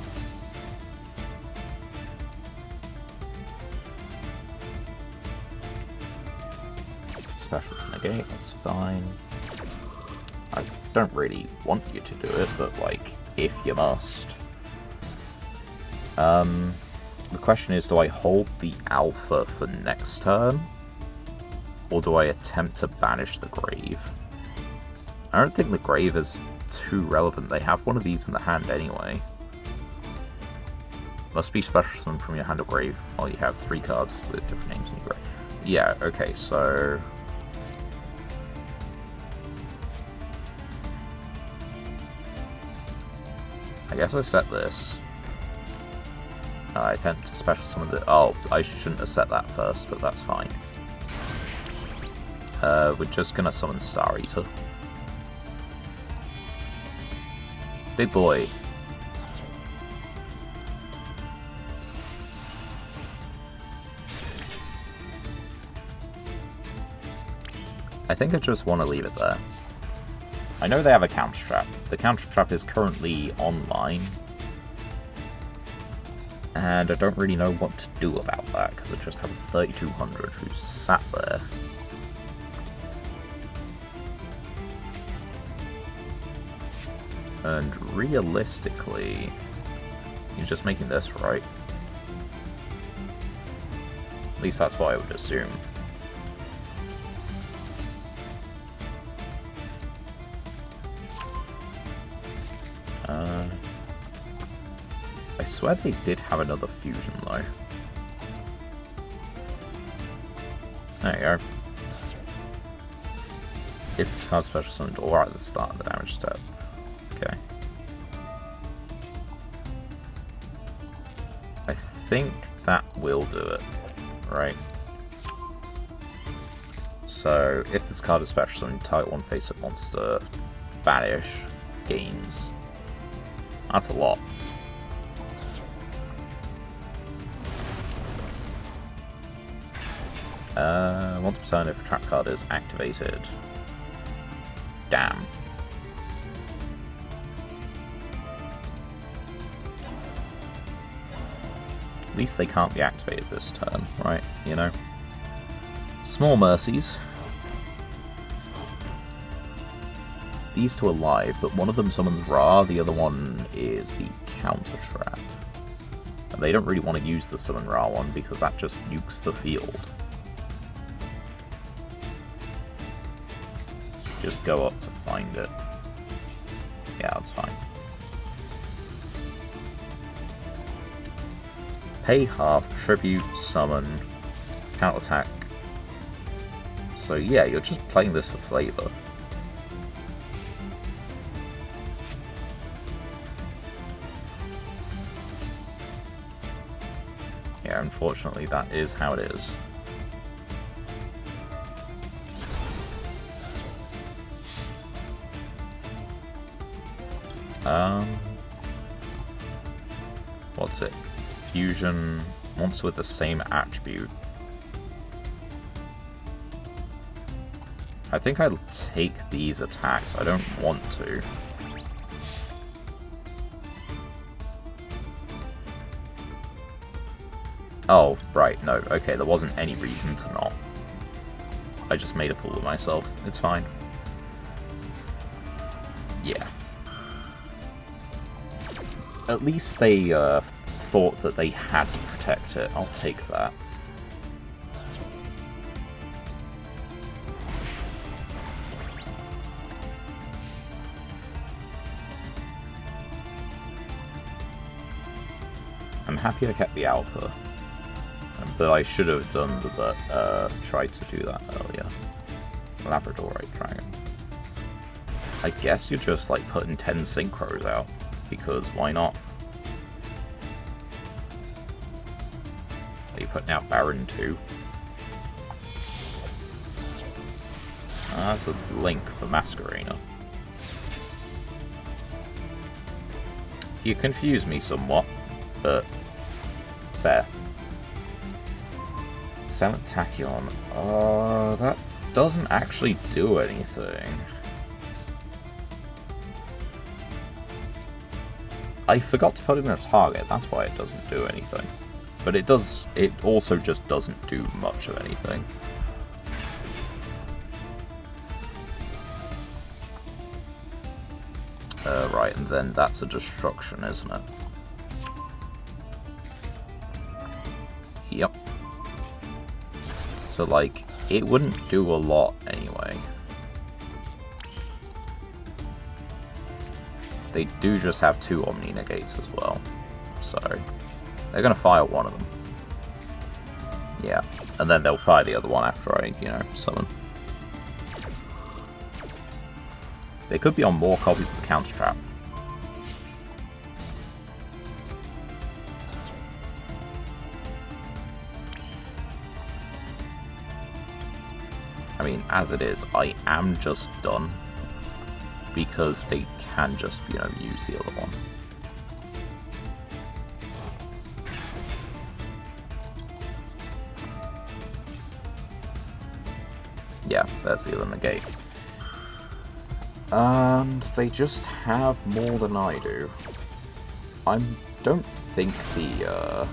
Special to negate, that's fine. I don't really want you to do it, but, like, if you must. The question is, do I hold the alpha for next turn? Or do I attempt to banish the grave? I don't think the grave is too relevant. They have one of these in the hand anyway. Must be special summon from your hand or grave while you have 3 cards with different names in your grave. Yeah, okay, so... I guess I set this. I tend to special summon the... Oh, I shouldn't have set that first, but that's fine. We're just gonna summon Star Eater. Big boy. I think I just want to leave it there. I know they have a counter trap. The counter trap is currently online. And I don't really know what to do about that, because I just have a 3200 who's sat there. And realistically, he's just making this, right? At least that's what I would assume. I swear they did have another fusion, though. There you go. If this card's special summoned or at the start of the damage step. Okay. I think that will do it, right? So, if this card is special summoned, target 1 face-up monster, banish, gains. That's a lot. Once per turn if a trap card is activated. Damn. At least they can't be activated this turn, right? You know? Small mercies. These two are live, but one of them summons Ra, the other one is the counter trap. And they don't really want to use the summon Ra one because that just nukes the field. Just go up to find it. Yeah, that's fine. Pay half, tribute, summon, counterattack. So yeah, you're just playing this for flavor. Yeah, unfortunately that is how it is. What's it? Fusion monster with the same attribute. I think I'll take these attacks. I don't want to. Oh, right, no. Okay, there wasn't any reason to not. I just made a fool of myself. It's fine. Yeah. At least they thought that they had to protect it. I'll take that. I'm happy I kept the alpha. But I should have done tried to do that earlier. Labradorite dragon. I guess you're just like putting 10 synchros out, because why not? Are you putting out Baron too? That's a link for Masquerader. You confuse me somewhat, but fair. 7th Tachyon. That doesn't actually do anything. I forgot to put in a target, that's why it doesn't do anything. But it does, it also just doesn't do much of anything. Right, and then that's a destruction, isn't it? Yep. So, like, it wouldn't do a lot anyway. They do just have 2 Omni Negates as well. So, they're going to fire one of them. Yeah, and then they'll fire the other one after I, summon. They could be on more copies of the Counter Trap. I mean, as it is, I am just done. Because they can just, use the other one. Yeah, there's the other negate. And they just have more than I do. I don't think the,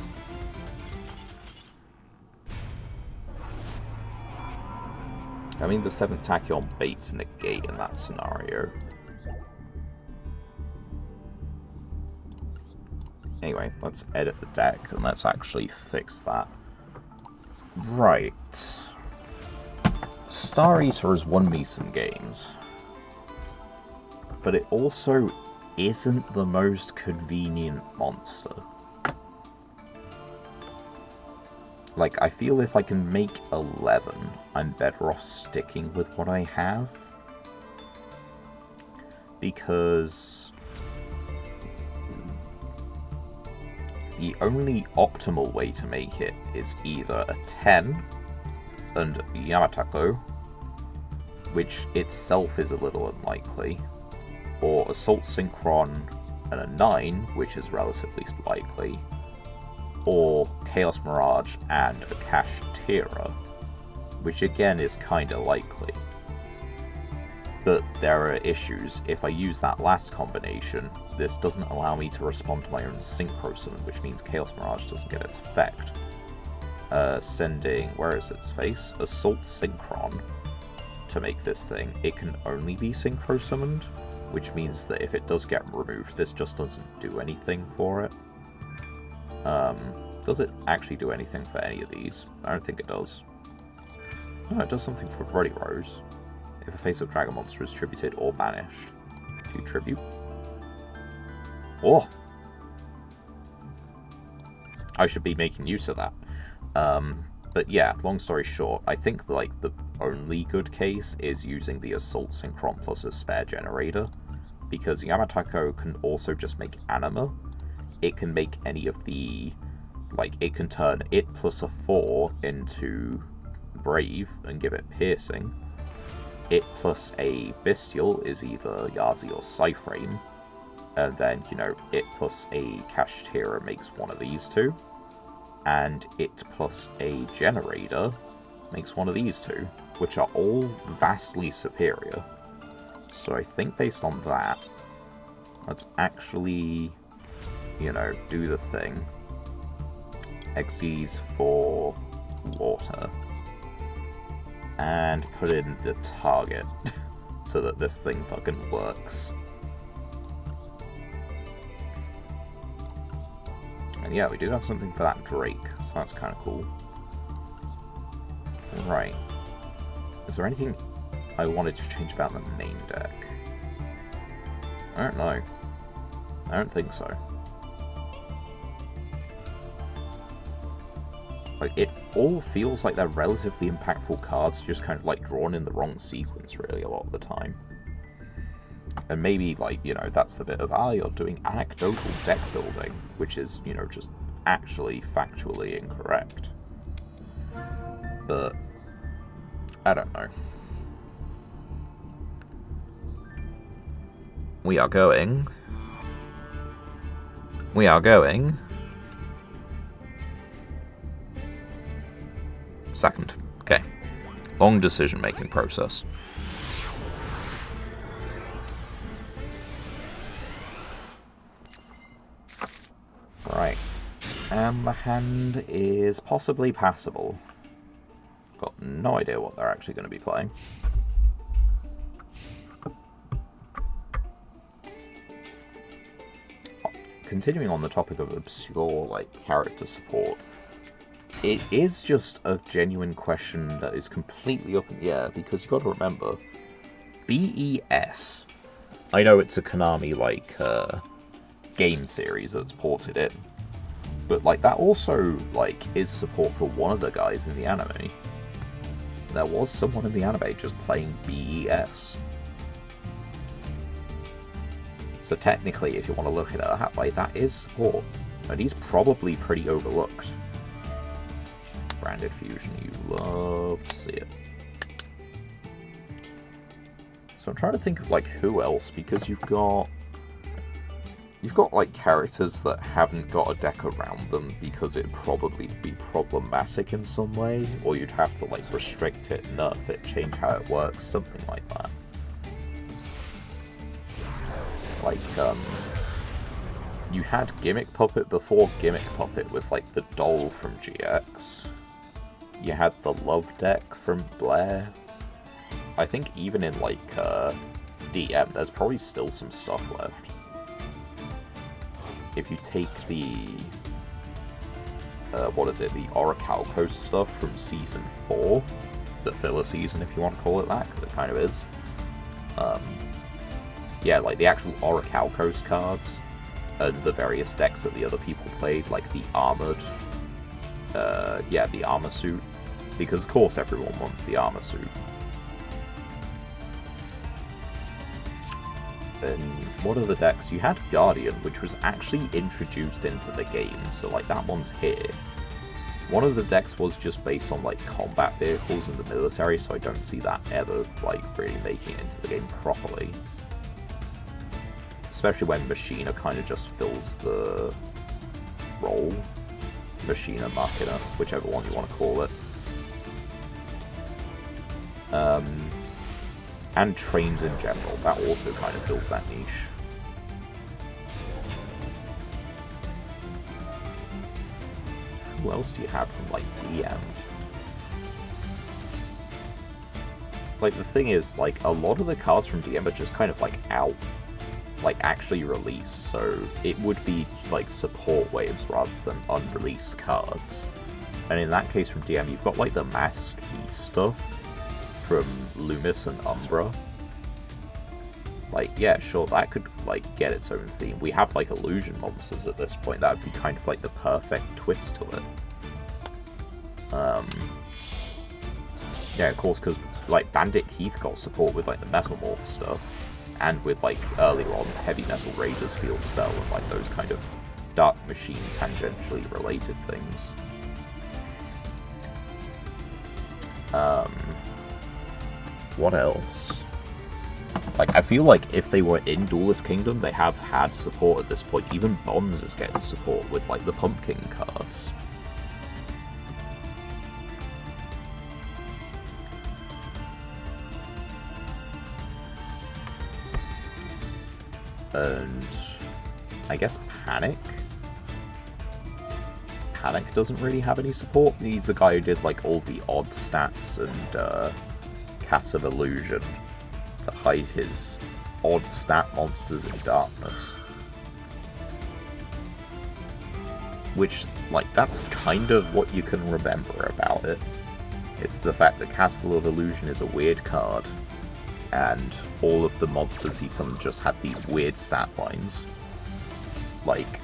I mean, the 7th Tachyon baits a negate in that scenario. Anyway, let's edit the deck and let's actually fix that. Right. Star Eater has won me some games. But it also isn't the most convenient monster. Like, I feel if I can make 11, I'm better off sticking with what I have. Because the only optimal way to make it is either a 10 and Yamatako, which itself is a little unlikely, or Assault Synchron and a 9, which is relatively likely, or Chaos Mirage and a Cash Tira, which again is kinda likely. But there are issues. If I use that last combination, this doesn't allow me to respond to my own Synchro Summon, which means Chaos Mirage doesn't get its effect. Sending, where is its face? Assault Synchron to make this thing. It can only be Synchro Summoned, which means that if it does get removed, this just doesn't do anything for it. Does it actually do anything for any of these? I don't think it does. No, it does something for Bloody Rose. If a face-up dragon monster is tributed or banished. Do tribute? Oh! I should be making use of that. But yeah, long story short, I think like the only good case is using the Assault Synchron plus a spare generator. Because Yamatako can also just make Anima. It can make any of the... Like, it can turn it plus a 4 into Brave and give it Piercing. It plus a Bestial is either Yazi or Psyframe. And then, you know, it plus a Kashtira makes one of these two. And it plus a Generator makes one of these two, which are all vastly superior. So I think based on that, let's actually, you know, do the thing. Xyz for water. And put in the target so that this thing fucking works. And yeah, we do have something for that Drake, so that's kind of cool. Right. Is there anything I wanted to change about the main deck? I don't know. I don't think so. Like, it all feels like they're relatively impactful cards, just kind of like drawn in the wrong sequence really a lot of the time. And maybe, like, you know, that's the bit of, you're doing anecdotal deck building, which is, you know, just actually factually incorrect. But I don't know. We are going. Second. Okay. Long decision-making process. Right. And the hand is possibly passable. Got no idea what they're actually going to be playing. Continuing on the topic of obscure, like, character support, it is just a genuine question that is completely up in the air, because you've got to remember, BES. I know it's a Konami, like, game series that's ported in, but, like, that also, like, is support for one of the guys in the anime. There was someone in the anime just playing BES. So technically, if you want to look at it that way, that is support. And he's probably pretty overlooked. Branded Fusion, you love to see it. So I'm trying to think of, like, who else, because you've got like characters that haven't got a deck around them because it'd probably be problematic in some way, or you'd have to, like, restrict it, nerf it, change how it works, something like that. Like, you had Gimmick Puppet before Gimmick Puppet with, like, the doll from GX. You had the Love deck from Blair. I think even in, like, DM, there's probably still some stuff left. If you take the, the Orichalcos stuff from Season 4, the filler season, if you want to call it that, because it kind of is. Yeah, like, the actual Orichalcos cards, and the various decks that the other people played, like the Armored, the Armor Suit, because of course everyone wants the Armor Suit. And what are the decks? You had Guardian, which was actually introduced into the game, so, like, that one's here. One of the decks was just based on, like, combat vehicles in the military, so I don't see that ever, like, really making it into the game properly. Especially when Machina kind of just fills the role. Machina, Machina, whichever one you want to call it. And trains in general, that also kind of fills that niche. Who else do you have from, like, DM? Like, the thing is, like, a lot of the cards from DM are just kind of, like, out. Like, actually released, so it would be, like, support waves rather than unreleased cards. And in that case from DM, you've got, like, the Masked Beast stuff from Loomis and Umbra. Like, yeah, sure, that could, like, get its own theme. We have, like, illusion monsters at this point. That would be kind of, like, the perfect twist to it. Yeah, of course, because, like, Bandit Keith got support with, like, the Metamorph stuff. And with, like, earlier on, Heavy Metal Raiders Field Spell and, like, those kind of Dark Machine tangentially related things. What else? Like, I feel like if they were in Duelist Kingdom, they have had support at this point. Even Bonds is getting support with, like, the Pumpkin cards. And I guess Panic? Panic doesn't really have any support. He's a guy who did, like, all the odd stats and Cast of Illusion to hide his odd stat monsters in darkness. Which, like, that's kind of what you can remember about it. It's the fact that Castle of Illusion is a weird card, and all of the monsters he summoned just had these weird stat lines. Like,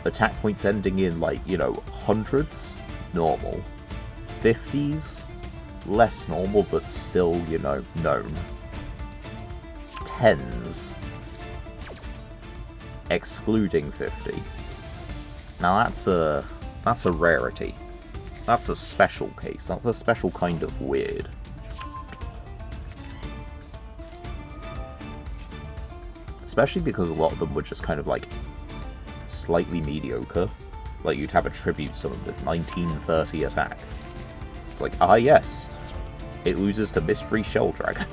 attack points ending in, like, you know, hundreds, normal. 50s, less normal, but still, you know, known. 10s, excluding 50. Now that's a rarity. That's a special case. That's a special kind of weird. Especially because a lot of them were just kind of like slightly mediocre. Like you'd have a tribute summon with 1930 attack. It's like, ah yes, it loses to Mystery Shell Dragon.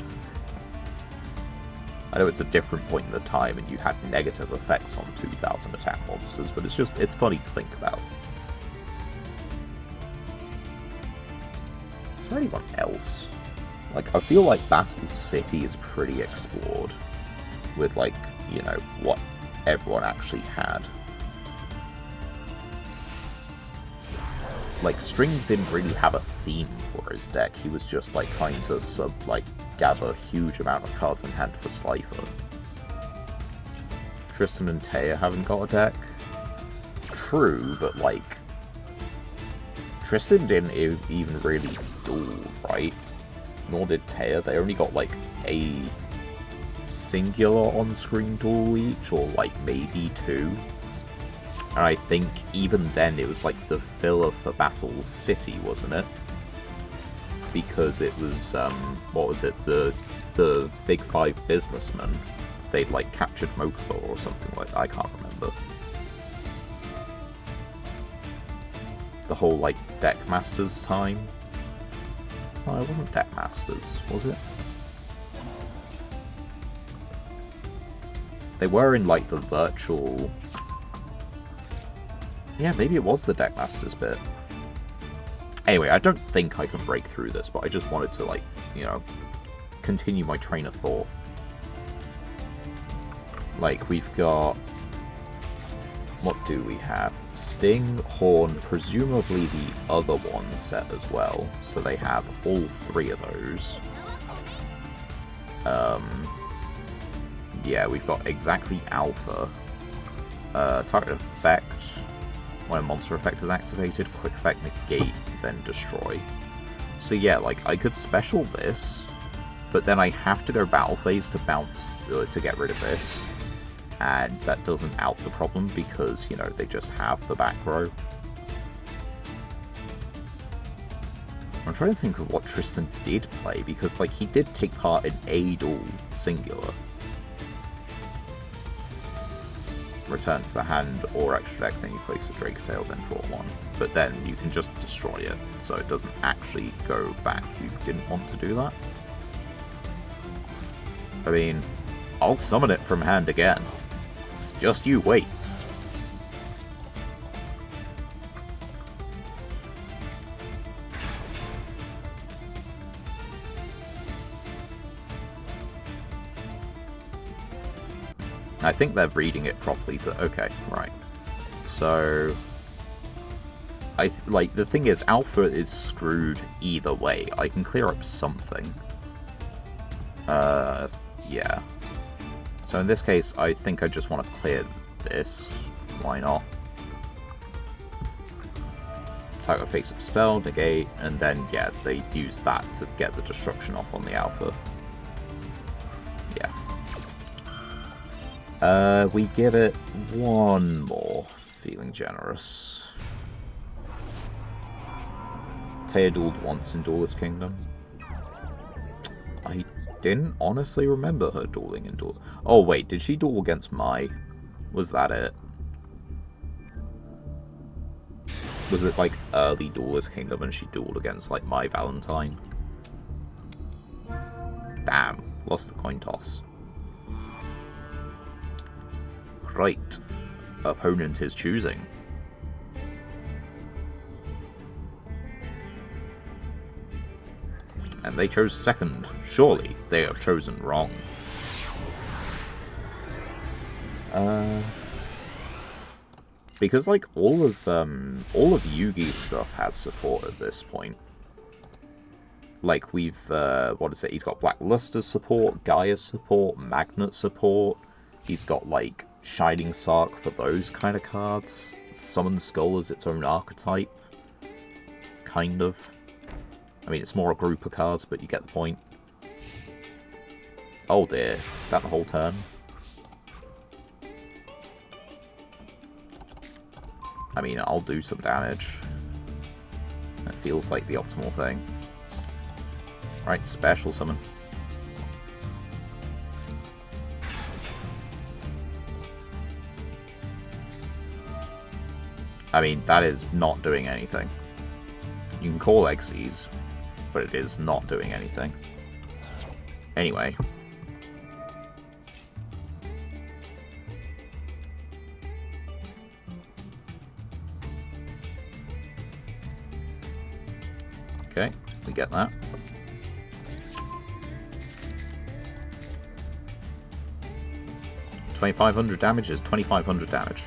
I know it's a different point in the time and you had negative effects on 2000 attack monsters, but it's funny to think about. Is there anyone else? Like, I feel like Battle City is pretty explored with, like, you know, what everyone actually had. Like, Strings didn't really have a theme for his deck. He was just, like, trying to gather a huge amount of cards in hand for Slifer. Tristan and Taya haven't got a deck. True, but, like, Tristan didn't even really duel, right? Nor did Taya. They only got, like, a singular on-screen duel each, or, like, maybe two. And I think even then it was like the filler for Battle City, wasn't it? Because it was, what was it, the Big Five businessmen. They'd like captured Mokuba or something like that, I can't remember. The whole like Deck Masters time. No, it wasn't Deck Masters, was it? They were in like the virtual... Yeah, maybe it was the Deck Masters bit. Anyway, I don't think I can break through this, but I just wanted to, like, you know, continue my train of thought. Like, we've got... What do we have? Sting, Horn, presumably the other one set as well. So they have all three of those. Yeah, we've got exactly Alpha. Target effect... When a monster effect is activated, quick effect, negate, then destroy. So yeah, like, I could special this, but then I have to go battle phase to bounce, to get rid of this. And that doesn't out the problem because, you know, they just have the back row. I'm trying to think of what Tristan did play, because, like, he did take part in a duel, singular. Return to the hand or extra deck, then you place a Drake Tail, then draw one. But then you can just destroy it, so it doesn't actually go back. You didn't want to do that? I mean, I'll summon it from hand again. Just you wait. I think they're reading it properly, but okay, right. So, like, the thing is, Alpha is screwed either way. I can clear up something. Yeah. So in this case, I think I just want to clear this. Why not? Target face-up spell, negate, and then, yeah, they use that to get the destruction off on the Alpha. Yeah. We give it one more. Feeling generous. Taya dueled once in Duelist Kingdom. didn't honestly remember her dueling in Duel. Oh, wait, did she duel against Mai? Was that it? Was it, like, early Duelist Kingdom and she dueled against, like, Mai Valentine? Damn, lost the coin toss. Right. Opponent is choosing. And they chose second. Surely they have chosen wrong. Because like all of Yugi's stuff has support at this point. Like we've what is it? He's got Black Luster support, Gaia support, Magnet support. He's got like Shining Sark for those kind of cards. Summon Skull as its own archetype. Kind of. I mean, it's more a group of cards, but you get the point. Oh dear. That the whole turn? I mean, I'll do some damage. That feels like the optimal thing. Right, special summon. I mean, that is not doing anything. You can call Xyz, but it is not doing anything. Anyway. Okay, we get that. $2,500 damage is $2,500 damage.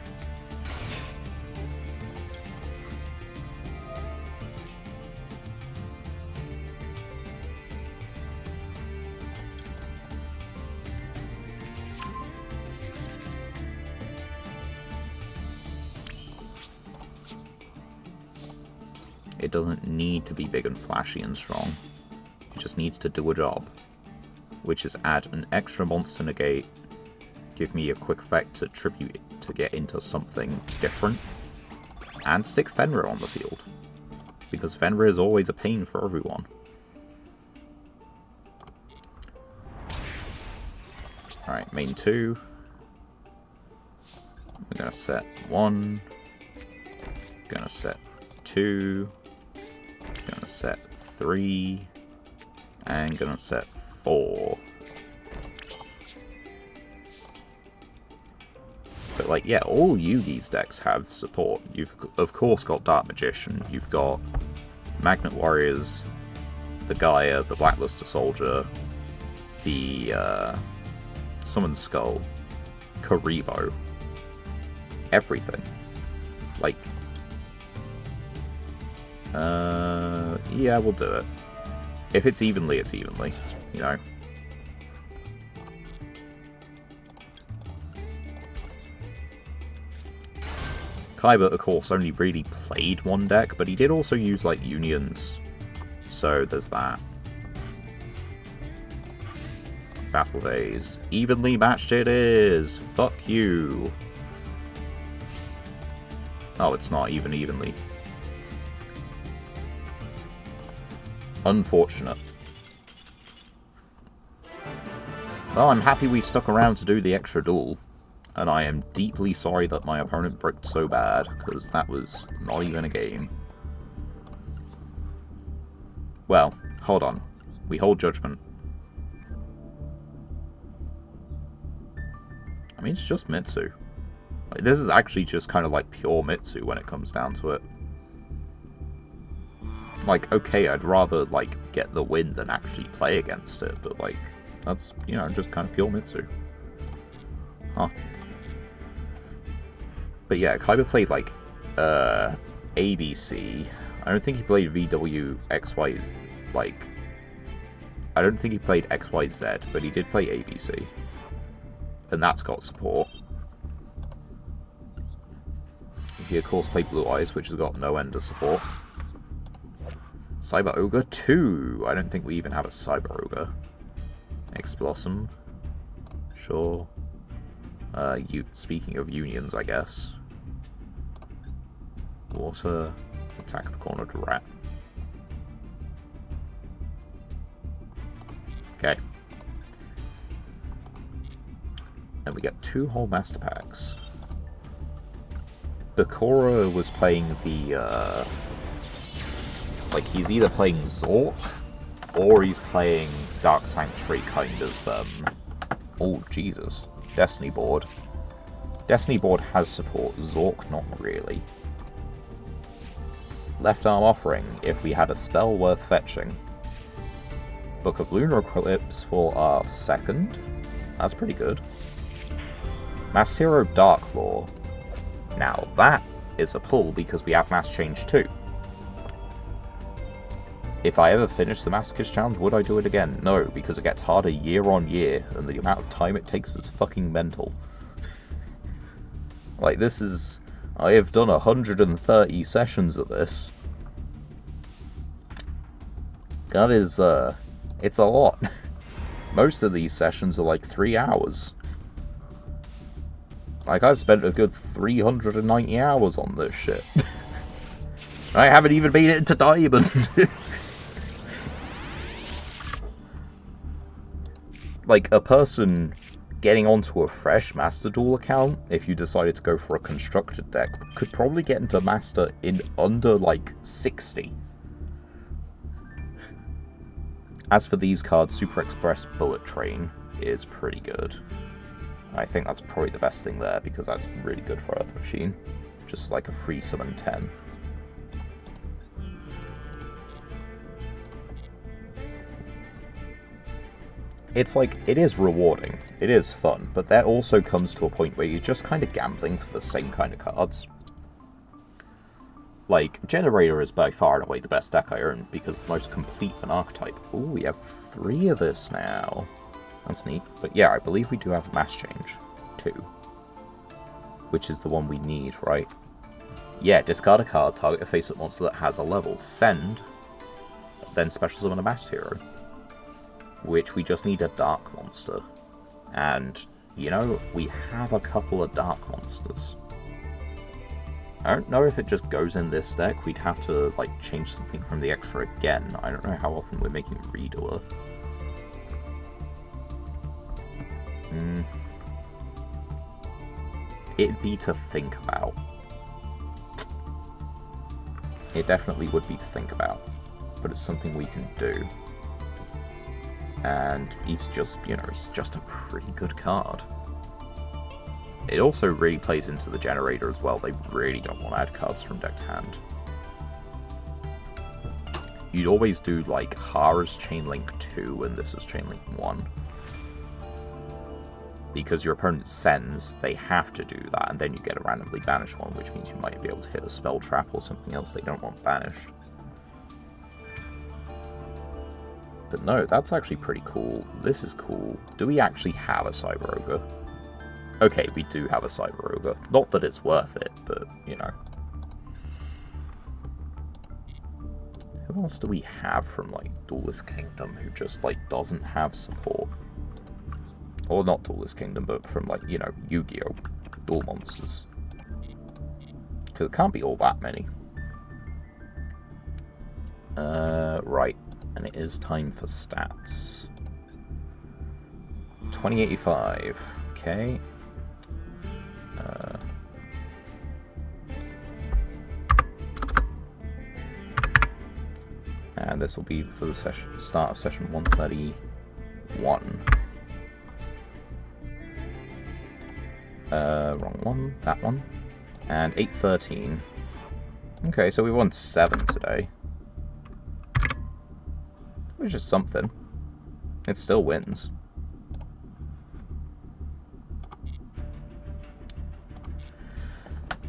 It doesn't need to be big and flashy and strong. It just needs to do a job. Which is add an extra monster negate, give me a quick effect to tribute it to get into something different, and stick Fenrir on the field. Because Fenrir is always a pain for everyone. Alright, main 2. We're gonna set 1. Gonna set 2. Gonna set 3. And gonna set 4. But like, yeah, all Yugi's decks have support. You've of course got Dark Magician, you've got Magnet Warriors, the Gaia, the Blackluster Soldier, the Summon Skull, Karibo, everything. Like, yeah, we'll do it. If it's evenly, it's evenly, you know. Kaiba, of course, only really played one deck, but he did also use, like, unions. So there's that. Battle Days. Evenly matched it is! Fuck you. Oh, it's not even evenly. Unfortunate. Well, I'm happy we stuck around to do the extra duel. And I am deeply sorry that my opponent bricked so bad, because that was not even a game. Well, hold on. We hold judgment. I mean, it's just Mitsu. Like, this is actually just kind of like pure Mitsu when it comes down to it. Like, okay, I'd rather, like, get the win than actually play against it, but, like, that's, you know, just kind of pure Mitsu. Huh. But yeah, Kaiba played, like, ABC. I don't think he played VWXY, like... I don't think he played XYZ, but he did play ABC. And that's got support. He, of course, played Blue Eyes, which has got no end of support. Cyber Ogre 2. I don't think we even have a Cyber Ogre. X-Blossom. Sure. Speaking of unions, I guess. Water. Attack the cornered rat. Okay. get 2 whole master packs. Bakura was playing the, like, he's either playing Zork, or he's playing Dark Sanctuary kind of, oh, Jesus. Destiny board. Destiny board has support. Zork, not really. Left Arm Offering, if we had a spell worth fetching. Book of Lunar Eclipse for our 2nd. That's pretty good. Masked Hero Dark Law. Now that is a pull because we have Mass Change too. If I ever finish the Masochist challenge, would I do it again? No, because it gets harder year on year, and the amount of time it takes is fucking mental. Like, this is... I have done 130 sessions of this. That is, it's a lot. Most of these sessions are like 3 hours. Like, I've spent a good 390 hours on this shit. I haven't even made it into Diamond. Like, a person getting onto a fresh Master Duel account, if you decided to go for a constructed deck, could probably get into Master in under, like, 60. As for these cards, Super Express Bullet Train is pretty good. I think that's probably the best thing there, because that's really good for Earth Machine. Just like a free summon 10. It's like, it is rewarding, it is fun, but that also comes to a point where you're just kind of gambling for the same kind of cards. Like, Generator is by far and away the best deck I own, because it's the most complete an archetype. Ooh, we have 3 of this now. That's neat. But yeah, I believe we do have Mass Change, too. Which is the one we need, right? Yeah, discard a card, target a face-up monster that has a level. Send, then special summon a Masked Hero. Which we just need a Dark Monster. And, you know, we have a couple of Dark Monsters. I don't know if it just goes in this deck. We'd have to, like, change something from the extra again. I don't know how often we're making Redoer. It'd be to think about. It definitely would be to think about. But it's something we can do. And he's just, you know, he's just a pretty good card. It also really plays into the Generator as well. They really don't want to add cards from deck to hand. You'd always do, like, Hara's Chainlink 2 and this is Chainlink 1. Because your opponent sends, they have to do that, and then you get a randomly banished one, which means you might be able to hit a spell trap or something else they don't want banished. But no, that's actually pretty cool. This is cool. Do we actually have a Cyber Ogre? Okay, we do have a Cyber Ogre. Not that it's worth it, but, you know. Who else do we have from, like, Duelist Kingdom who just, like, doesn't have support? Or not Duelist Kingdom, but from, like, you know, Yu-Gi-Oh! Duel Monsters. Because it can't be all that many. Right. And it is time for stats. 2085. Okay. And this will be for the session, start of session 131. Wrong one. That one. And 813. Okay, so we won 7 today. Which is something. It still wins.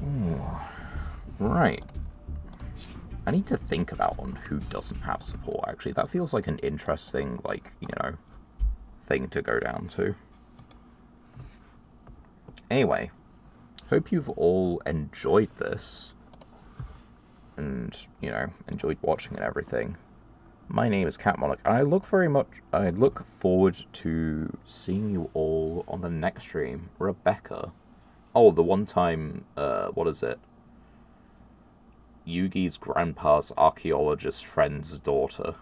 Ooh. Right. I need to think about on who doesn't have support, actually. That feels like an interesting, like, you know, thing to go down to. Anyway, hope you've all enjoyed this. And, you know, enjoyed watching and everything. My name is Cat Monarch, and I look forward to seeing you all on the next stream. Rebecca. Oh, the one time, what is it? Yugi's grandpa's archaeologist friend's daughter.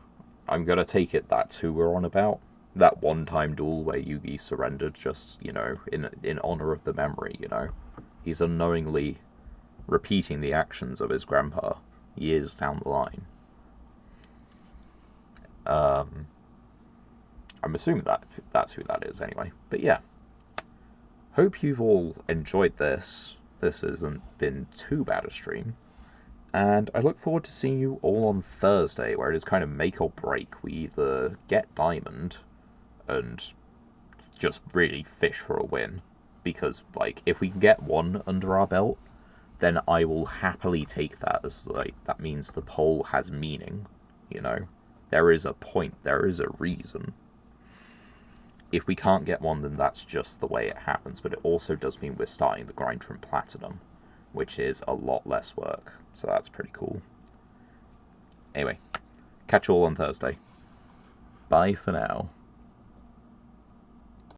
I'm gonna take it that's who we're on about. that one-time duel where Yugi surrendered just, in honor of the memory, He's unknowingly repeating the actions of his grandpa years down the line. I'm assuming that's who that is anyway. But yeah. Hope you've all enjoyed this. This hasn't been too bad a stream. And I look forward to seeing you all on Thursday, where it is kind of make or break. We either get Diamond and just really fish for a win. Because, if we can get one under our belt, then I will happily take that as, that means the poll has meaning, There is a point, there is a reason. If we can't get one, then that's just the way it happens, but it also does mean we're starting the grind from Platinum, which is a lot less work, so that's pretty cool. Anyway, catch you all on Thursday. Bye for now.